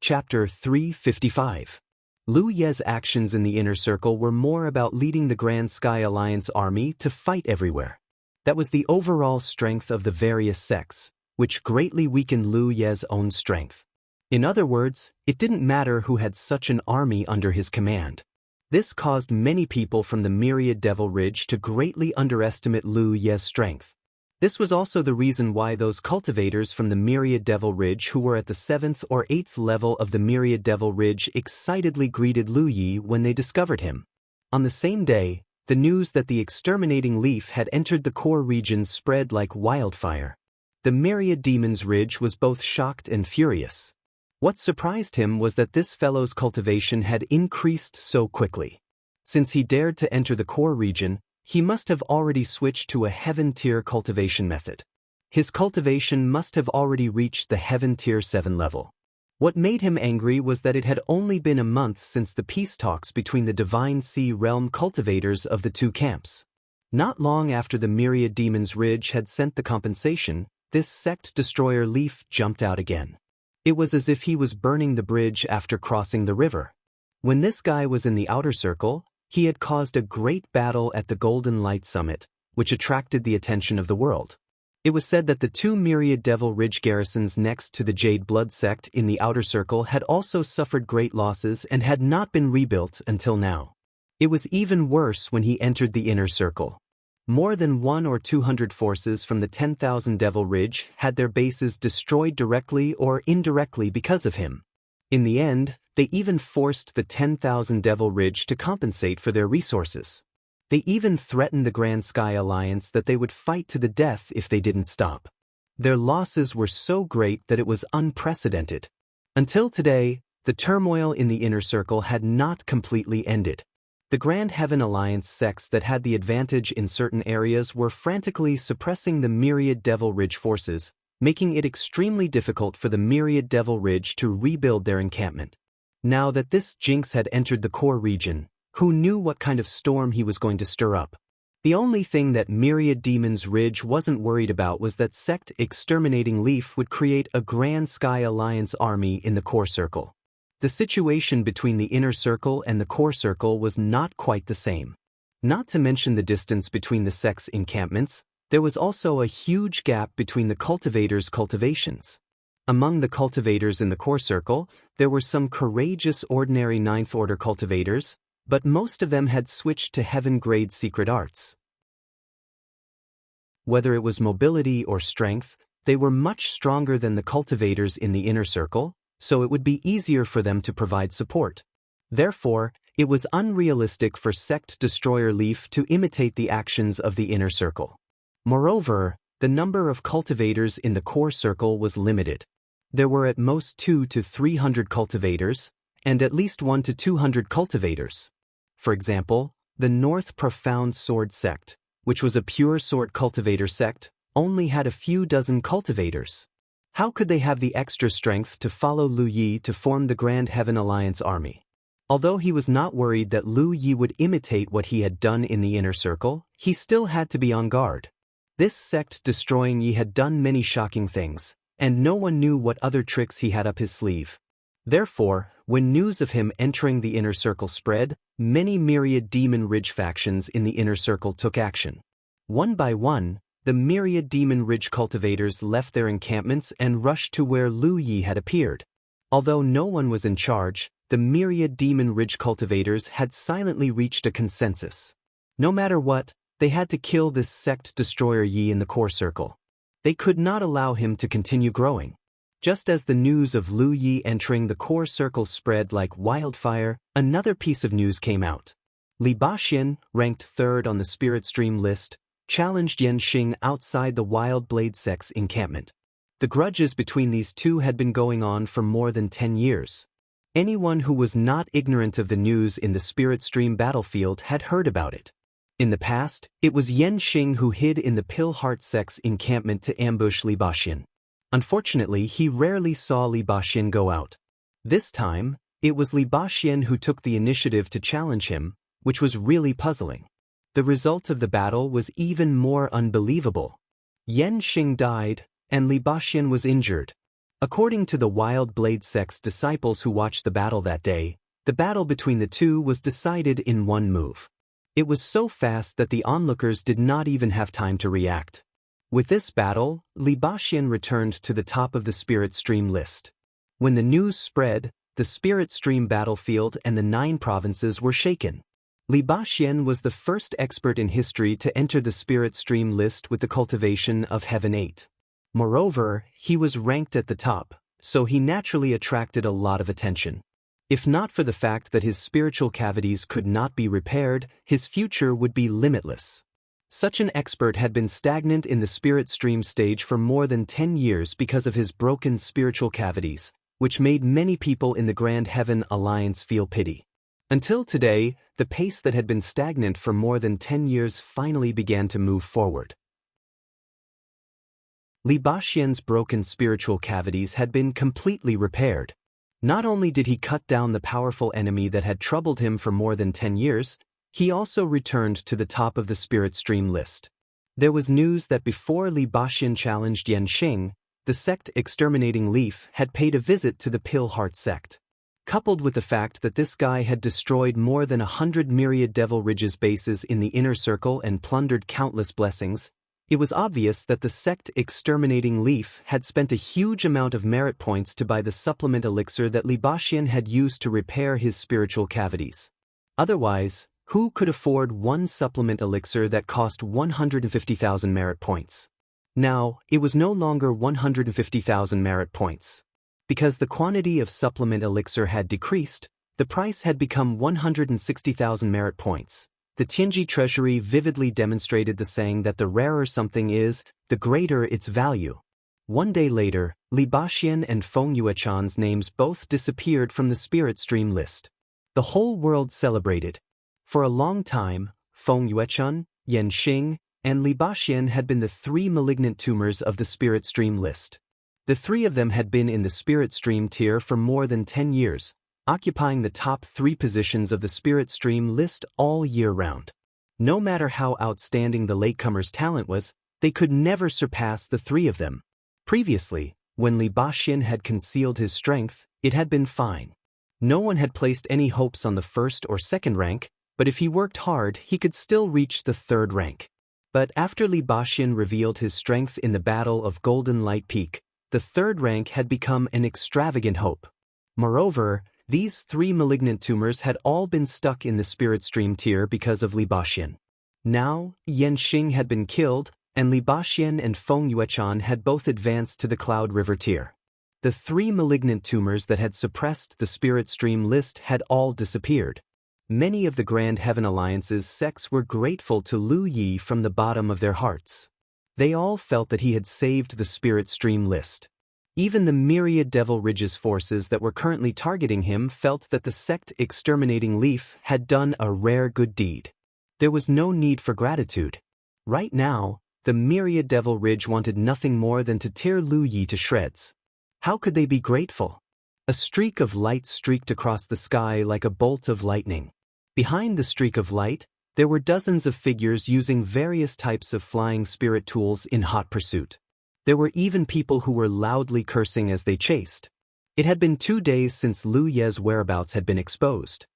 Chapter 355. Lu Ye's actions in the inner circle were more about leading the Grand Sky Alliance army to fight everywhere. That was the overall strength of the various sects, which greatly weakened Lu Ye's own strength. In other words, it didn't matter who had such an army under his command. This caused many people from the Myriad Devil Ridge to greatly underestimate Lu Ye's strength. This was also the reason why those cultivators from the Myriad Devil Ridge who were at the 7th or 8th level of the Myriad Devil Ridge excitedly greeted Lu Yi when they discovered him. On the same day, the news that the exterminating leaf had entered the core region spread like wildfire. The myriad demons Ridge was both shocked and furious. What surprised him was that this fellow's cultivation had increased so quickly. Since he dared to enter the core region, he must have already switched to a heaven tier cultivation method. His cultivation must have already reached the heaven tier 7 level. What made him angry was that it had only been a month since the peace talks between the Divine Sea Realm cultivators of the two camps. Not long after the myriad demons Ridge had sent the compensation, this sect destroyer Leaf jumped out again. It was as if he was burning the bridge after crossing the river. When this guy was in the outer circle, he had caused a great battle at the Golden Light Summit, which attracted the attention of the world. It was said that the two myriad Devil Ridge garrisons next to the Jade Blood sect in the outer circle had also suffered great losses and had not been rebuilt until now. It was even worse when he entered the inner circle. More than 100 or 200 forces from the 10,000 Devil Ridge had their bases destroyed directly or indirectly because of him. In the end, they even forced the 10,000 Devil Ridge to compensate for their resources. They even threatened the Grand Sky Alliance that they would fight to the death if they didn't stop. Their losses were so great that it was unprecedented. Until today, the turmoil in the inner circle had not completely ended. The Grand Heaven Alliance sects that had the advantage in certain areas were frantically suppressing the myriad Devil Ridge forces, making it extremely difficult for the myriad Devil Ridge to rebuild their encampment. Now that this jinx had entered the core region, who knew what kind of storm he was going to stir up? The only thing that myriad demons Ridge wasn't worried about was that sect exterminating Leaf would create a Grand Sky Alliance army in the core circle. The situation between the inner circle and the core circle was not quite the same. Not to mention the distance between the sect's encampments, there was also a huge gap between the cultivators' cultivations. Among the cultivators in the core circle, there were some courageous ordinary 9th order cultivators, but most of them had switched to heaven-grade secret arts. Whether it was mobility or strength, they were much stronger than the cultivators in the inner circle, so it would be easier for them to provide support. Therefore, it was unrealistic for Sect Destroyer Leaf to imitate the actions of the inner circle. Moreover, the number of cultivators in the core circle was limited. There were at most 200 to 300 cultivators, and at least 100 to 200 cultivators. For example, the North Profound Sword sect, which was a pure sword cultivator sect, only had a few dozen cultivators. How could they have the extra strength to follow Lu Yi to form the Grand Heaven Alliance army? Although he was not worried that Lu Yi would imitate what he had done in the inner circle, he still had to be on guard. This sect destroying Yi had done many shocking things, and no one knew what other tricks he had up his sleeve. Therefore, when news of him entering the inner circle spread, many myriad Demon Ridge factions in the inner circle took action. One by one, the myriad Demon Ridge cultivators left their encampments and rushed to where Lu Yi had appeared. Although no one was in charge, the myriad Demon Ridge cultivators had silently reached a consensus. No matter what, they had to kill this sect destroyer Yi in the core circle. They could not allow him to continue growing. Just as the news of Lu Yi entering the core circle spread like wildfire, another piece of news came out. Li Baxian, ranked 3rd on the Spirit Stream list, challenged Yan Xing outside the Wild Blade sect's encampment. The grudges between these two had been going on for more than 10 years. Anyone who was not ignorant of the news in the Spirit Stream battlefield had heard about it. In the past, it was Yan Xing who hid in the Pill Heart sect's encampment to ambush Li Baxian. Unfortunately, he rarely saw Li Baxian go out. This time, it was Li Baxian who took the initiative to challenge him, which was really puzzling. The result of the battle was even more unbelievable. Yan Xing died, and Li Baxian was injured. According to the Wild Blade sect's disciples who watched the battle that day, the battle between the two was decided in one move. It was so fast that the onlookers did not even have time to react. With this battle, Li Baxian returned to the top of the Spirit Stream list. When the news spread, the Spirit Stream battlefield and the 9 provinces were shaken. Li Baxian was the first expert in history to enter the Spirit Stream list with the cultivation of Heaven 8. Moreover, he was ranked at the top, so he naturally attracted a lot of attention. If not for the fact that his spiritual cavities could not be repaired, his future would be limitless. Such an expert had been stagnant in the spirit stream stage for more than 10 years because of his broken spiritual cavities, which made many people in the Grand Heaven Alliance feel pity. Until today, the pace that had been stagnant for more than 10 years finally began to move forward. Li Baxian's broken spiritual cavities had been completely repaired. Not only did he cut down the powerful enemy that had troubled him for more than 10 years, he also returned to the top of the spirit stream list. There was news that before Li Baxian challenged Yan Xing, the sect Exterminating Leaf had paid a visit to the Pill Heart sect. Coupled with the fact that this guy had destroyed more than 100 myriad Devil Ridge's bases in the inner circle and plundered countless blessings, it was obvious that the sect Exterminating Leaf had spent a huge amount of merit points to buy the supplement elixir that Li Baxian had used to repair his spiritual cavities. Otherwise, who could afford one supplement elixir that cost 150,000 merit points? Now, it was no longer 150,000 merit points. Because the quantity of supplement elixir had decreased, the price had become 160,000 merit points. The Tianji treasury vividly demonstrated the saying that the rarer something is, the greater its value. One day later, Li Baxian and Feng Yuechan's names both disappeared from the spirit stream list. The whole world celebrated. For a long time, Feng Yuechan, Yan Xing, and Li Baxian had been the three malignant tumors of the spirit stream list. The three of them had been in the spirit stream tier for more than 10 years, occupying the top 3 positions of the spirit stream list all year round. No matter how outstanding the latecomer's talent was, they could never surpass the 3 of them. Previously, when Li Baxian had concealed his strength, it had been fine. No one had placed any hopes on the first or second rank, but if he worked hard, he could still reach the 3rd rank. But after Li Baxian revealed his strength in the Battle of Golden Light Peak, the 3rd rank had become an extravagant hope. Moreover, these 3 malignant tumors had all been stuck in the spirit stream tier because of Li Baxian. Now, Yan Xing had been killed, and Li Baxian and Feng Yuechan had both advanced to the Cloud River tier. The 3 malignant tumors that had suppressed the spirit stream list had all disappeared. Many of the Grand Heaven Alliance's sects were grateful to Lu Yi from the bottom of their hearts. They all felt that he had saved the spirit stream list. Even the myriad Devil Ridge's forces that were currently targeting him felt that the sect Exterminating Leaf had done a rare good deed. There was no need for gratitude. Right now, the myriad Devil Ridge wanted nothing more than to tear Lu Yi to shreds. How could they be grateful? A streak of light streaked across the sky like a bolt of lightning. Behind the streak of light, there were dozens of figures using various types of flying spirit tools in hot pursuit. There were even people who were loudly cursing as they chased. It had been 2 days since Lu Ye's whereabouts had been exposed.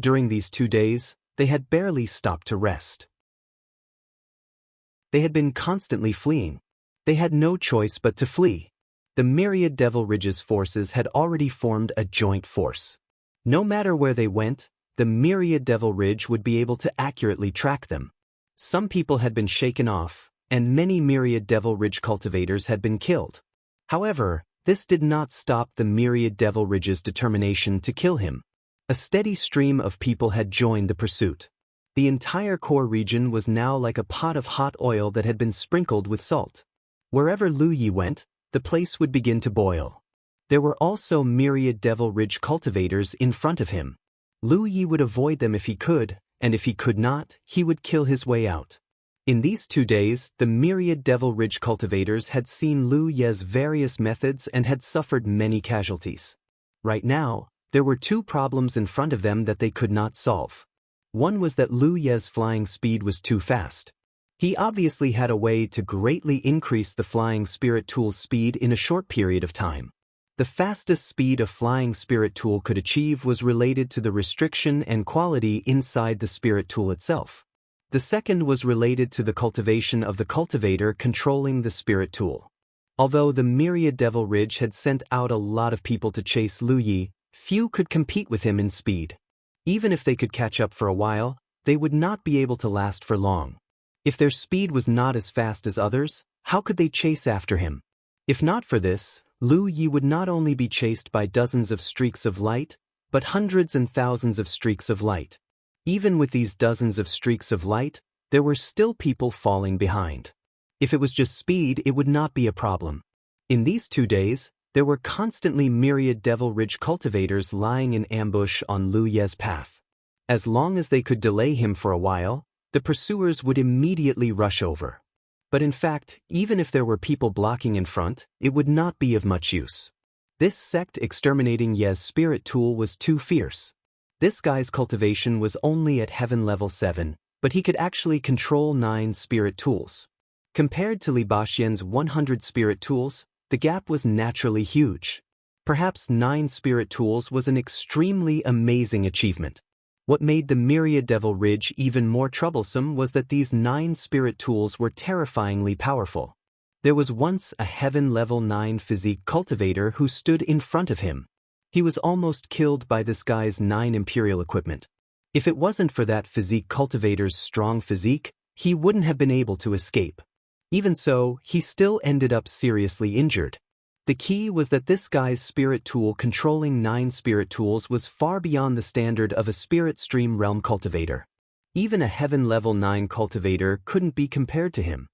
During these 2 days, they had barely stopped to rest. They had been constantly fleeing. They had no choice but to flee. The myriad Devil Ridge's forces had already formed a joint force. No matter where they went, the myriad Devil Ridge would be able to accurately track them. Some people had been shaken off, and many myriad Devil Ridge cultivators had been killed. However, this did not stop the myriad Devil Ridge's determination to kill him. A steady stream of people had joined the pursuit. The entire core region was now like a pot of hot oil that had been sprinkled with salt. Wherever Lu Yi went, the place would begin to boil. There were also myriad Devil Ridge cultivators in front of him. Lu Yi would avoid them if he could, and if he could not, he would kill his way out. In these 2 days, the myriad Devil Ridge cultivators had seen Lu Ye's various methods and had suffered many casualties. Right now, there were 2 problems in front of them that they could not solve. One was that Lu Ye's flying speed was too fast. He obviously had a way to greatly increase the flying spirit tool's speed in a short period of time. The fastest speed a flying spirit tool could achieve was related to the restriction and quality inside the spirit tool itself. The second was related to the cultivation of the cultivator controlling the spirit tool. Although the myriad Devil Ridge had sent out a lot of people to chase Lu Yi, few could compete with him in speed. Even if they could catch up for a while, they would not be able to last for long. If their speed was not as fast as others, how could they chase after him? If not for this, Lu Yi would not only be chased by dozens of streaks of light, but hundreds and thousands of streaks of light. Even with these dozens of streaks of light, there were still people falling behind. If it was just speed, it would not be a problem. In these 2 days, there were constantly myriad Devil Ridge cultivators lying in ambush on Lu Ye's path. As long as they could delay him for a while, the pursuers would immediately rush over. But in fact, even if there were people blocking in front, it would not be of much use. This sect exterminating Ye's spirit tool was too fierce. This guy's cultivation was only at heaven level 7, but he could actually control 9 spirit tools. Compared to Li Baxian's 100 spirit tools, the gap was naturally huge. Perhaps 9 spirit tools was an extremely amazing achievement. What made the Myriad Devil Ridge even more troublesome was that these 9 spirit tools were terrifyingly powerful. There was once a heaven level 9 physique cultivator who stood in front of him. He was almost killed by this guy's 9 imperial equipment. If it wasn't for that physique cultivator's strong physique, he wouldn't have been able to escape. Even so, he still ended up seriously injured. The key was that this guy's spirit tool controlling 9 spirit tools was far beyond the standard of a spirit stream realm cultivator. Even a heaven level 9 cultivator couldn't be compared to him.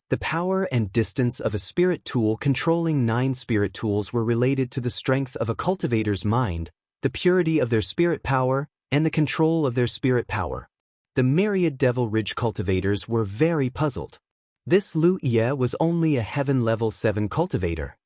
The power and distance of a spirit tool controlling 9 spirit tools were related to the strength of a cultivator's mind, the purity of their spirit power, and the control of their spirit power. The Myriad Devil Ridge cultivators were very puzzled. This Lu Ye was only a heaven level 7 cultivator.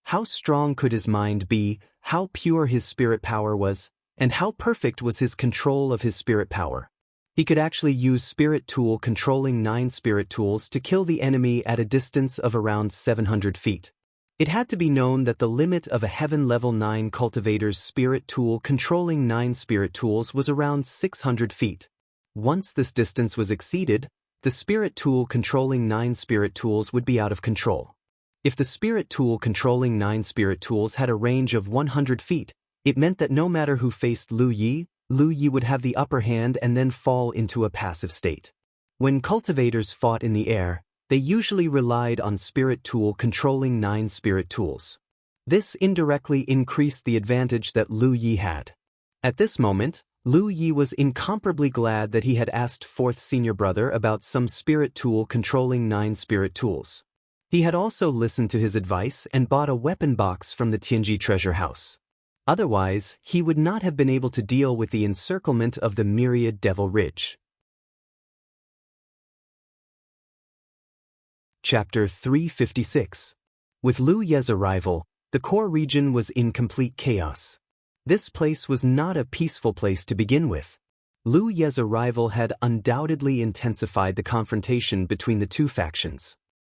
How strong could his mind be, how pure his spirit power was, and how perfect was his control of his spirit power? He could actually use spirit tool controlling 9 spirit tools to kill the enemy at a distance of around 700 feet. It had to be known that the limit of a heaven level 9 cultivator's spirit tool controlling 9 spirit tools was around 600 feet. Once this distance was exceeded, the spirit tool controlling 9 spirit tools would be out of control. If the spirit tool controlling 9 spirit tools had a range of 100 feet, it meant that no matter who faced Lu Yi would have the upper hand and then fall into a passive state. When cultivators fought in the air, they usually relied on spirit tool controlling 9 spirit tools. This indirectly increased the advantage that Lu Yi had. At this moment, Lu Yi was incomparably glad that he had asked 4th senior brother about some spirit tool controlling 9 spirit tools. He had also listened to his advice and bought a weapon box from the Tianji treasure house. Otherwise, he would not have been able to deal with the encirclement of the Myriad Devil Ridge. Chapter 356. With Lu Ye's arrival, the core region was in complete chaos. This place was not a peaceful place to begin with. Lu Ye's arrival had undoubtedly intensified the confrontation between the 2 factions.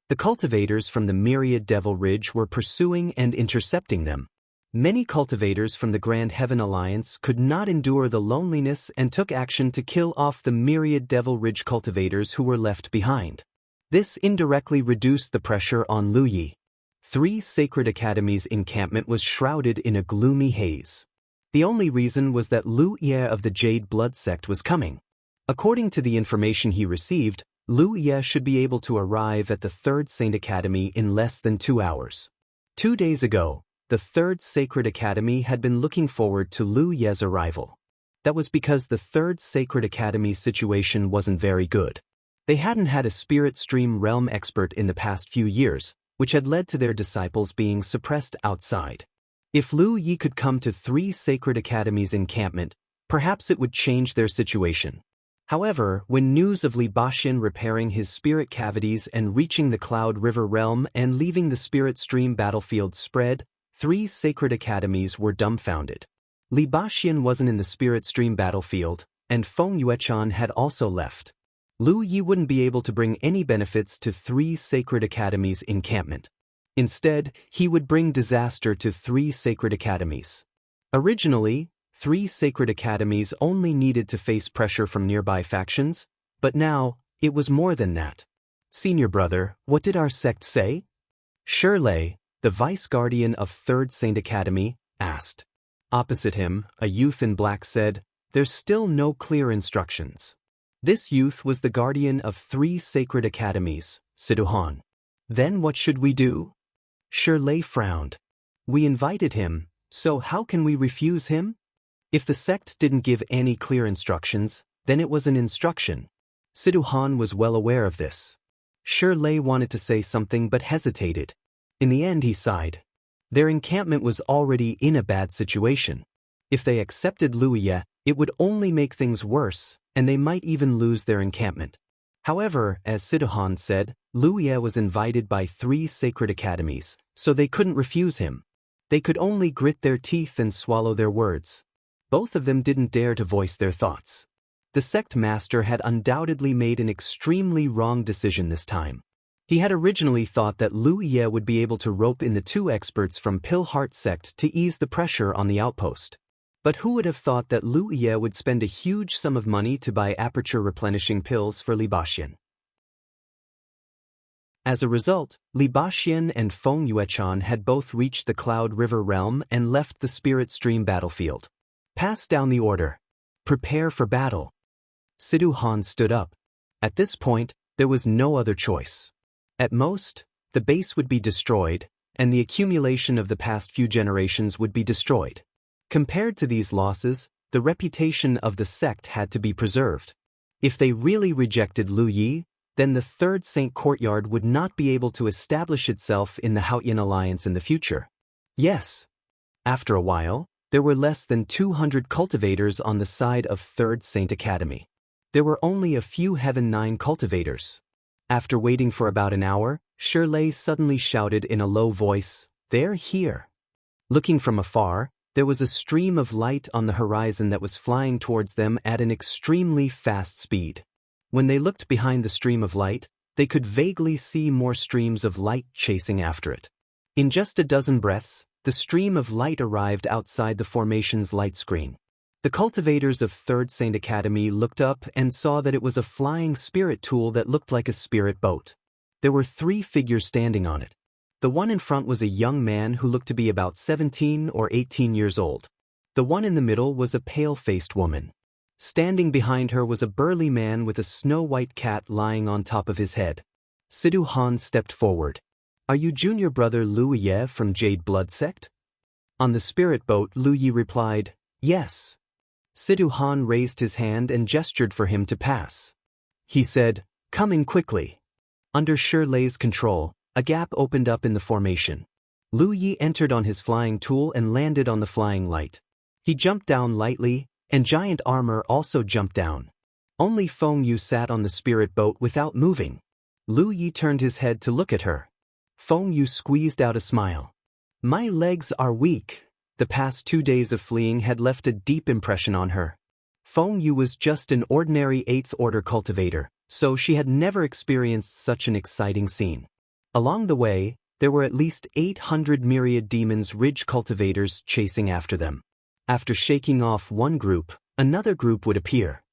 The cultivators from the Myriad Devil Ridge were pursuing and intercepting them. Many cultivators from the Grand Heaven Alliance could not endure the loneliness and took action to kill off the Myriad Devil Ridge cultivators who were left behind. This indirectly reduced the pressure on Lu Yi. 3 Sacred Academies' encampment was shrouded in a gloomy haze. The only reason was that Lu Ye of the Jade Blood Sect was coming. According to the information he received, Lu Ye should be able to arrive at the 3rd Saint Academy in less than 2 hours. 2 days ago, the 3rd Sacred Academy had been looking forward to Lu Ye's arrival. That was because the 3rd Sacred Academy's situation wasn't very good. They hadn't had a spirit stream realm expert in the past few years, which had led to their disciples being suppressed outside. If Lu Yi could come to 3 Sacred Academies' encampment, perhaps it would change their situation. However, when news of Li Baxian repairing his spirit cavities and reaching the Cloud River realm and leaving the spirit stream battlefield spread, 3 Sacred Academies were dumbfounded. Li Baxian wasn't in the spirit stream battlefield, and Feng Yuechan had also left. Lu Yi wouldn't be able to bring any benefits to 3 Sacred Academies' encampment. Instead, he would bring disaster to 3 Sacred Academies. Originally, 3 Sacred Academies only needed to face pressure from nearby factions, but now, it was more than that. Senior brother, what did our sect say? Shirley, the vice guardian of 3rd Saint Academy, asked. Opposite him, a youth in black said, "There's still no clear instructions." This youth was the guardian of 3 Sacred Academies, Siduhan. Then what should we do? Shirley frowned. We invited him, so how can we refuse him? If the sect didn't give any clear instructions, then it was an instruction. Sidhu Han was well aware of this. Shirley wanted to say something but hesitated. In the end he sighed. Their encampment was already in a bad situation. If they accepted Lu Ye, it would only make things worse, and they might even lose their encampment. However, as Sidhu Han said, Lu Ye was invited by 3 sacred academies, so they couldn't refuse him. They could only grit their teeth and swallow their words. Both of them didn't dare to voice their thoughts. The sect master had undoubtedly made an extremely wrong decision this time. He had originally thought that Lu Ye would be able to rope in the 2 experts from Pill Heart sect to ease the pressure on the outpost. But who would have thought that Lu Ye would spend a huge sum of money to buy aperture-replenishing pills for Li Baxian? As a result, Li Baxian and Feng Yuechan had both reached the Cloud River realm and left the Spirit Stream battlefield. Pass down the order. Prepare for battle. Sidhu Han stood up. At this point, there was no other choice. At most, the base would be destroyed, and the accumulation of the past few generations would be destroyed. Compared to these losses, the reputation of the sect had to be preserved. If they really rejected Lu Yi, then the Third Saint Courtyard would not be able to establish itself in the Haotian Alliance in the future. Yes. After a while, there were less than 200 cultivators on the side of Third Saint Academy. There were only a few Heaven 9 cultivators. After waiting for about an hour, Shirley suddenly shouted in a low voice, "They're here." Looking from afar, there was a stream of light on the horizon that was flying towards them at an extremely fast speed. When they looked behind the stream of light, they could vaguely see more streams of light chasing after it. In just a dozen breaths, the stream of light arrived outside the formation's light screen. The cultivators of Third Saint Academy looked up and saw that it was a flying spirit tool that looked like a spirit boat. There were 3 figures standing on it. The one in front was a young man who looked to be about 17 or 18 years old. The one in the middle was a pale-faced woman. Standing behind her was a burly man with a snow-white cat lying on top of his head. Sidhu Han stepped forward. "Are you junior brother Lu Ye from Jade Blood Sect?" On the spirit boat, Lu Yi replied, "Yes." Sidhu Han raised his hand and gestured for him to pass. He said, "Come in quickly." Under Shirley's control, a gap opened up in the formation. Lu Yi entered on his flying tool and landed on the flying light. He jumped down lightly, and Giant Armor also jumped down. Only Feng Yu sat on the spirit boat without moving. Lu Yi turned his head to look at her. Feng Yu squeezed out a smile. "My legs are weak." The past 2 days of fleeing had left a deep impression on her. Feng Yu was just an ordinary 8th Order cultivator, so she had never experienced such an exciting scene. Along the way, there were at least 800 myriad demons Ridge cultivators chasing after them. After shaking off one group, another group would appear.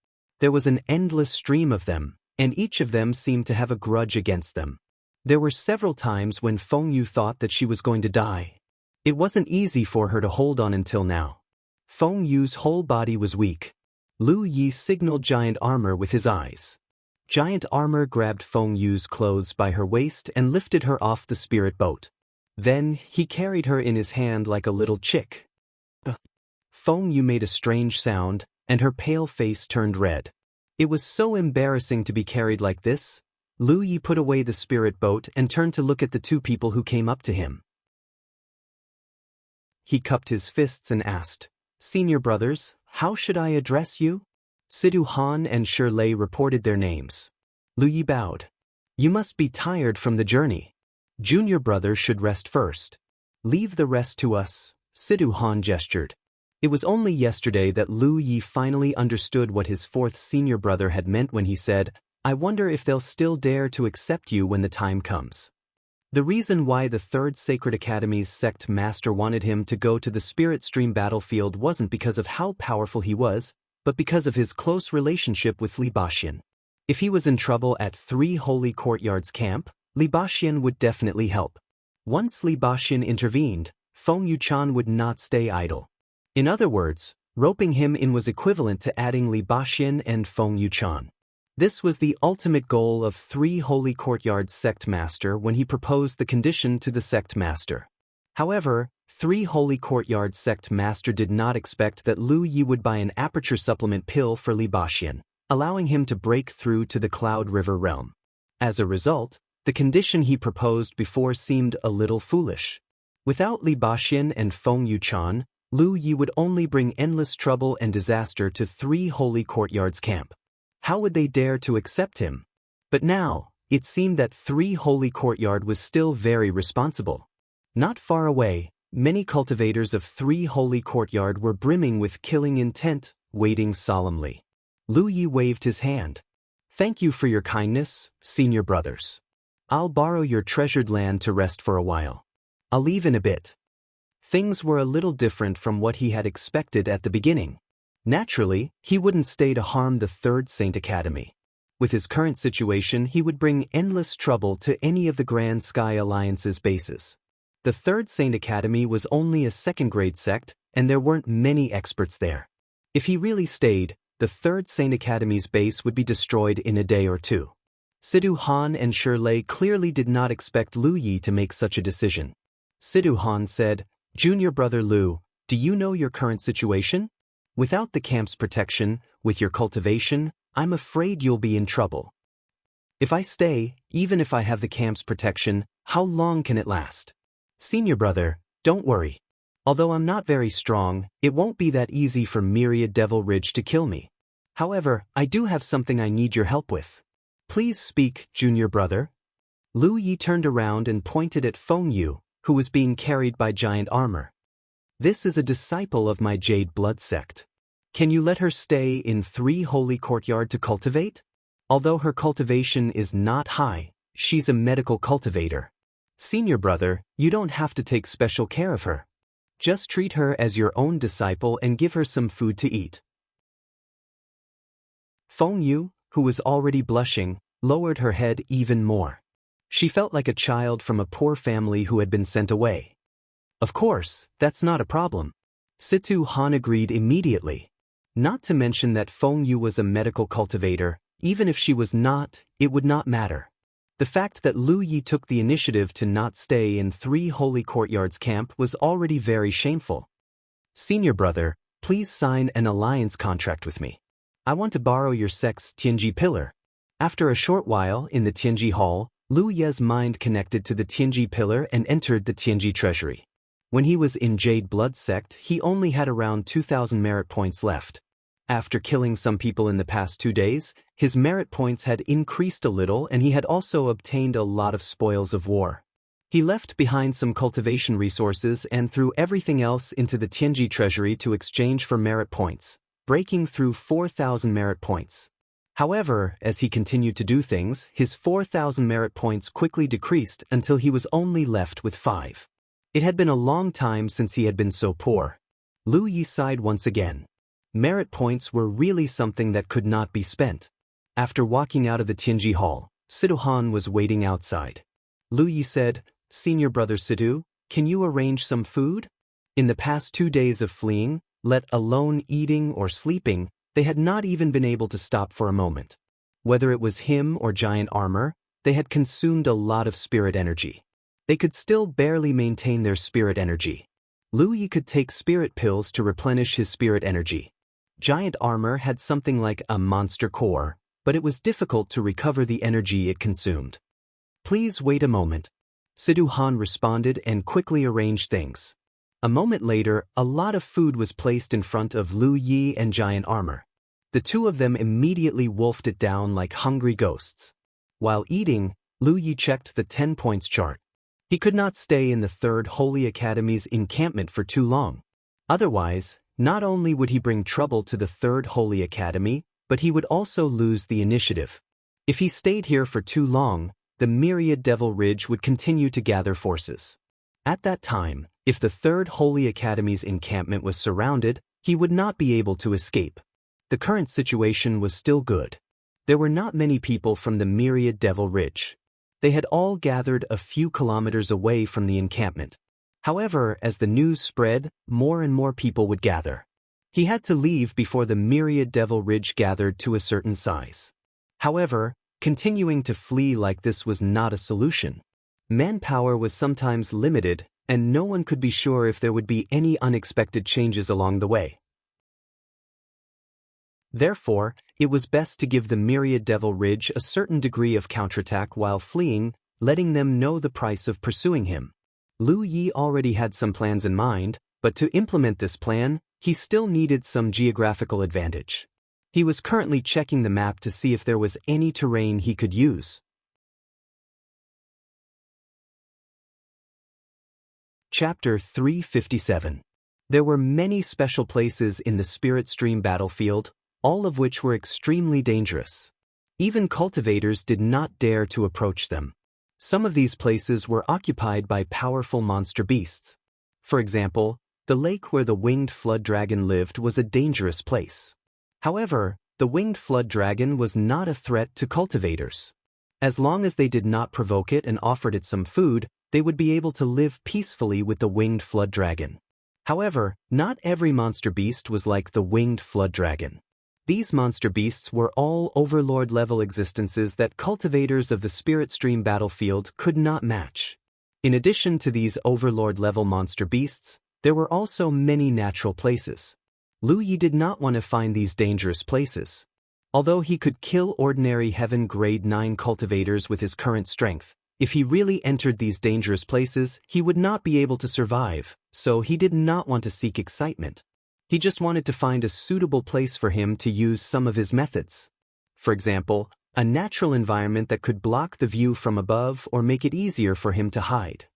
There was an endless stream of them, and each of them seemed to have a grudge against them. There were several times when Feng Yu thought that she was going to die. It wasn't easy for her to hold on until now. Feng Yu's whole body was weak. Lu Yi signaled Giant Armor with his eyes. Giant Armor grabbed Feng Yu's clothes by her waist and lifted her off the spirit boat. Then, he carried her in his hand like a little chick. Feng Yu made a strange sound, and her pale face turned red. It was so embarrassing to be carried like this. Lu Yi put away the spirit boat and turned to look at the 2 people who came up to him. He cupped his fists and asked, "Senior brothers, how should I address you?" Sidhu Han and Shirley reported their names. Lu Yi bowed. "You must be tired from the journey. Junior brother should rest first. Leave the rest to us," Sidhu Han gestured. It was only yesterday that Lu Yi finally understood what his 4th senior brother had meant when he said, "I wonder if they'll still dare to accept you when the time comes." The reason why the Third Sacred Academy's sect master wanted him to go to the Spirit Stream battlefield wasn't because of how powerful he was, but because of his close relationship with Li Baxian. If he was in trouble at 3 Holy Courtyards camp, Li Baxian would definitely help. Once Li Baxian intervened, Feng Yuchan would not stay idle. In other words, roping him in was equivalent to adding Li Baxian and Feng Yuchan. This was the ultimate goal of 3 Holy Courtyards sect master when he proposed the condition to the sect master. However, 3 Holy Courtyards sect master did not expect that Lu Yi would buy an aperture supplement pill for Li Baxian. allowing him to break through to the Cloud River realm. As a result, the condition he proposed before seemed a little foolish. Without Li Baxin and Feng Yuchan, Lu Yi would only bring endless trouble and disaster to 3 Holy Courtyards camp. How would they dare to accept him? But now, it seemed that 3 Holy Courtyard was still very responsible. Not far away, many cultivators of 3 Holy Courtyard were brimming with killing intent, waiting solemnly. Lu Yi waved his hand. "Thank you for your kindness, senior brothers. I'll borrow your treasured land to rest for a while. I'll leave in a bit." Things were a little different from what he had expected at the beginning. Naturally, he wouldn't stay to harm the 3rd Saint Academy. With his current situation, he would bring endless trouble to any of the Grand Sky Alliance's bases. The 3rd Saint Academy was only a 2nd-grade sect, and there weren't many experts there. If he really stayed, the 3rd Saint Academy's base would be destroyed in a day or two. Sidu Han and Shirley clearly did not expect Lu Yi to make such a decision. Sidu Han said, "Junior brother Lu, do you know your current situation? Without the camp's protection, with your cultivation, I'm afraid you'll be in trouble. If I stay, even if I have the camp's protection, how long can it last? Senior brother, don't worry. Although I'm not very strong, it won't be that easy for Myriad Devil Ridge to kill me. However, I do have something I need your help with. Please speak, junior brother." Lu Yi turned around and pointed at Feng Yu, who was being carried by giant armor. "This is a disciple of my Jade Blood sect. Can you let her stay in 3 Holy Courtyard to cultivate? Although her cultivation is not high, she's a medical cultivator. Senior brother, you don't have to take special care of her. Just treat her as your own disciple and give her some food to eat." Feng Yu, who was already blushing, lowered her head even more. She felt like a child from a poor family who had been sent away. "Of course, that's not a problem." Situ Han agreed immediately. Not to mention that Feng Yu was a medical cultivator, even if she was not, it would not matter. The fact that Lu Yi took the initiative to not stay in 3 Holy Courtyards camp was already very shameful. "Senior brother, please sign an alliance contract with me. I want to borrow your sect's Tianji pillar." After a short while in the Tianji hall, Lu Ye's mind connected to the Tianji pillar and entered the Tianji treasury. When he was in Jade Blood sect, he only had around 2,000 merit points left. After killing some people in the past 2 days, his merit points had increased a little and he had also obtained a lot of spoils of war. He left behind some cultivation resources and threw everything else into the Tianji treasury to exchange for merit points, breaking through 4,000 merit points. However, as he continued to do things, his 4,000 merit points quickly decreased until he was only left with 5. It had been a long time since he had been so poor. Lu Yi sighed once again. Merit points were really something that could not be spent. After walking out of the Tianji hall, Sidu Han was waiting outside. Lu Yi said, "Senior brother Sidu, can you arrange some food?" In the past 2 days of fleeing, let alone eating or sleeping, they had not even been able to stop for a moment. Whether it was him or giant armor, they had consumed a lot of spirit energy. They could still barely maintain their spirit energy. Lu Yi could take spirit pills to replenish his spirit energy. Giant armor had something like a monster core, but it was difficult to recover the energy it consumed. "Please wait a moment." Sidu Han responded and quickly arranged things. A moment later, a lot of food was placed in front of Lu Yi and giant armor. The two of them immediately wolfed it down like hungry ghosts. While eating, Lu Yi checked the 10 points chart. He could not stay in the 3rd Holy Academy's encampment for too long. Otherwise, not only would he bring trouble to the 3rd Holy Academy, but he would also lose the initiative. If he stayed here for too long, the Myriad Devil Ridge would continue to gather forces. At that time, if the 3rd Holy Academy's encampment was surrounded, he would not be able to escape. The current situation was still good. There were not many people from the Myriad Devil Ridge. They had all gathered a few kilometers away from the encampment. However, as the news spread, more and more people would gather. He had to leave before the Myriad Devil Ridge gathered to a certain size. However, continuing to flee like this was not a solution. Manpower was sometimes limited, and no one could be sure if there would be any unexpected changes along the way. Therefore, it was best to give the Myriad Devil Ridge a certain degree of counterattack while fleeing, letting them know the price of pursuing him. Lu Yi already had some plans in mind, but to implement this plan, he still needed some geographical advantage. He was currently checking the map to see if there was any terrain he could use. Chapter 357. There were many special places in the Spirit Stream battlefield, all of which were extremely dangerous. Even cultivators did not dare to approach them. Some of these places were occupied by powerful monster beasts. For example, the lake where the winged flood dragon lived was a dangerous place. However, the winged flood dragon was not a threat to cultivators. As long as they did not provoke it and offered it some food, they would be able to live peacefully with the winged flood dragon. However, not every monster beast was like the winged flood dragon. These monster beasts were all overlord-level existences that cultivators of the Spirit Stream battlefield could not match. In addition to these overlord-level monster beasts, there were also many natural places. Lu Yi did not want to find these dangerous places. Although he could kill ordinary Heaven Grade 9 cultivators with his current strength, if he really entered these dangerous places, he would not be able to survive, so he did not want to seek excitement. He just wanted to find a suitable place for him to use some of his methods. For example, a natural environment that could block the view from above or make it easier for him to hide.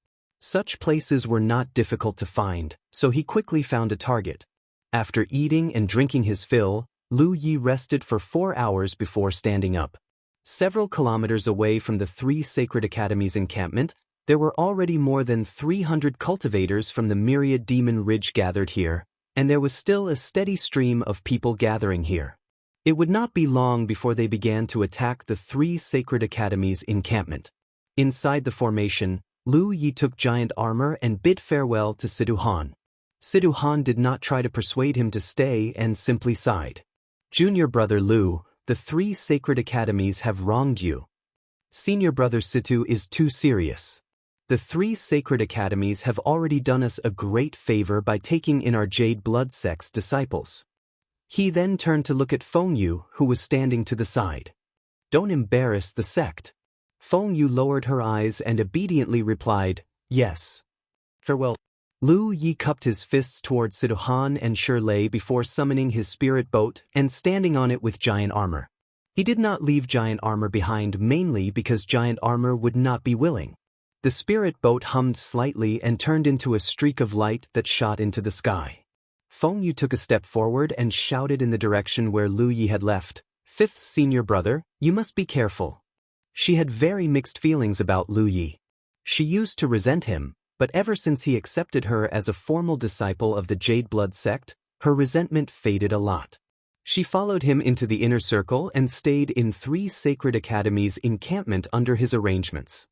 Such places were not difficult to find, so he quickly found a target. After eating and drinking his fill, Lu Yi rested for 4 hours before standing up. Several kilometers away from the 3 Sacred Academies encampment, there were already more than 300 cultivators from the Myriad Demon Ridge gathered here, and there was still a steady stream of people gathering here. It would not be long before they began to attack the 3 Sacred Academies encampment. Inside the formation, Lu Yi took giant armor and bid farewell to Sidu Han. Sidu Han did not try to persuade him to stay and simply sighed. Junior brother Lu, the 3 Sacred Academies have wronged you. Senior brother Situ is too serious. The 3 Sacred Academies have already done us a great favor by taking in our Jade Blood Sect's disciples. He then turned to look at Feng Yu, who was standing to the side. Don't embarrass the sect. Feng Yu lowered her eyes and obediently replied, yes. Farewell. Lu Yi cupped his fists toward Sidu Han and Shirlei before summoning his spirit boat and standing on it with giant armor. He did not leave giant armor behind mainly because giant armor would not be willing. The spirit boat hummed slightly and turned into a streak of light that shot into the sky. Feng Yu took a step forward and shouted in the direction where Lu Yi had left, "Fifth senior brother, you must be careful." She had very mixed feelings about Lu Yi. She used to resent him, but ever since he accepted her as a formal disciple of the Jade Blood Sect, her resentment faded a lot. She followed him into the inner circle and stayed in 3 Sacred Academies' encampment under his arrangements.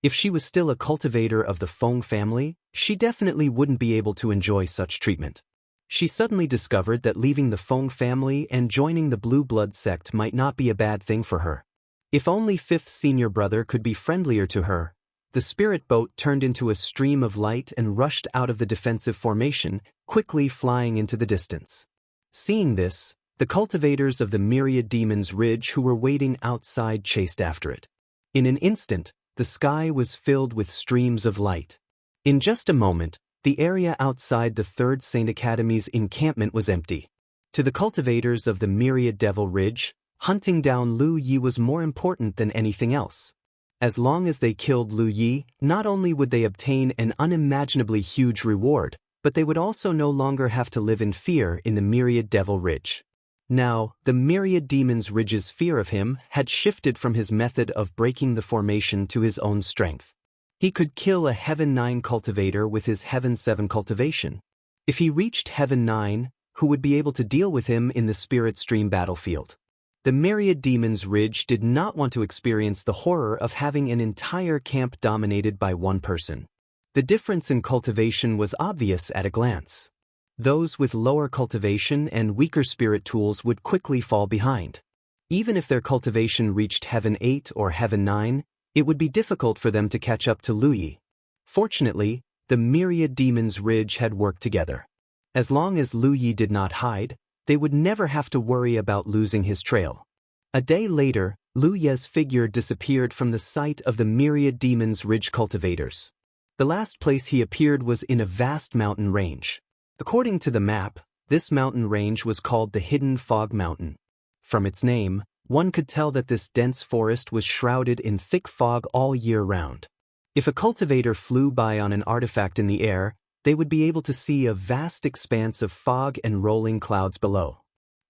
If she was still a cultivator of the Feng family, she definitely wouldn't be able to enjoy such treatment. She suddenly discovered that leaving the Feng family and joining the Blue Blood Sect might not be a bad thing for her. If only 5th senior brother could be friendlier to her. The spirit boat turned into a stream of light and rushed out of the defensive formation, quickly flying into the distance. Seeing this, the cultivators of the Myriad Demons Ridge who were waiting outside chased after it. In an instant, the sky was filled with streams of light. In just a moment, the area outside the 3rd Saint Academy's encampment was empty. To the cultivators of the Myriad Devil Ridge, hunting down Lu Yi was more important than anything else. As long as they killed Lu Yi, not only would they obtain an unimaginably huge reward, but they would also no longer have to live in fear in the Myriad Devil Ridge. Now, the Myriad Demons Ridge's fear of him had shifted from his method of breaking the formation to his own strength. He could kill a Heaven 9 cultivator with his Heaven 7 cultivation. If he reached Heaven 9, who would be able to deal with him in the Spirit Stream battlefield? The Myriad Demons Ridge did not want to experience the horror of having an entire camp dominated by one person. The difference in cultivation was obvious at a glance. Those with lower cultivation and weaker spirit tools would quickly fall behind. Even if their cultivation reached Heaven 8 or Heaven 9, it would be difficult for them to catch up to Lu Yi. Fortunately, the Myriad Demons Ridge had worked together. As long as Lu Yi did not hide, They would never have to worry about losing his trail. A day later, Lu Ye's figure disappeared from the sight of the myriad demons ridge cultivators. The last place he appeared was in a vast mountain range. According to the map, this mountain range was called the Hidden Fog Mountain. From its name, one could tell that this dense forest was shrouded in thick fog all year round. If a cultivator flew by on an artifact in the air, they would be able to see a vast expanse of fog and rolling clouds below.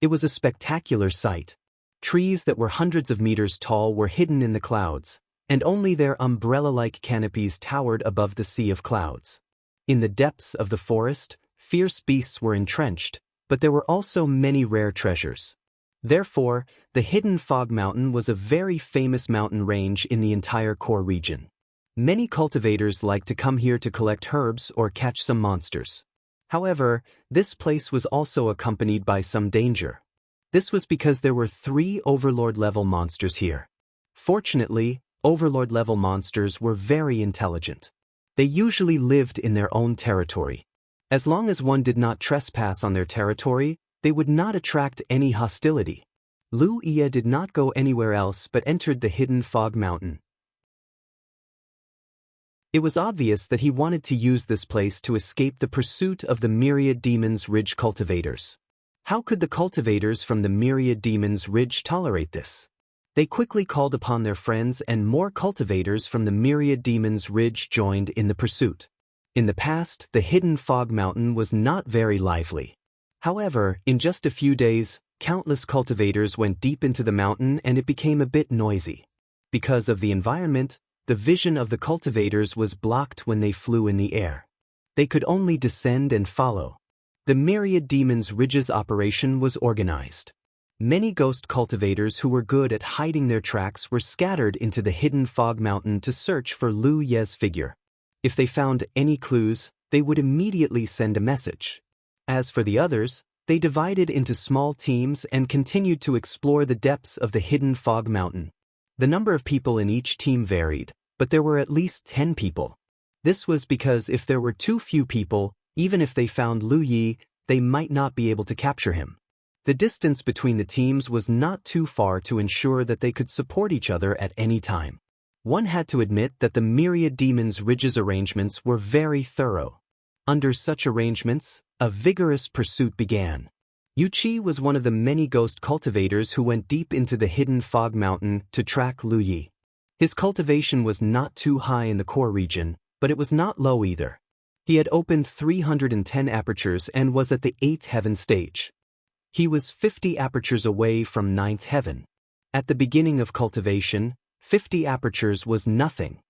It was a spectacular sight. Trees that were hundreds of meters tall were hidden in the clouds, and only their umbrella-like canopies towered above the sea of clouds. In the depths of the forest, fierce beasts were entrenched, but there were also many rare treasures. Therefore, the Hidden Fog Mountain was a very famous mountain range in the entire core region. Many cultivators liked to come here to collect herbs or catch some monsters. However, this place was also accompanied by some danger. This was because there were 3 Overlord-level monsters here. Fortunately, Overlord-level monsters were very intelligent. They usually lived in their own territory. As long as one did not trespass on their territory, they would not attract any hostility. Lu Ye did not go anywhere else but entered the Hidden Fog Mountain. It was obvious that he wanted to use this place to escape the pursuit of the myriad demons ridge cultivators. How could the cultivators from the myriad demons ridge tolerate this? They quickly called upon their friends, and more cultivators from the myriad demons ridge joined in the pursuit. In the past, the Hidden Fog Mountain was not very lively. However, in just a few days, countless cultivators went deep into the mountain and it became a bit noisy. Because of the environment, the vision of the cultivators was blocked when they flew in the air. They could only descend and follow. The myriad demons ridge's operation was organized. Many ghost cultivators who were good at hiding their tracks were scattered into the Hidden Fog Mountain to search for Lu Ye's figure. If they found any clues, they would immediately send a message. As for the others, they divided into small teams and continued to explore the depths of the Hidden Fog Mountain. The number of people in each team varied, but there were at least 10 people. This was because if there were too few people, even if they found Lu Ye, they might not be able to capture him. The distance between the teams was not too far to ensure that they could support each other at any time. One had to admit that the myriad demons ridge's arrangements were very thorough. Under such arrangements, a vigorous pursuit began. Yuchi was one of the many ghost cultivators who went deep into the Hidden Fog Mountain to track Lu Ye. His cultivation was not too high in the core region, but it was not low either. He had opened 310 apertures and was at the 8th heaven stage. He was 50 apertures away from 9th heaven. At the beginning of cultivation, 50 apertures was nothing.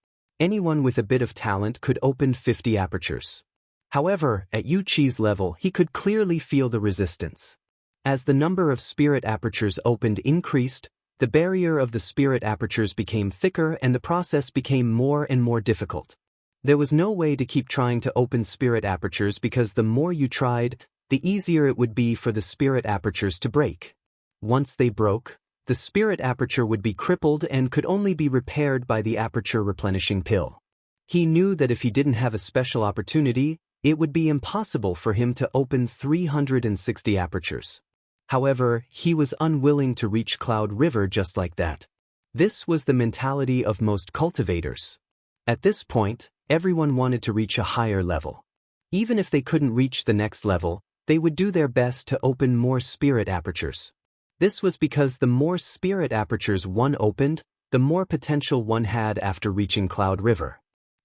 Anyone with a bit of talent could open 50 apertures. However, at Yuchi's level, he could clearly feel the resistance. As the number of spirit apertures opened increased, the barrier of the spirit apertures became thicker and the process became more and more difficult. There was no way to keep trying to open spirit apertures because the more you tried, the easier it would be for the spirit apertures to break. Once they broke, the spirit aperture would be crippled and could only be repaired by the aperture replenishing pill. He knew that if he didn't have a special opportunity, it would be impossible for him to open 360 apertures. However, he was unwilling to reach Cloud River just like that. This was the mentality of most cultivators. At this point, everyone wanted to reach a higher level. Even if they couldn't reach the next level, they would do their best to open more spirit apertures. This was because the more spirit apertures one opened, the more potential one had after reaching Cloud River.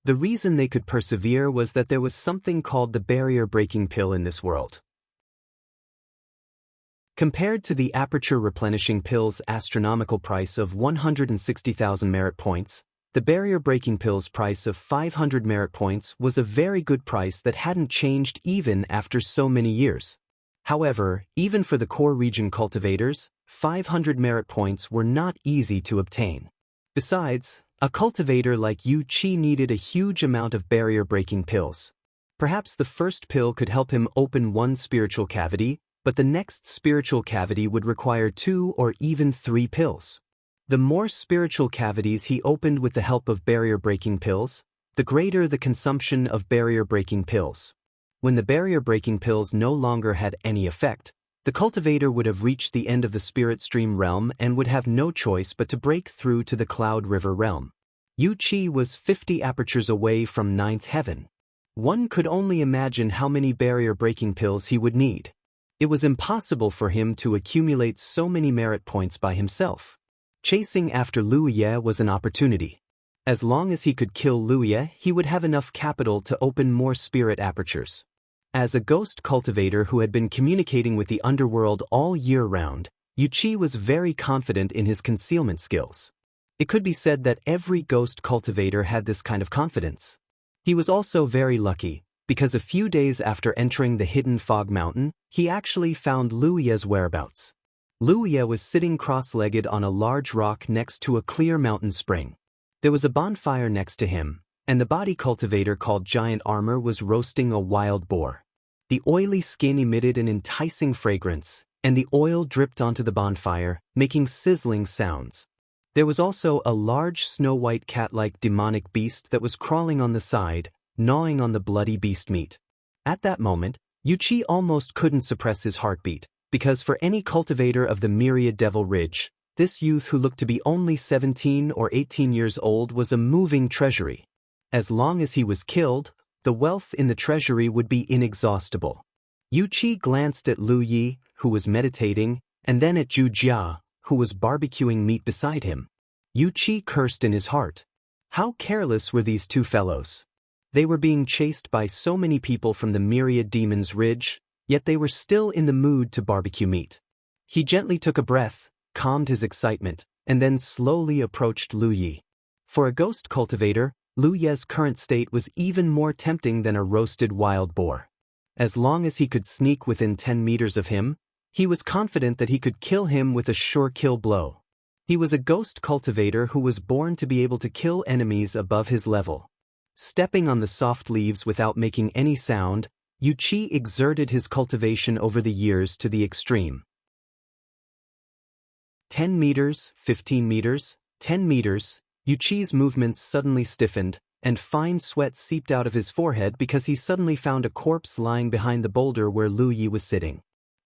The reason they could persevere was that there was something called the barrier-breaking pill in this world. Compared to the aperture-replenishing pill's astronomical price of 160,000 merit points, the barrier-breaking pill's price of 500 merit points was a very good price that hadn't changed even after so many years. However, even for the core region cultivators, 500 merit points were not easy to obtain. Besides, a cultivator like Yu Qi needed a huge amount of barrier-breaking pills. Perhaps the first pill could help him open one spiritual cavity, but the next spiritual cavity would require 2 or even 3 pills. The more spiritual cavities he opened with the help of barrier-breaking pills, the greater the consumption of barrier-breaking pills. When the barrier-breaking pills no longer had any effect, The cultivator would have reached the end of the spirit stream realm and would have no choice but to break through to the Cloud River realm. Yu Qi was 50 apertures away from ninth heaven. One could only imagine how many barrier-breaking pills he would need. It was impossible for him to accumulate so many merit points by himself. Chasing after Lu Ye was an opportunity. As long as he could kill Lu Ye, he would have enough capital to open more spirit apertures. As a ghost cultivator who had been communicating with the underworld all year round, Yu Qi was very confident in his concealment skills. It could be said that every ghost cultivator had this kind of confidence. He was also very lucky, because a few days after entering the hidden fog mountain, he actually found Lu Ye's whereabouts. Lu Ye was sitting cross-legged on a large rock next to a clear mountain spring. There was a bonfire next to him, and the body cultivator called Giant Armor was roasting a wild boar. The oily skin emitted an enticing fragrance, and the oil dripped onto the bonfire, making sizzling sounds. There was also a large snow-white cat-like demonic beast that was crawling on the side, gnawing on the bloody beast meat. At that moment, Yu Qi almost couldn't suppress his heartbeat, because for any cultivator of the myriad Devil Ridge, this youth who looked to be only 17 or 18 years old was a moving treasury. As long as he was killed, the wealth in the treasury would be inexhaustible. Yu Qi glanced at Lu Yi, who was meditating, and then at Zhu Jia, who was barbecuing meat beside him. Yu Qi cursed in his heart. How careless were these two fellows? They were being chased by so many people from the myriad Demon's Ridge, yet they were still in the mood to barbecue meat. He gently took a breath, calmed his excitement, and then slowly approached Lu Yi. For a ghost cultivator, Lu Ye's current state was even more tempting than a roasted wild boar. As long as he could sneak within 10 meters of him, he was confident that he could kill him with a sure kill blow. He was a ghost cultivator who was born to be able to kill enemies above his level. Stepping on the soft leaves without making any sound, Yu Qi exerted his cultivation over the years to the extreme. 10 meters, 15 meters, 10 meters, Yu Qi's movements suddenly stiffened, and fine sweat seeped out of his forehead because he suddenly found a corpse lying behind the boulder where Lu Yi was sitting.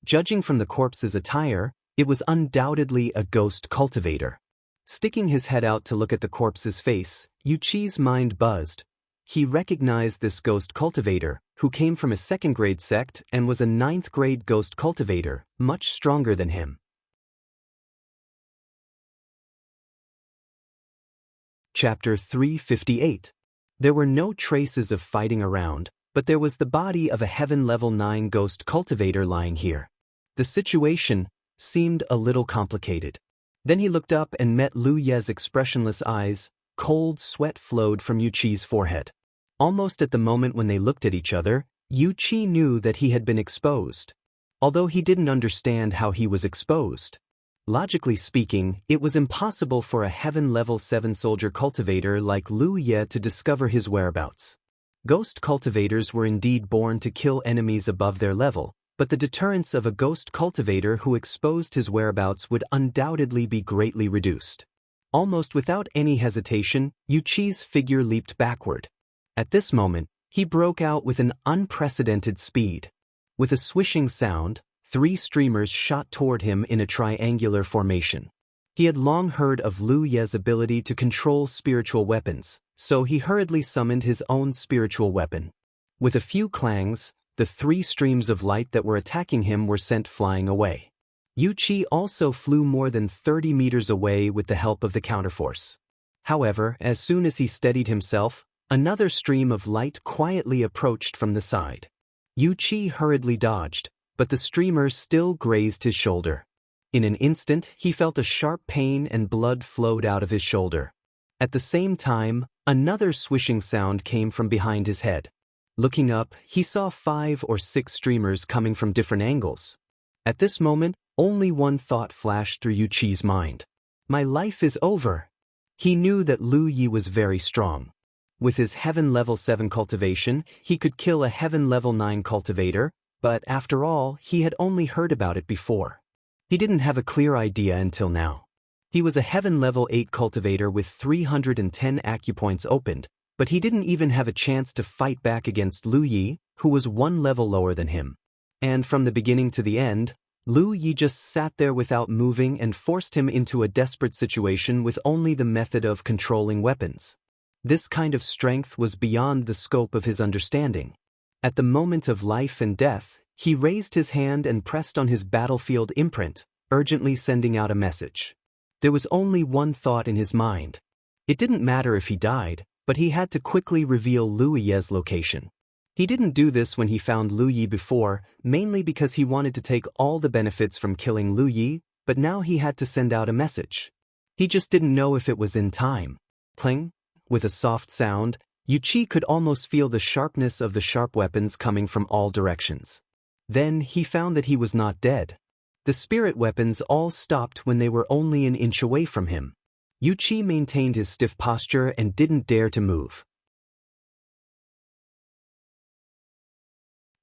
Judging from the corpse's attire, it was undoubtedly a ghost cultivator. Sticking his head out to look at the corpse's face, Yu Qi's mind buzzed. He recognized this ghost cultivator, who came from a second-grade sect and was a ninth-grade ghost cultivator, much stronger than him. Chapter 358. There were no traces of fighting around, but there was the body of a Heaven Level 9 ghost cultivator lying here. The situation seemed a little complicated. Then he looked up and met Lu Ye's expressionless eyes. Cold sweat flowed from Yu Qi's forehead. Almost at the moment when they looked at each other, Yu Qi knew that he had been exposed. Although he didn't understand how he was exposed. Logically speaking, it was impossible for a Heaven Level 7 soldier cultivator like Lu Ye to discover his whereabouts. Ghost cultivators were indeed born to kill enemies above their level, but the deterrence of a ghost cultivator who exposed his whereabouts would undoubtedly be greatly reduced. Almost without any hesitation, Yu Qi's figure leaped backward. At this moment, he broke out with an unprecedented speed. With a swishing sound, 3 streamers shot toward him in a triangular formation. He had long heard of Lu Ye's ability to control spiritual weapons, so he hurriedly summoned his own spiritual weapon. With a few clangs, the 3 streams of light that were attacking him were sent flying away. Yu Qi also flew more than 30 meters away with the help of the counterforce. However, as soon as he steadied himself, another stream of light quietly approached from the side. Yu Qi hurriedly dodged, but the streamer still grazed his shoulder. In an instant, he felt a sharp pain and blood flowed out of his shoulder. At the same time, another swishing sound came from behind his head. Looking up, he saw 5 or 6 streamers coming from different angles. At this moment, only one thought flashed through Yu Qi's mind. My life is over. He knew that Lu Yi was very strong. With his Heaven Level 7 cultivation, he could kill a Heaven Level 9 cultivator, but after all, he had only heard about it before. He didn't have a clear idea until now. He was a Heaven Level 8 cultivator with 310 acupoints opened, but he didn't even have a chance to fight back against Lu Yi, who was 1 level lower than him. And from the beginning to the end, Lu Yi just sat there without moving and forced him into a desperate situation with only the method of controlling weapons. This kind of strength was beyond the scope of his understanding. At the moment of life and death, he raised his hand and pressed on his battlefield imprint, urgently sending out a message. There was only one thought in his mind. It didn't matter if he died, but he had to quickly reveal Lu Yi's location. He didn't do this when he found Lu Yi before, mainly because he wanted to take all the benefits from killing Lu Yi, but now he had to send out a message. He just didn't know if it was in time. Cling. With a soft sound, Yuqi could almost feel the sharpness of the sharp weapons coming from all directions. Then he found that he was not dead. The spirit weapons all stopped when they were only an inch away from him. Yuqi maintained his stiff posture and didn't dare to move.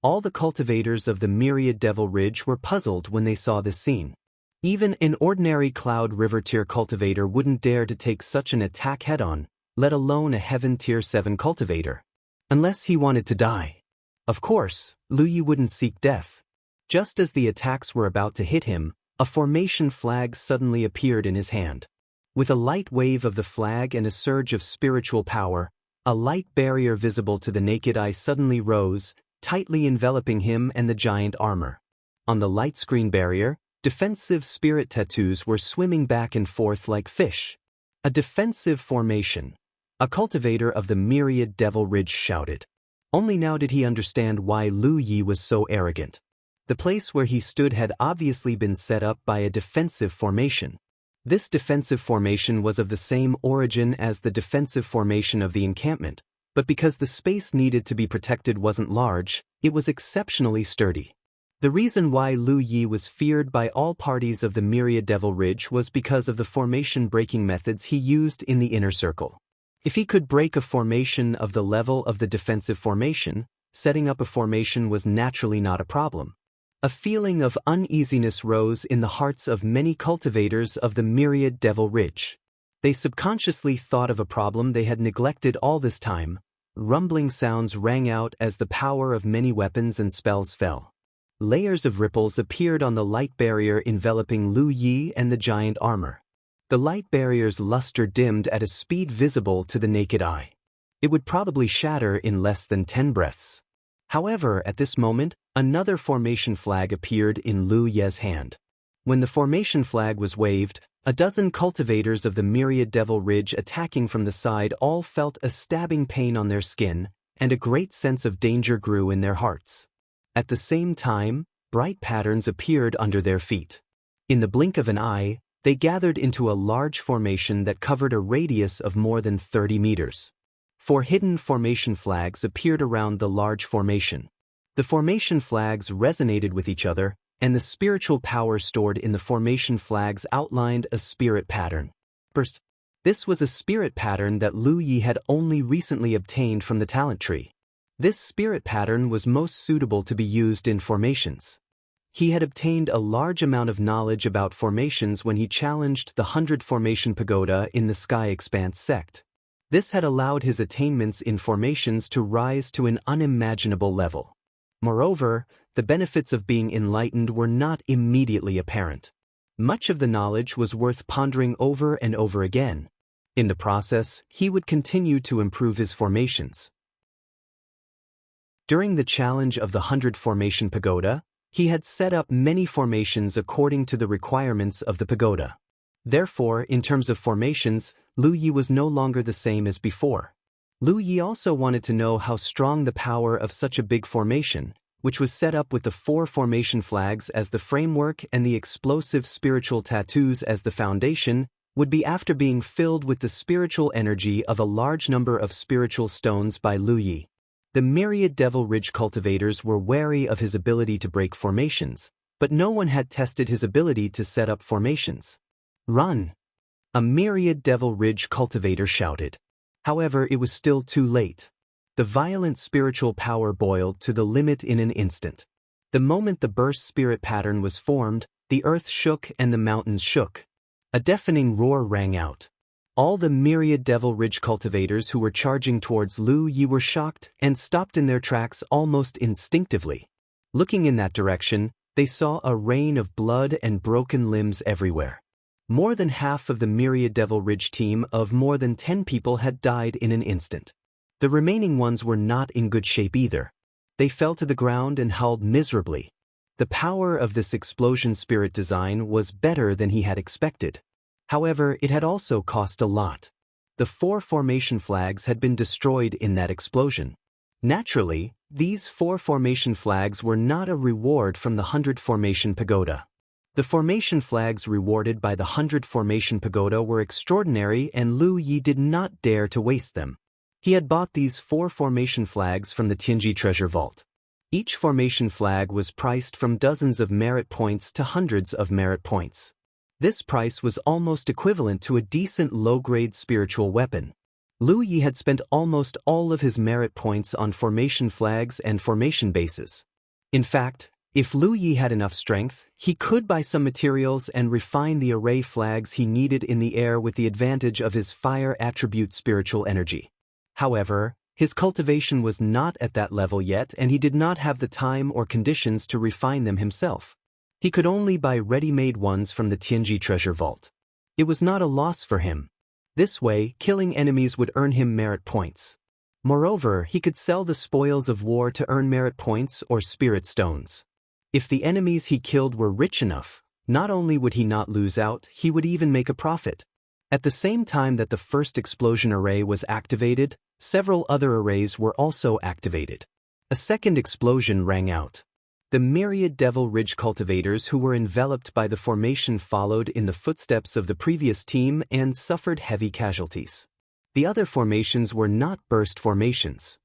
All the cultivators of the Myriad Devil Ridge were puzzled when they saw this scene. Even an ordinary Cloud River Tier cultivator wouldn't dare to take such an attack head-on, let alone a Heaven Tier 7 cultivator. Unless he wanted to die. Of course, Lu Yi wouldn't seek death. Just as the attacks were about to hit him, a formation flag suddenly appeared in his hand. With a light wave of the flag and a surge of spiritual power, a light barrier visible to the naked eye suddenly rose, tightly enveloping him and the giant armor. On the light screen barrier, defensive spirit tattoos were swimming back and forth like fish. A defensive formation. A cultivator of the Myriad Devil Ridge shouted. Only now did he understand why Lu Yi was so arrogant. The place where he stood had obviously been set up by a defensive formation. This defensive formation was of the same origin as the defensive formation of the encampment, but because the space needed to be protected wasn't large, it was exceptionally sturdy. The reason why Lu Yi was feared by all parties of the Myriad Devil Ridge was because of the formation breaking methods he used in the inner circle. If he could break a formation of the level of the defensive formation, setting up a formation was naturally not a problem. A feeling of uneasiness rose in the hearts of many cultivators of the Myriad Devil Ridge. They subconsciously thought of a problem they had neglected all this time. Rumbling sounds rang out as the power of many weapons and spells fell. Layers of ripples appeared on the light barrier enveloping Lu Yi and the giant armor. The light barrier's luster dimmed at a speed visible to the naked eye. It would probably shatter in less than 10 breaths. However, at this moment, another formation flag appeared in Lu Yi's hand. When the formation flag was waved, a dozen cultivators of the Myriad Devil Ridge attacking from the side all felt a stabbing pain on their skin, and a great sense of danger grew in their hearts. At the same time, bright patterns appeared under their feet. In the blink of an eye, they gathered into a large formation that covered a radius of more than 30 meters. 4 hidden formation flags appeared around the large formation. The formation flags resonated with each other, and the spiritual power stored in the formation flags outlined a spirit pattern. First, this was a spirit pattern that Lu Yi had only recently obtained from the talent tree. This spirit pattern was most suitable to be used in formations. He had obtained a large amount of knowledge about formations when he challenged the 100 Formation Pagoda in the Sky Expanse sect. This had allowed his attainments in formations to rise to an unimaginable level. Moreover, the benefits of being enlightened were not immediately apparent. Much of the knowledge was worth pondering over and over again. In the process, he would continue to improve his formations. During the challenge of the 100 Formation Pagoda, he had set up many formations according to the requirements of the pagoda. Therefore, in terms of formations, Lu Yi was no longer the same as before. Lu Yi also wanted to know how strong the power of such a big formation, which was set up with the 4 formation flags as the framework and the explosive spiritual tattoos as the foundation, would be after being filled with the spiritual energy of a large number of spiritual stones by Lu Yi. The Myriad Devil Ridge cultivators were wary of his ability to break formations, but no one had tested his ability to set up formations. Run! A Myriad Devil Ridge cultivator shouted. However, it was still too late. The violent spiritual power boiled to the limit in an instant. The moment the burst spirit pattern was formed, the earth shook and the mountains shook. A deafening roar rang out. All the Myriad Devil Ridge cultivators who were charging towards Lu Yi were shocked and stopped in their tracks almost instinctively. Looking in that direction, They saw a rain of blood and broken limbs everywhere. More than half of the myriad Devil Ridge team of more than 10 people had died in an instant. The remaining ones were not in good shape either. They fell to the ground and howled miserably. The power of this explosion spirit design was better than he had expected. However, it had also cost a lot. The 4 formation flags had been destroyed in that explosion. Naturally, these 4 formation flags were not a reward from the 100 formation pagoda. The formation flags rewarded by the 100 formation pagoda were extraordinary, and Lu Yi did not dare to waste them. He had bought these 4 formation flags from the Tianji treasure vault. Each formation flag was priced from dozens of merit points to hundreds of merit points. This price was almost equivalent to a decent low-grade spiritual weapon. Lu Yi had spent almost all of his merit points on formation flags and formation bases. In fact, if Lu Yi had enough strength, he could buy some materials and refine the array flags he needed in the air with the advantage of his fire attribute spiritual energy. However, his cultivation was not at that level yet, and he did not have the time or conditions to refine them himself. He could only buy ready-made ones from the Tianji treasure vault. It was not a loss for him. This way, killing enemies would earn him merit points. Moreover, he could sell the spoils of war to earn merit points or spirit stones. If the enemies he killed were rich enough, not only would he not lose out, he would even make a profit. At the same time that the first explosion array was activated, several other arrays were also activated. A second explosion rang out. The myriad Devil Ridge cultivators who were enveloped by the formation followed in the footsteps of the previous team and suffered heavy casualties. The other formations were not burst formations.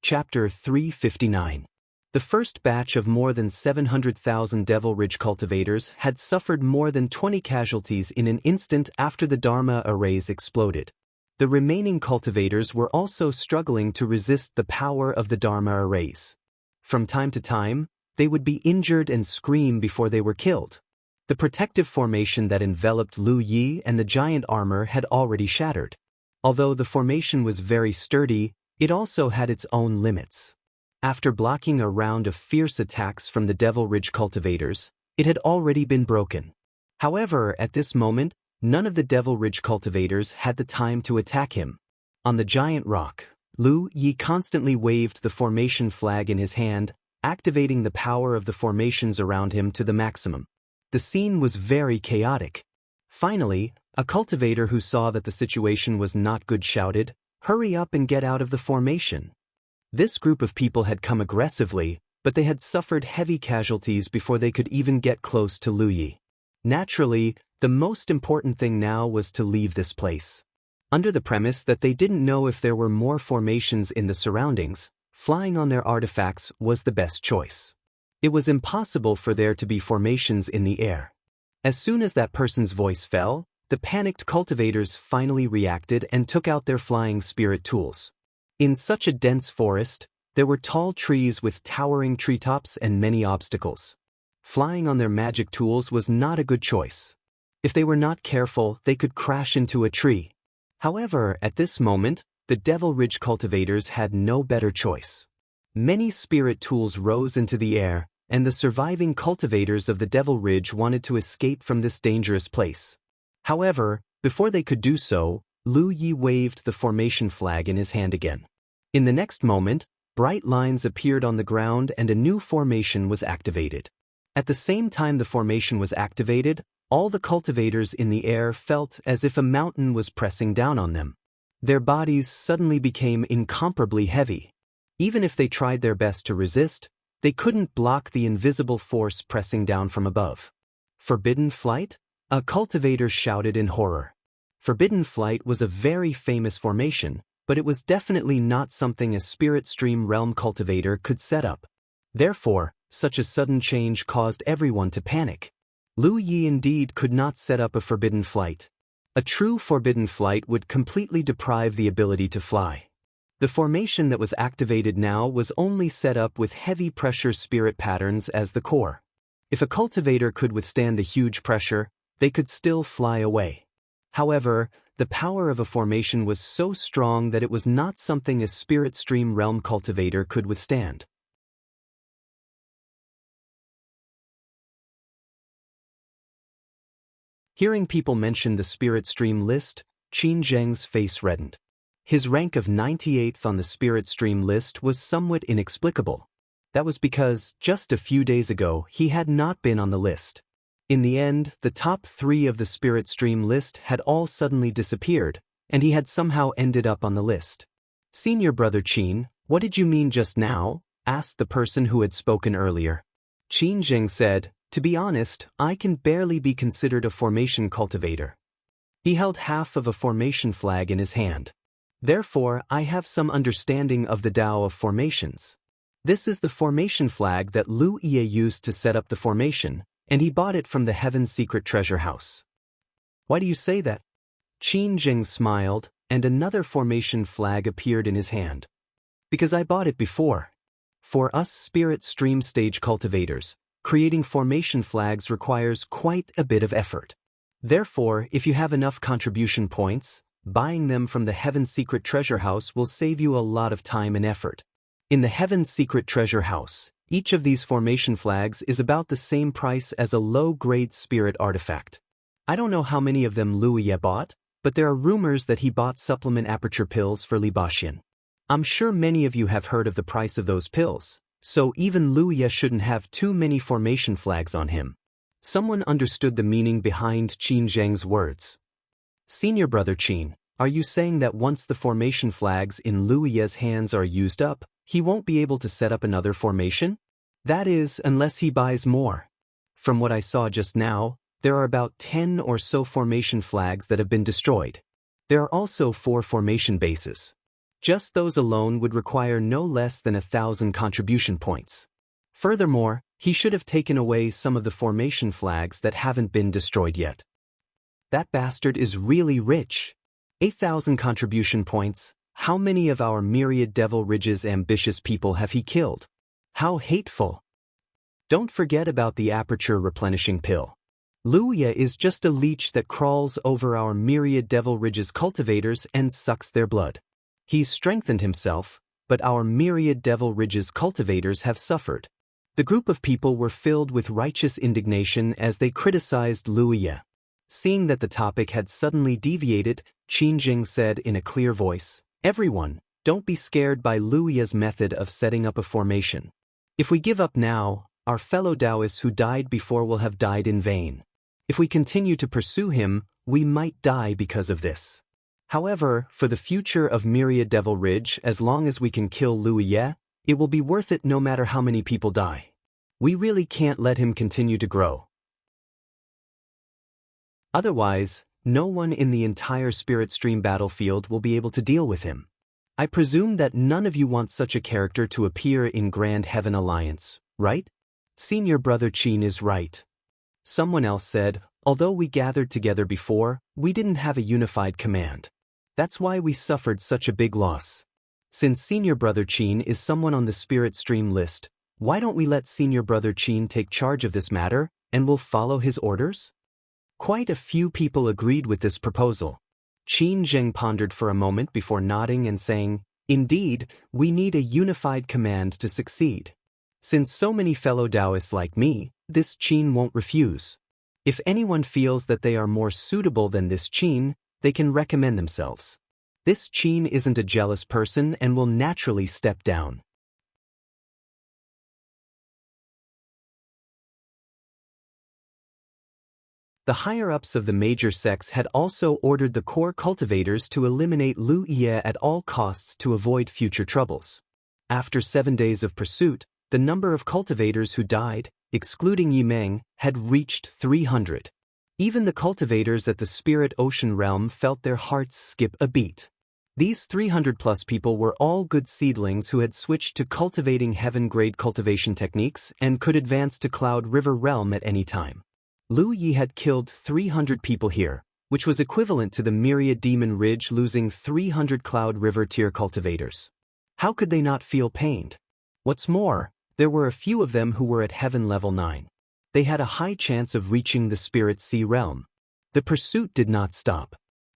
Chapter 359. The first batch of more than 700,000 Devil Ridge cultivators had suffered more than 20 casualties in an instant after the Dharma arrays exploded. The remaining cultivators were also struggling to resist the power of the Dharma arrays. From time to time, they would be injured and scream before they were killed. The protective formation that enveloped Lu Yi and the giant armor had already shattered. Although the formation was very sturdy, it also had its own limits. After blocking a round of fierce attacks from the Devil Ridge cultivators, it had already been broken. However, at this moment, none of the Devil Ridge cultivators had the time to attack him. On the giant rock, Lu Yi constantly waved the formation flag in his hand, activating the power of the formations around him to the maximum. The scene was very chaotic. Finally, a cultivator who saw that the situation was not good shouted, "Hurry up and get out of the formation." This group of people had come aggressively, but they had suffered heavy casualties before they could even get close to Lu Yi. Naturally, the most important thing now was to leave this place. Under the premise that they didn't know if there were more formations in the surroundings, flying on their artifacts was the best choice. It was impossible for there to be formations in the air. As soon as that person's voice fell, the panicked cultivators finally reacted and took out their flying spirit tools. In such a dense forest, there were tall trees with towering treetops and many obstacles. Flying on their magic tools was not a good choice. If they were not careful, they could crash into a tree. However, at this moment, the Devil Ridge cultivators had no better choice. Many spirit tools rose into the air, and the surviving cultivators of the Devil Ridge wanted to escape from this dangerous place. However, before they could do so, Lu Yi waved the formation flag in his hand again. In the next moment, bright lines appeared on the ground and a new formation was activated. At the same time the formation was activated, all the cultivators in the air felt as if a mountain was pressing down on them. Their bodies suddenly became incomparably heavy. Even if they tried their best to resist, they couldn't block the invisible force pressing down from above. Forbidden flight? A cultivator shouted in horror. Forbidden flight was a very famous formation, but it was definitely not something a spirit stream realm cultivator could set up. Therefore, such a sudden change caused everyone to panic. Lu Yi indeed could not set up a forbidden flight. A true forbidden flight would completely deprive the ability to fly. The formation that was activated now was only set up with heavy pressure spirit patterns as the core. If a cultivator could withstand the huge pressure, they could still fly away. However, The power of a formation was so strong that it was not something a spirit stream realm cultivator could withstand. Hearing people mention the spirit stream list, Qin Zheng's face reddened. His rank of 98th on the spirit stream list was somewhat inexplicable. That was because, just a few days ago, he had not been on the list. In the end, the top 3 of the spirit stream list had all suddenly disappeared, and he had somehow ended up on the list. "Senior brother Qin, what did you mean just now?" asked the person who had spoken earlier. Qin Zheng said, "To be honest, I can barely be considered a formation cultivator." He held half of a formation flag in his hand. "Therefore, I have some understanding of the Tao of formations. This is the formation flag that Lu Ye used to set up the formation, and he bought it from the Heaven's Secret Treasure House." "Why do you say that?" Qin Zheng smiled, and another formation flag appeared in his hand. "Because I bought it before. For us spirit stream stage cultivators, creating formation flags requires quite a bit of effort. Therefore, if you have enough contribution points, buying them from the Heaven's Secret Treasure House will save you a lot of time and effort. In the Heaven's Secret Treasure House, each of these formation flags is about the same price as a low-grade spirit artifact. I don't know how many of them Lu Ye bought, but there are rumors that he bought supplement aperture pills for Li Baxian. I'm sure many of you have heard of the price of those pills, so even Lu Ye shouldn't have too many formation flags on him." Someone understood the meaning behind Qin Zheng's words. "Senior brother Qin, are you saying that once the formation flags in Lu Ye's hands are used up, he won't be able to set up another formation? That is, unless he buys more. From what I saw just now, there are about 10 or so formation flags that have been destroyed. There are also 4 formation bases. Just those alone would require no less than 1,000 contribution points. Furthermore, he should have taken away some of the formation flags that haven't been destroyed yet. That bastard is really rich. 8,000 contribution points. How many of our myriad Devil Ridge's ambitious people have he killed? How hateful. Don't forget about the aperture replenishing pill. Lu Ye is just a leech that crawls over our myriad Devil Ridge's cultivators and sucks their blood. He's strengthened himself, but our myriad Devil Ridge's cultivators have suffered." The group of people were filled with righteous indignation as they criticized Lu Ye. Seeing that the topic had suddenly deviated, Qin Zheng said in a clear voice, "Everyone, don't be scared by Lu Ye's method of setting up a formation. If we give up now, our fellow Taoists who died before will have died in vain. If we continue to pursue him, we might die because of this. However, for the future of Myriad Devil Ridge, as long as we can kill Lu Ye, it will be worth it no matter how many people die. We really can't let him continue to grow. Otherwise, no one in the entire Spirit Stream battlefield will be able to deal with him. I presume that none of you want such a character to appear in Grand Heaven Alliance, right?" "Senior brother Qin is right." Someone else said, "Although we gathered together before, we didn't have a unified command. That's why we suffered such a big loss. Since Senior brother Qin is someone on the Spirit Stream list, why don't we let Senior brother Qin take charge of this matter, and we'll follow his orders?" Quite a few people agreed with this proposal. Qin Zheng pondered for a moment before nodding and saying, "Indeed, we need a unified command to succeed. Since so many fellow Taoists like me, this Qin won't refuse. If anyone feels that they are more suitable than this Qin, they can recommend themselves. This Qin isn't a jealous person and will naturally step down." The higher-ups of the major sects had also ordered the core cultivators to eliminate Lu Ye at all costs to avoid future troubles. After 7 days of pursuit, the number of cultivators who died, excluding Yimeng, had reached 300. Even the cultivators at the Spirit Ocean realm felt their hearts skip a beat. These 300-plus people were all good seedlings who had switched to cultivating heaven-grade cultivation techniques and could advance to Cloud River realm at any time. Lu Ye had killed 300 people here, which was equivalent to the Myriad Demon Ridge losing 300 Cloud River tier cultivators. How could they not feel pained? What's more, there were a few of them who were at Heaven Level 9. They had a high chance of reaching the Spirit Sea realm. The pursuit did not stop.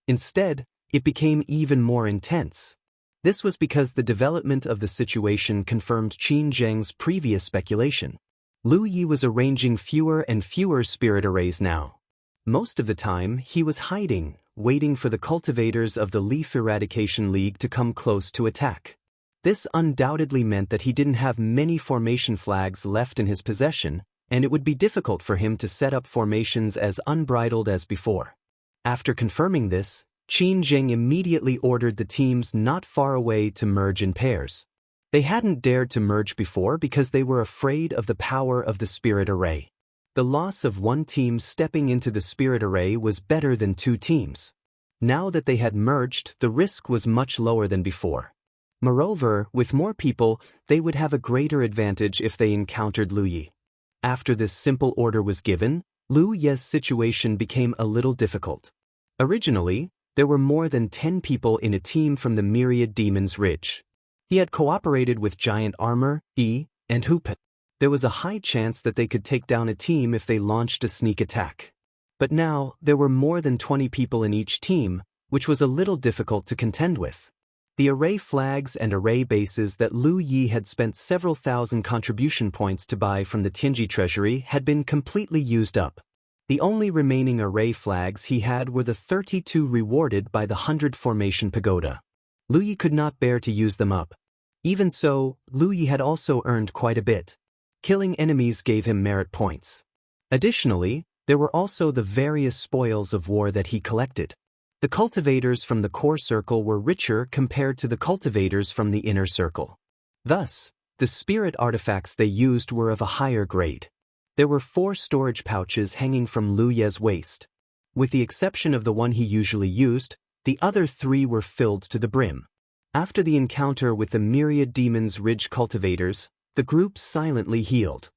Instead, it became even more intense. This was because the development of the situation confirmed Qin Zheng's previous speculation. Lu Yi was arranging fewer and fewer spirit arrays now. Most of the time, he was hiding, waiting for the cultivators of the Leaf Eradication League to come close to attack. This undoubtedly meant that he didn't have many formation flags left in his possession, and it would be difficult for him to set up formations as unbridled as before. After confirming this, Qin Zheng immediately ordered the teams not far away to merge in pairs. They hadn't dared to merge before because they were afraid of the power of the spirit array. The loss of one team stepping into the spirit array was better than two teams. Now that they had merged, the risk was much lower than before. Moreover, with more people, they would have a greater advantage if they encountered Lu Yi. After this simple order was given, Lu Yi's situation became a little difficult. Originally, there were more than 10 people in a team from the Myriad Demon's Ridge. He had cooperated with Giant Armor, E, and Hoop. There was a high chance that they could take down a team if they launched a sneak attack. But now, there were more than 20 people in each team, which was a little difficult to contend with. The array flags and array bases that Lu Yi had spent several thousand contribution points to buy from the Tianji treasury had been completely used up. The only remaining array flags he had were the 32 rewarded by the 100 formation pagoda. Lu Yi could not bear to use them up. Even so, Lu Yi had also earned quite a bit. Killing enemies gave him merit points. Additionally, there were also the various spoils of war that he collected. The cultivators from the core circle were richer compared to the cultivators from the inner circle. Thus, the spirit artifacts they used were of a higher grade. There were 4 storage pouches hanging from Lu Yi's waist. With the exception of the one he usually used, the other 3 were filled to the brim. After the encounter with the Myriad Demon's Ridge cultivators, the group silently healed.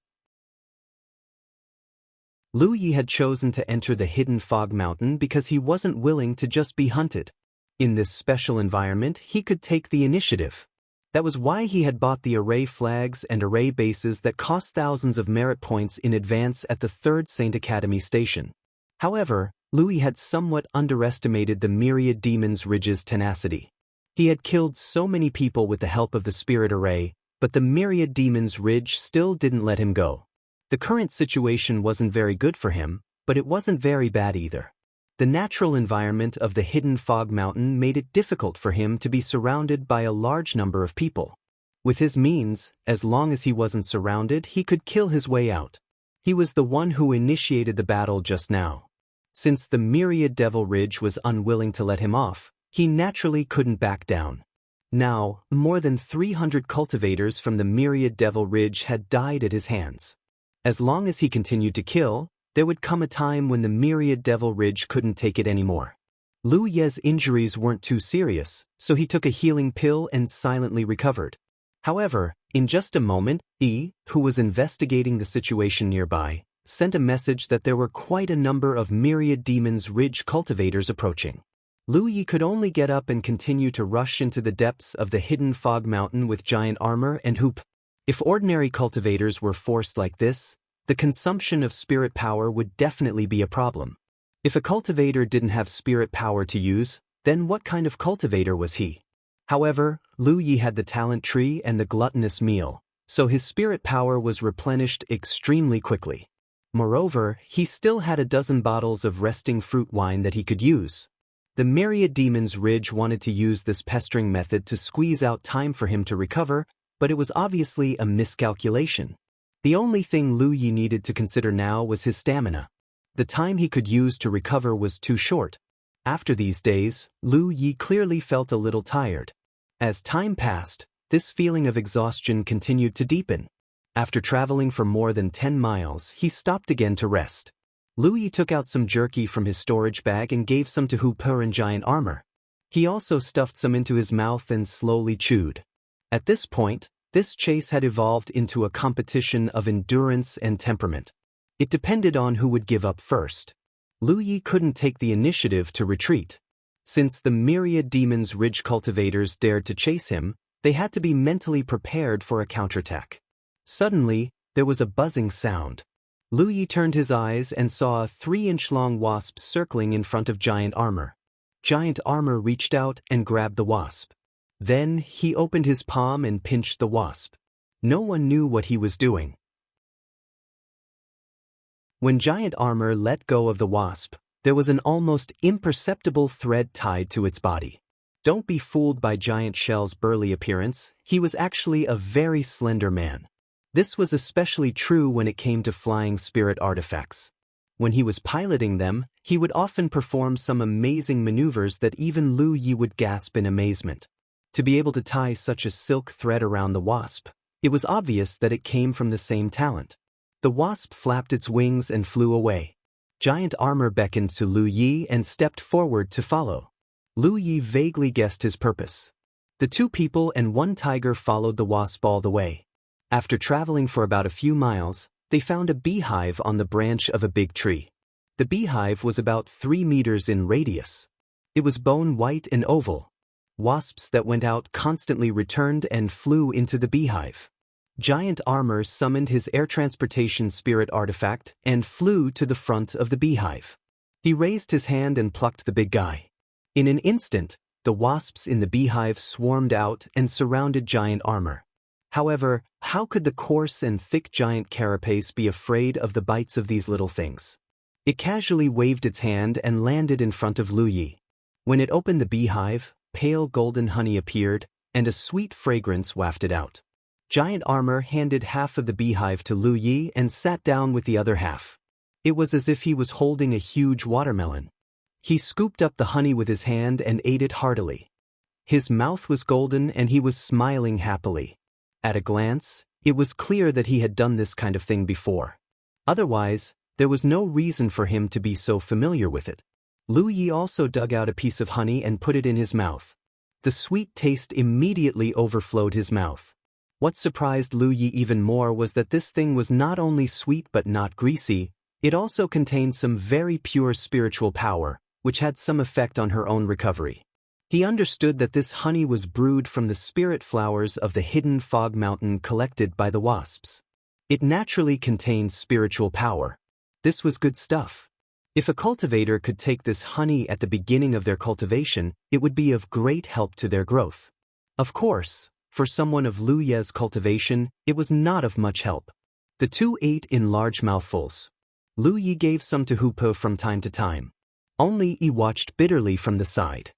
Lu Yi had chosen to enter the hidden fog mountain because he wasn't willing to just be hunted. In this special environment, he could take the initiative. That was why he had bought the array flags and array bases that cost thousands of merit points in advance at the 3rd Saint Academy station. However, Lu Yi had somewhat underestimated the Myriad Demon's Ridge's tenacity. He had killed so many people with the help of the spirit array, but the Myriad Demon's Ridge still didn't let him go. The current situation wasn't very good for him, but it wasn't very bad either. The natural environment of the hidden fog mountain made it difficult for him to be surrounded by a large number of people. With his means, as long as he wasn't surrounded, he could kill his way out. He was the one who initiated the battle just now. Since the Myriad Devil Ridge was unwilling to let him off, he naturally couldn't back down. Now, more than 300 cultivators from the Myriad Devil Ridge had died at his hands. As long as he continued to kill, there would come a time when the Myriad Devil Ridge couldn't take it anymore. Lu Yi's injuries weren't too serious, so he took a healing pill and silently recovered. However, in just a moment, E, who was investigating the situation nearby, sent a message that there were quite a number of Myriad Demon's Ridge cultivators approaching. Lu Yi could only get up and continue to rush into the depths of the hidden fog mountain with giant armor and hoop. If ordinary cultivators were forced like this, the consumption of spirit power would definitely be a problem. If a cultivator didn't have spirit power to use, then what kind of cultivator was he? However, Lu Yi had the talent tree and the gluttonous meal, so his spirit power was replenished extremely quickly. Moreover, he still had a dozen bottles of resting fruit wine that he could use. The Myriad Demon's Ridge wanted to use this pestering method to squeeze out time for him to recover, but it was obviously a miscalculation. The only thing Lu Yi needed to consider now was his stamina. The time he could use to recover was too short. After these days, Lu Yi clearly felt a little tired. As time passed, this feeling of exhaustion continued to deepen. After traveling for more than 10 miles, he stopped again to rest. Lu Yi took out some jerky from his storage bag and gave some to Hooper and Giant Armor. He also stuffed some into his mouth and slowly chewed. At this point, this chase had evolved into a competition of endurance and temperament. It depended on who would give up first. Lu Yi couldn't take the initiative to retreat. Since the Myriad Demon's Ridge cultivators dared to chase him, they had to be mentally prepared for a counterattack. Suddenly, there was a buzzing sound. Lu Yi turned his eyes and saw a 3-inch-long wasp circling in front of Giant Armor. Giant Armor reached out and grabbed the wasp. Then he opened his palm and pinched the wasp. No one knew what he was doing. When Giant Armor let go of the wasp, there was an almost imperceptible thread tied to its body. Don't be fooled by Giant Shell's burly appearance, he was actually a very slender man. This was especially true when it came to flying spirit artifacts. When he was piloting them, he would often perform some amazing maneuvers that even Lu Yi would gasp in amazement. To be able to tie such a silk thread around the wasp, it was obvious that it came from the same talent. The wasp flapped its wings and flew away. Giant Armor beckoned to Lu Yi and stepped forward to follow. Lu Yi vaguely guessed his purpose. The two people and one tiger followed the wasp all the way. After traveling for about a few miles, they found a beehive on the branch of a big tree. The beehive was about 3 meters in radius. It was bone white and oval. Wasps that went out constantly returned and flew into the beehive. Giant Armor summoned his air transportation spirit artifact and flew to the front of the beehive. He raised his hand and plucked the big guy. In an instant, the wasps in the beehive swarmed out and surrounded Giant Armor. However, how could the coarse and thick giant carapace be afraid of the bites of these little things? It casually waved its hand and landed in front of Lu Yi. When it opened the beehive, pale golden honey appeared, and a sweet fragrance wafted out. Giant Armor handed half of the beehive to Lu Yi and sat down with the other half. It was as if he was holding a huge watermelon. He scooped up the honey with his hand and ate it heartily. His mouth was golden and he was smiling happily. At a glance, it was clear that he had done this kind of thing before. Otherwise, there was no reason for him to be so familiar with it. Lu Yi also dug out a piece of honey and put it in his mouth. The sweet taste immediately overflowed his mouth. What surprised Lu Yi even more was that this thing was not only sweet but not greasy, it also contained some very pure spiritual power, which had some effect on her own recovery. He understood that this honey was brewed from the spirit flowers of the hidden fog mountain collected by the wasps. It naturally contained spiritual power. This was good stuff. If a cultivator could take this honey at the beginning of their cultivation, it would be of great help to their growth. Of course, for someone of Lu Ye's cultivation, it was not of much help. The two ate in large mouthfuls. Lu Yi gave some to Hupo from time to time. Only Yi watched bitterly from the side.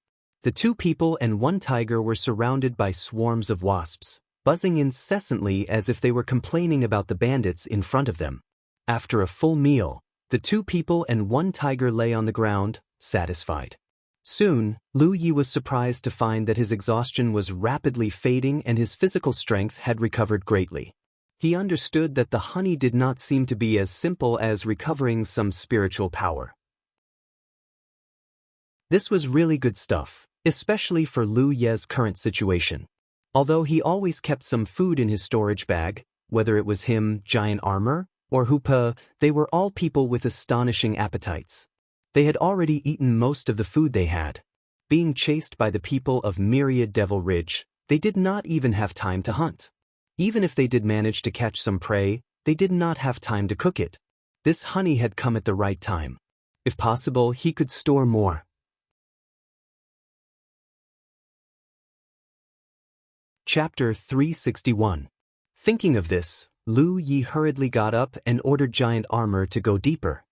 The two people and one tiger were surrounded by swarms of wasps, buzzing incessantly as if they were complaining about the bandits in front of them. After a full meal, the two people and one tiger lay on the ground, satisfied. Soon, Lu Yi was surprised to find that his exhaustion was rapidly fading and his physical strength had recovered greatly. He understood that the honey did not seem to be as simple as recovering some spiritual power. This was really good stuff, especially for Lu Ye's current situation. Although he always kept some food in his storage bag, whether it was him, Giant Armor, or Hupa, they were all people with astonishing appetites. They had already eaten most of the food they had. Being chased by the people of Myriad Devil Ridge, they did not even have time to hunt. Even if they did manage to catch some prey, they did not have time to cook it. This honey had come at the right time. If possible, he could store more. Chapter 361. Thinking of this, Lu Yi hurriedly got up and ordered Giant Armor to go deeper.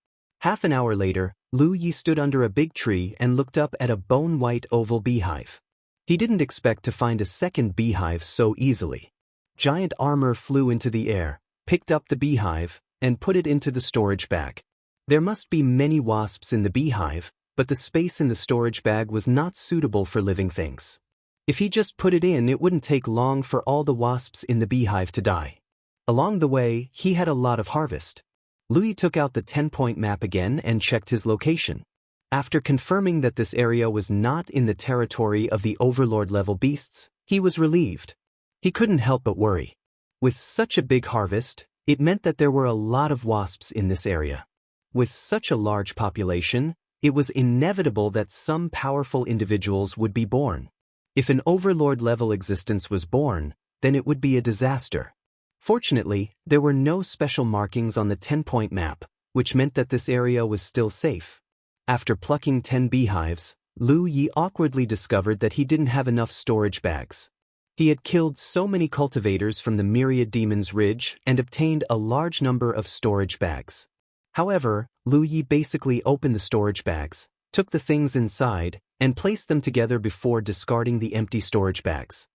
Half an hour later, Lu Yi stood under a big tree and looked up at a bone-white oval beehive. He didn't expect to find a second beehive so easily. Giant Armor flew into the air, picked up the beehive, and put it into the storage bag. There must be many wasps in the beehive, but the space in the storage bag was not suitable for living things. If he just put it in, it wouldn't take long for all the wasps in the beehive to die. Along the way, he had a lot of harvest. Lu Yi took out the 10-point map again and checked his location. After confirming that this area was not in the territory of the Overlord-level beasts, he was relieved. He couldn't help but worry. With such a big harvest, it meant that there were a lot of wasps in this area. With such a large population, it was inevitable that some powerful individuals would be born. If an Overlord-level existence was born, then it would be a disaster. Fortunately, there were no special markings on the 10-point map, which meant that this area was still safe. After plucking 10 beehives, Lu Yi awkwardly discovered that he didn't have enough storage bags. He had killed so many cultivators from the Myriad Demon's Ridge and obtained a large number of storage bags. However, Lu Yi basically opened the storage bags, took the things inside, and placed them together before discarding the empty storage bags.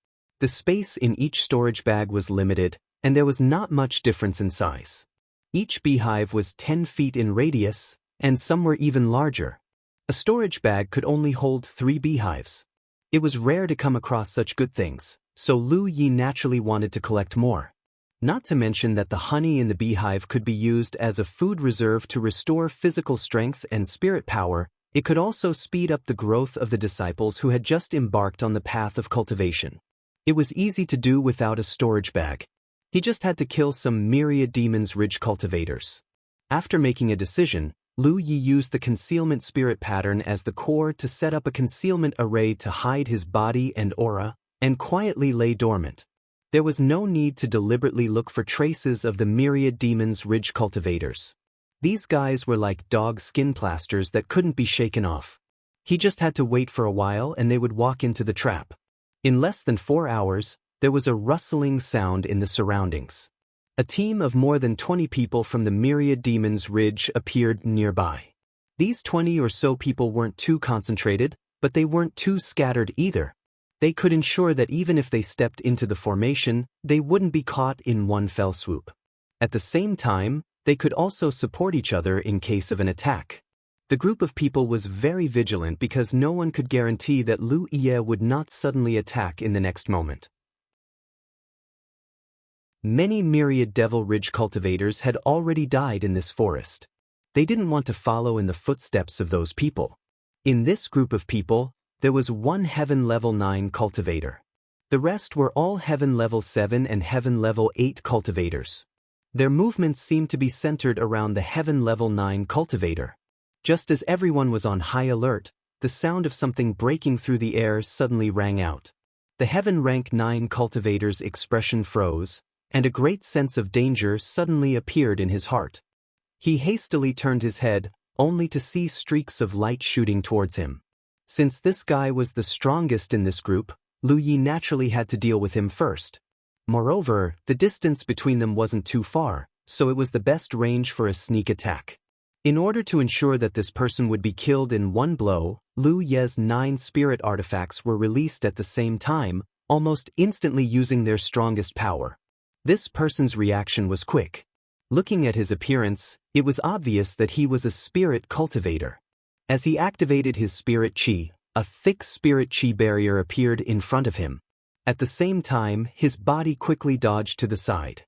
The space in each storage bag was limited, and there was not much difference in size. Each beehive was 10 feet in radius, and some were even larger. A storage bag could only hold 3 beehives. It was rare to come across such good things, so Lu Yi naturally wanted to collect more. Not to mention that the honey in the beehive could be used as a food reserve to restore physical strength and spirit power. It could also speed up the growth of the disciples who had just embarked on the path of cultivation. It was easy to do without a storage bag. He just had to kill some Myriad Demon's Ridge cultivators. After making a decision, Lu Yi used the concealment spirit pattern as the core to set up a concealment array to hide his body and aura, and quietly lay dormant. There was no need to deliberately look for traces of the Myriad Demon's Ridge cultivators. These guys were like dog skin plasters that couldn't be shaken off. He just had to wait for a while and they would walk into the trap. In less than 4 hours, there was a rustling sound in the surroundings. A team of more than 20 people from the Myriad Demon's Ridge appeared nearby. These 20 or so people weren't too concentrated, but they weren't too scattered either. They could ensure that even if they stepped into the formation, they wouldn't be caught in one fell swoop. At the same time, they could also support each other in case of an attack. The group of people was very vigilant because no one could guarantee that Lu Yi would not suddenly attack in the next moment. Many Myriad Devil Ridge cultivators had already died in this forest. They didn't want to follow in the footsteps of those people. In this group of people, there was one Heaven Level 9 cultivator. The rest were all Heaven Level 7 and Heaven Level 8 cultivators. Their movements seemed to be centered around the Heaven Level 9 cultivator. Just as everyone was on high alert, the sound of something breaking through the air suddenly rang out. The Heaven Rank 9 cultivator's expression froze, and a great sense of danger suddenly appeared in his heart. He hastily turned his head, only to see streaks of light shooting towards him. Since this guy was the strongest in this group, Lu Yi naturally had to deal with him first. Moreover, the distance between them wasn't too far, so it was the best range for a sneak attack. In order to ensure that this person would be killed in one blow, Lu Yi's 9 spirit artifacts were released at the same time, almost instantly using their strongest power. This person's reaction was quick. Looking at his appearance, it was obvious that he was a spirit cultivator. As he activated his spirit chi, a thick spirit chi barrier appeared in front of him. At the same time, his body quickly dodged to the side.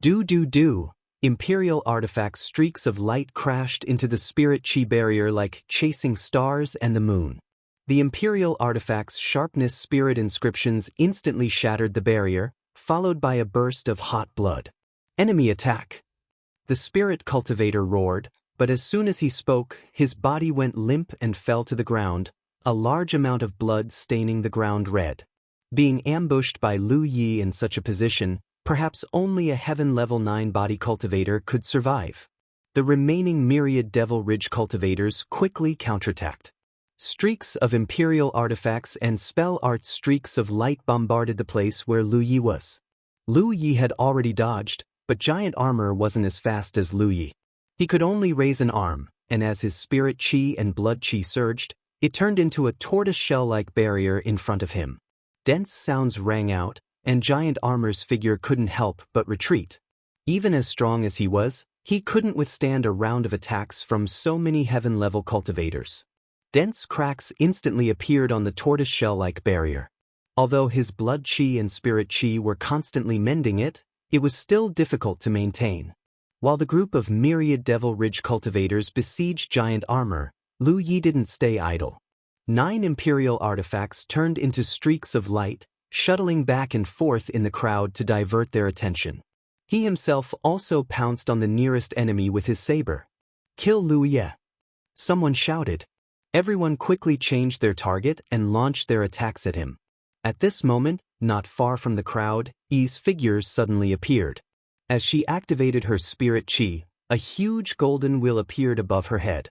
Do. Imperial artifacts streaks of light crashed into the spirit chi barrier like chasing stars and the moon. The Imperial artifacts' sharpness spirit inscriptions instantly shattered the barrier, followed by a burst of hot blood. Enemy attack. The spirit cultivator roared, but as soon as he spoke, his body went limp and fell to the ground, a large amount of blood staining the ground red. Being ambushed by Lu Yi in such a position, perhaps only a Heaven Level 9 body cultivator could survive. The remaining Myriad Devil Ridge cultivators quickly counterattacked. Streaks of Imperial artifacts and spell art streaks of light bombarded the place where Lu Yi was. Lu Yi had already dodged, but giant armor wasn't as fast as Lu Yi. He could only raise an arm, and as his spirit chi and blood chi surged, it turned into a tortoise-shell-like barrier in front of him. Dense sounds rang out, and giant armor's figure couldn't help but retreat. Even as strong as he was, he couldn't withstand a round of attacks from so many heaven-level cultivators. Dense cracks instantly appeared on the tortoise-shell-like barrier. Although his blood chi and spirit chi were constantly mending it, it was still difficult to maintain. While the group of Myriad Devil Ridge cultivators besieged giant armor, Lu Yi didn't stay idle. 9 Imperial artifacts turned into streaks of light, shuttling back and forth in the crowd to divert their attention. He himself also pounced on the nearest enemy with his saber. "Kill Lu Yi!" Someone shouted. Everyone quickly changed their target and launched their attacks at him. At this moment, not far from the crowd, Yi's figure suddenly appeared. As she activated her spirit chi, a huge golden wheel appeared above her head.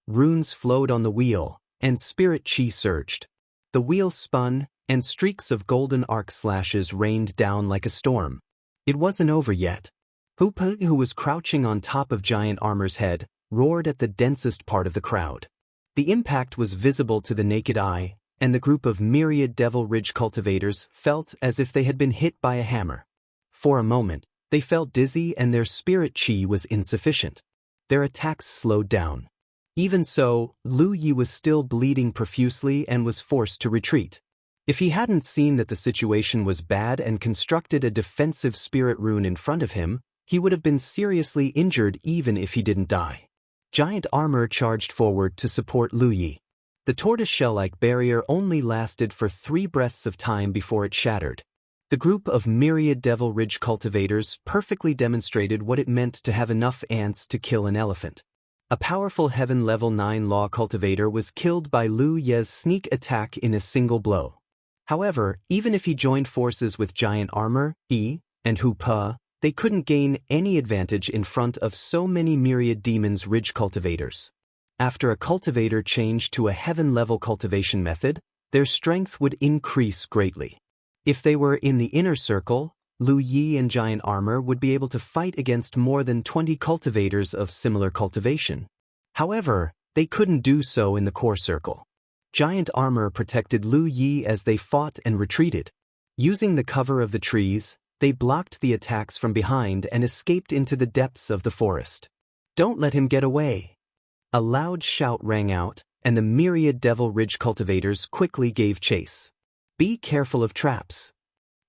runes flowed on the wheel, and spirit chi surged. The wheel spun, and streaks of golden arc slashes rained down like a storm. It wasn't over yet. Hoopa, who was crouching on top of Giant Armor's head, roared at the densest part of the crowd. The impact was visible to the naked eye, and the group of myriad Devil Ridge cultivators felt as if they had been hit by a hammer. For a moment, they felt dizzy and their spirit chi was insufficient. Their attacks slowed down. Even so, Lu Yi was still bleeding profusely and was forced to retreat. If he hadn't seen that the situation was bad and constructed a defensive spirit rune in front of him, he would have been seriously injured even if he didn't die. Giant Armor charged forward to support Lu Yi. The tortoiseshell-like barrier only lasted for 3 breaths of time before it shattered. The group of myriad Devil Ridge cultivators perfectly demonstrated what it meant to have enough ants to kill an elephant. A powerful Heaven Level 9 Law cultivator was killed by Lu Ye's sneak attack in a single blow. However, even if he joined forces with Giant Armor, Yi, and Hoopa, they couldn't gain any advantage in front of so many myriad Demons Ridge cultivators. After a cultivator changed to a heaven-level cultivation method, their strength would increase greatly. If they were in the inner circle, Lu Yi and Giant Armor would be able to fight against more than 20 cultivators of similar cultivation. However, they couldn't do so in the core circle. Giant Armor protected Lu Yi as they fought and retreated. Using the cover of the trees, they blocked the attacks from behind and escaped into the depths of the forest. "Don't let him get away!" A loud shout rang out, and the myriad Devil Ridge cultivators quickly gave chase. "Be careful of traps!"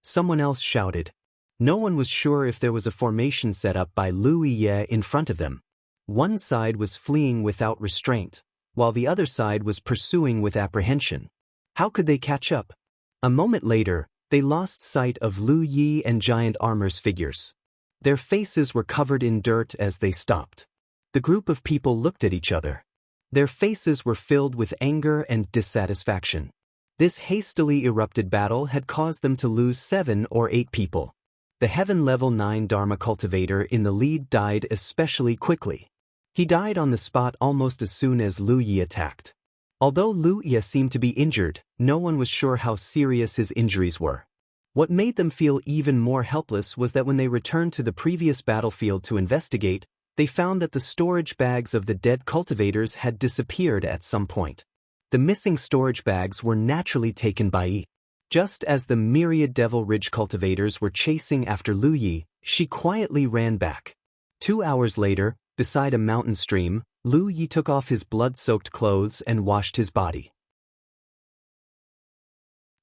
Someone else shouted. No one was sure if there was a formation set up by Lu Yi in front of them. One side was fleeing without restraint, while the other side was pursuing with apprehension. How could they catch up? A moment later, they lost sight of Lu Yi and Giant Armor's figures. Their faces were covered in dirt as they stopped. The group of people looked at each other. Their faces were filled with anger and dissatisfaction. This hastily erupted battle had caused them to lose 7 or 8 people. The Heaven Level 9 Dharma cultivator in the lead died especially quickly. He died on the spot almost as soon as Lu Yi attacked. Although Lu Yi seemed to be injured, no one was sure how serious his injuries were. What made them feel even more helpless was that when they returned to the previous battlefield to investigate, they found that the storage bags of the dead cultivators had disappeared at some point. The missing storage bags were naturally taken by Yi. Just as the myriad Devil Ridge cultivators were chasing after Lu Yi, she quietly ran back. 2 hours later, beside a mountain stream, Lu Yi took off his blood-soaked clothes and washed his body.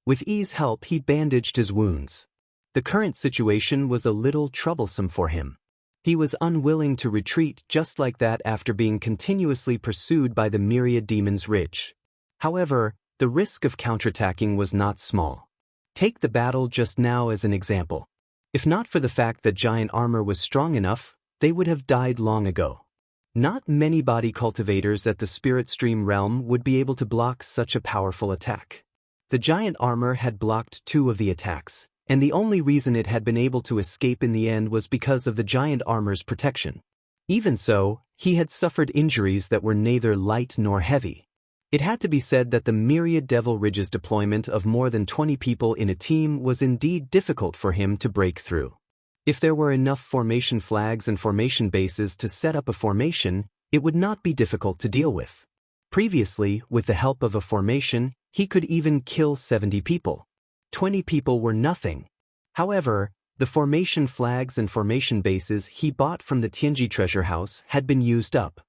With Yi's help, he bandaged his wounds. The current situation was a little troublesome for him. He was unwilling to retreat just like that after being continuously pursued by the myriad Demons Ridge. However, the risk of counterattacking was not small. Take the battle just now as an example. If not for the fact that Giant Armor was strong enough, they would have died long ago. Not many body cultivators at the Spirit Stream realm would be able to block such a powerful attack. The Giant Armor had blocked 2 of the attacks, and the only reason it had been able to escape in the end was because of the Giant Armor's protection. Even so, he had suffered injuries that were neither light nor heavy. It had to be said that the myriad Devil Ridge's deployment of more than 20 people in a team was indeed difficult for him to break through. If there were enough formation flags and formation bases to set up a formation, it would not be difficult to deal with. Previously, with the help of a formation, he could even kill 70 people. 20 people were nothing. However, the formation flags and formation bases he bought from the Tianji treasure house had been used up.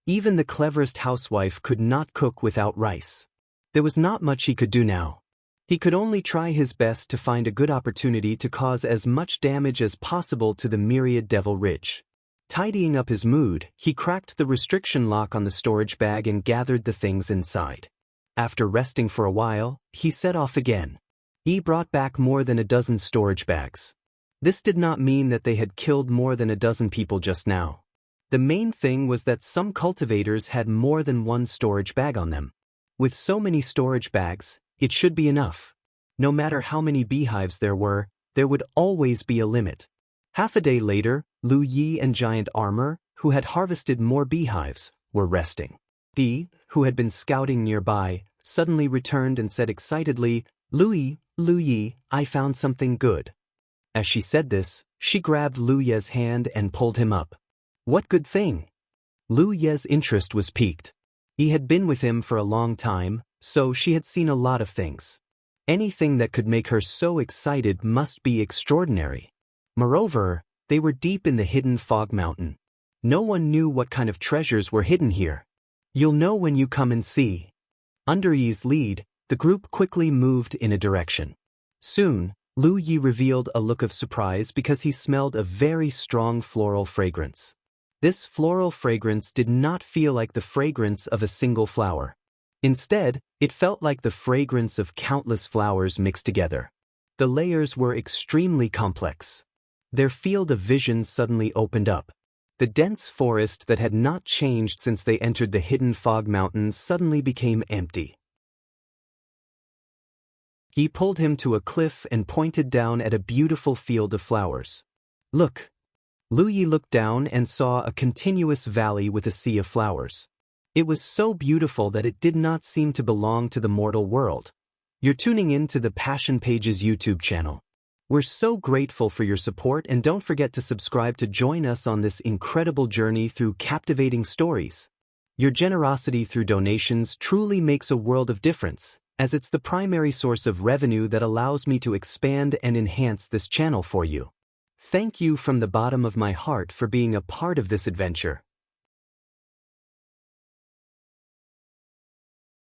Even the cleverest housewife could not cook without rice. There was not much he could do now. He could only try his best to find a good opportunity to cause as much damage as possible to the myriad Devil Ridge. Tidying up his mood, he cracked the restriction lock on the storage bag and gathered the things inside. After resting for a while, he set off again. He brought back more than a dozen storage bags. This did not mean that they had killed more than a dozen people just now. The main thing was that some cultivators had more than 1 storage bag on them. With so many storage bags, it should be enough. No matter how many beehives there would always be a limit. Half a day later, Lu Yi and Giant Armor, who had harvested more beehives, were resting. Bee, who had been scouting nearby, suddenly returned and said excitedly, Louis, Louis, I found something good. As she said this, she grabbed Lu Ye's hand and pulled him up. What good thing? Lu Ye's interest was piqued. He had been with him for a long time, so she had seen a lot of things. Anything that could make her so excited must be extraordinary. Moreover, they were deep in the hidden fog mountain. No one knew what kind of treasures were hidden here. You'll know when you come and see. Under Yi's lead, the group quickly moved in a direction. Soon, Lu Yi revealed a look of surprise because he smelled a very strong floral fragrance. This floral fragrance did not feel like the fragrance of a single flower. Instead, it felt like the fragrance of countless flowers mixed together. The layers were extremely complex. Their field of vision suddenly opened up. The dense forest that had not changed since they entered the hidden fog mountains suddenly became empty. He pulled him to a cliff and pointed down at a beautiful field of flowers. Look. Lu Yi looked down and saw a continuous valley with a sea of flowers. It was so beautiful that it did not seem to belong to the mortal world. You're tuning in to the Passion Pages YouTube channel. We're so grateful for your support, and don't forget to subscribe to join us on this incredible journey through captivating stories. Your generosity through donations truly makes a world of difference, as it's the primary source of revenue that allows me to expand and enhance this channel for you. Thank you from the bottom of my heart for being a part of this adventure.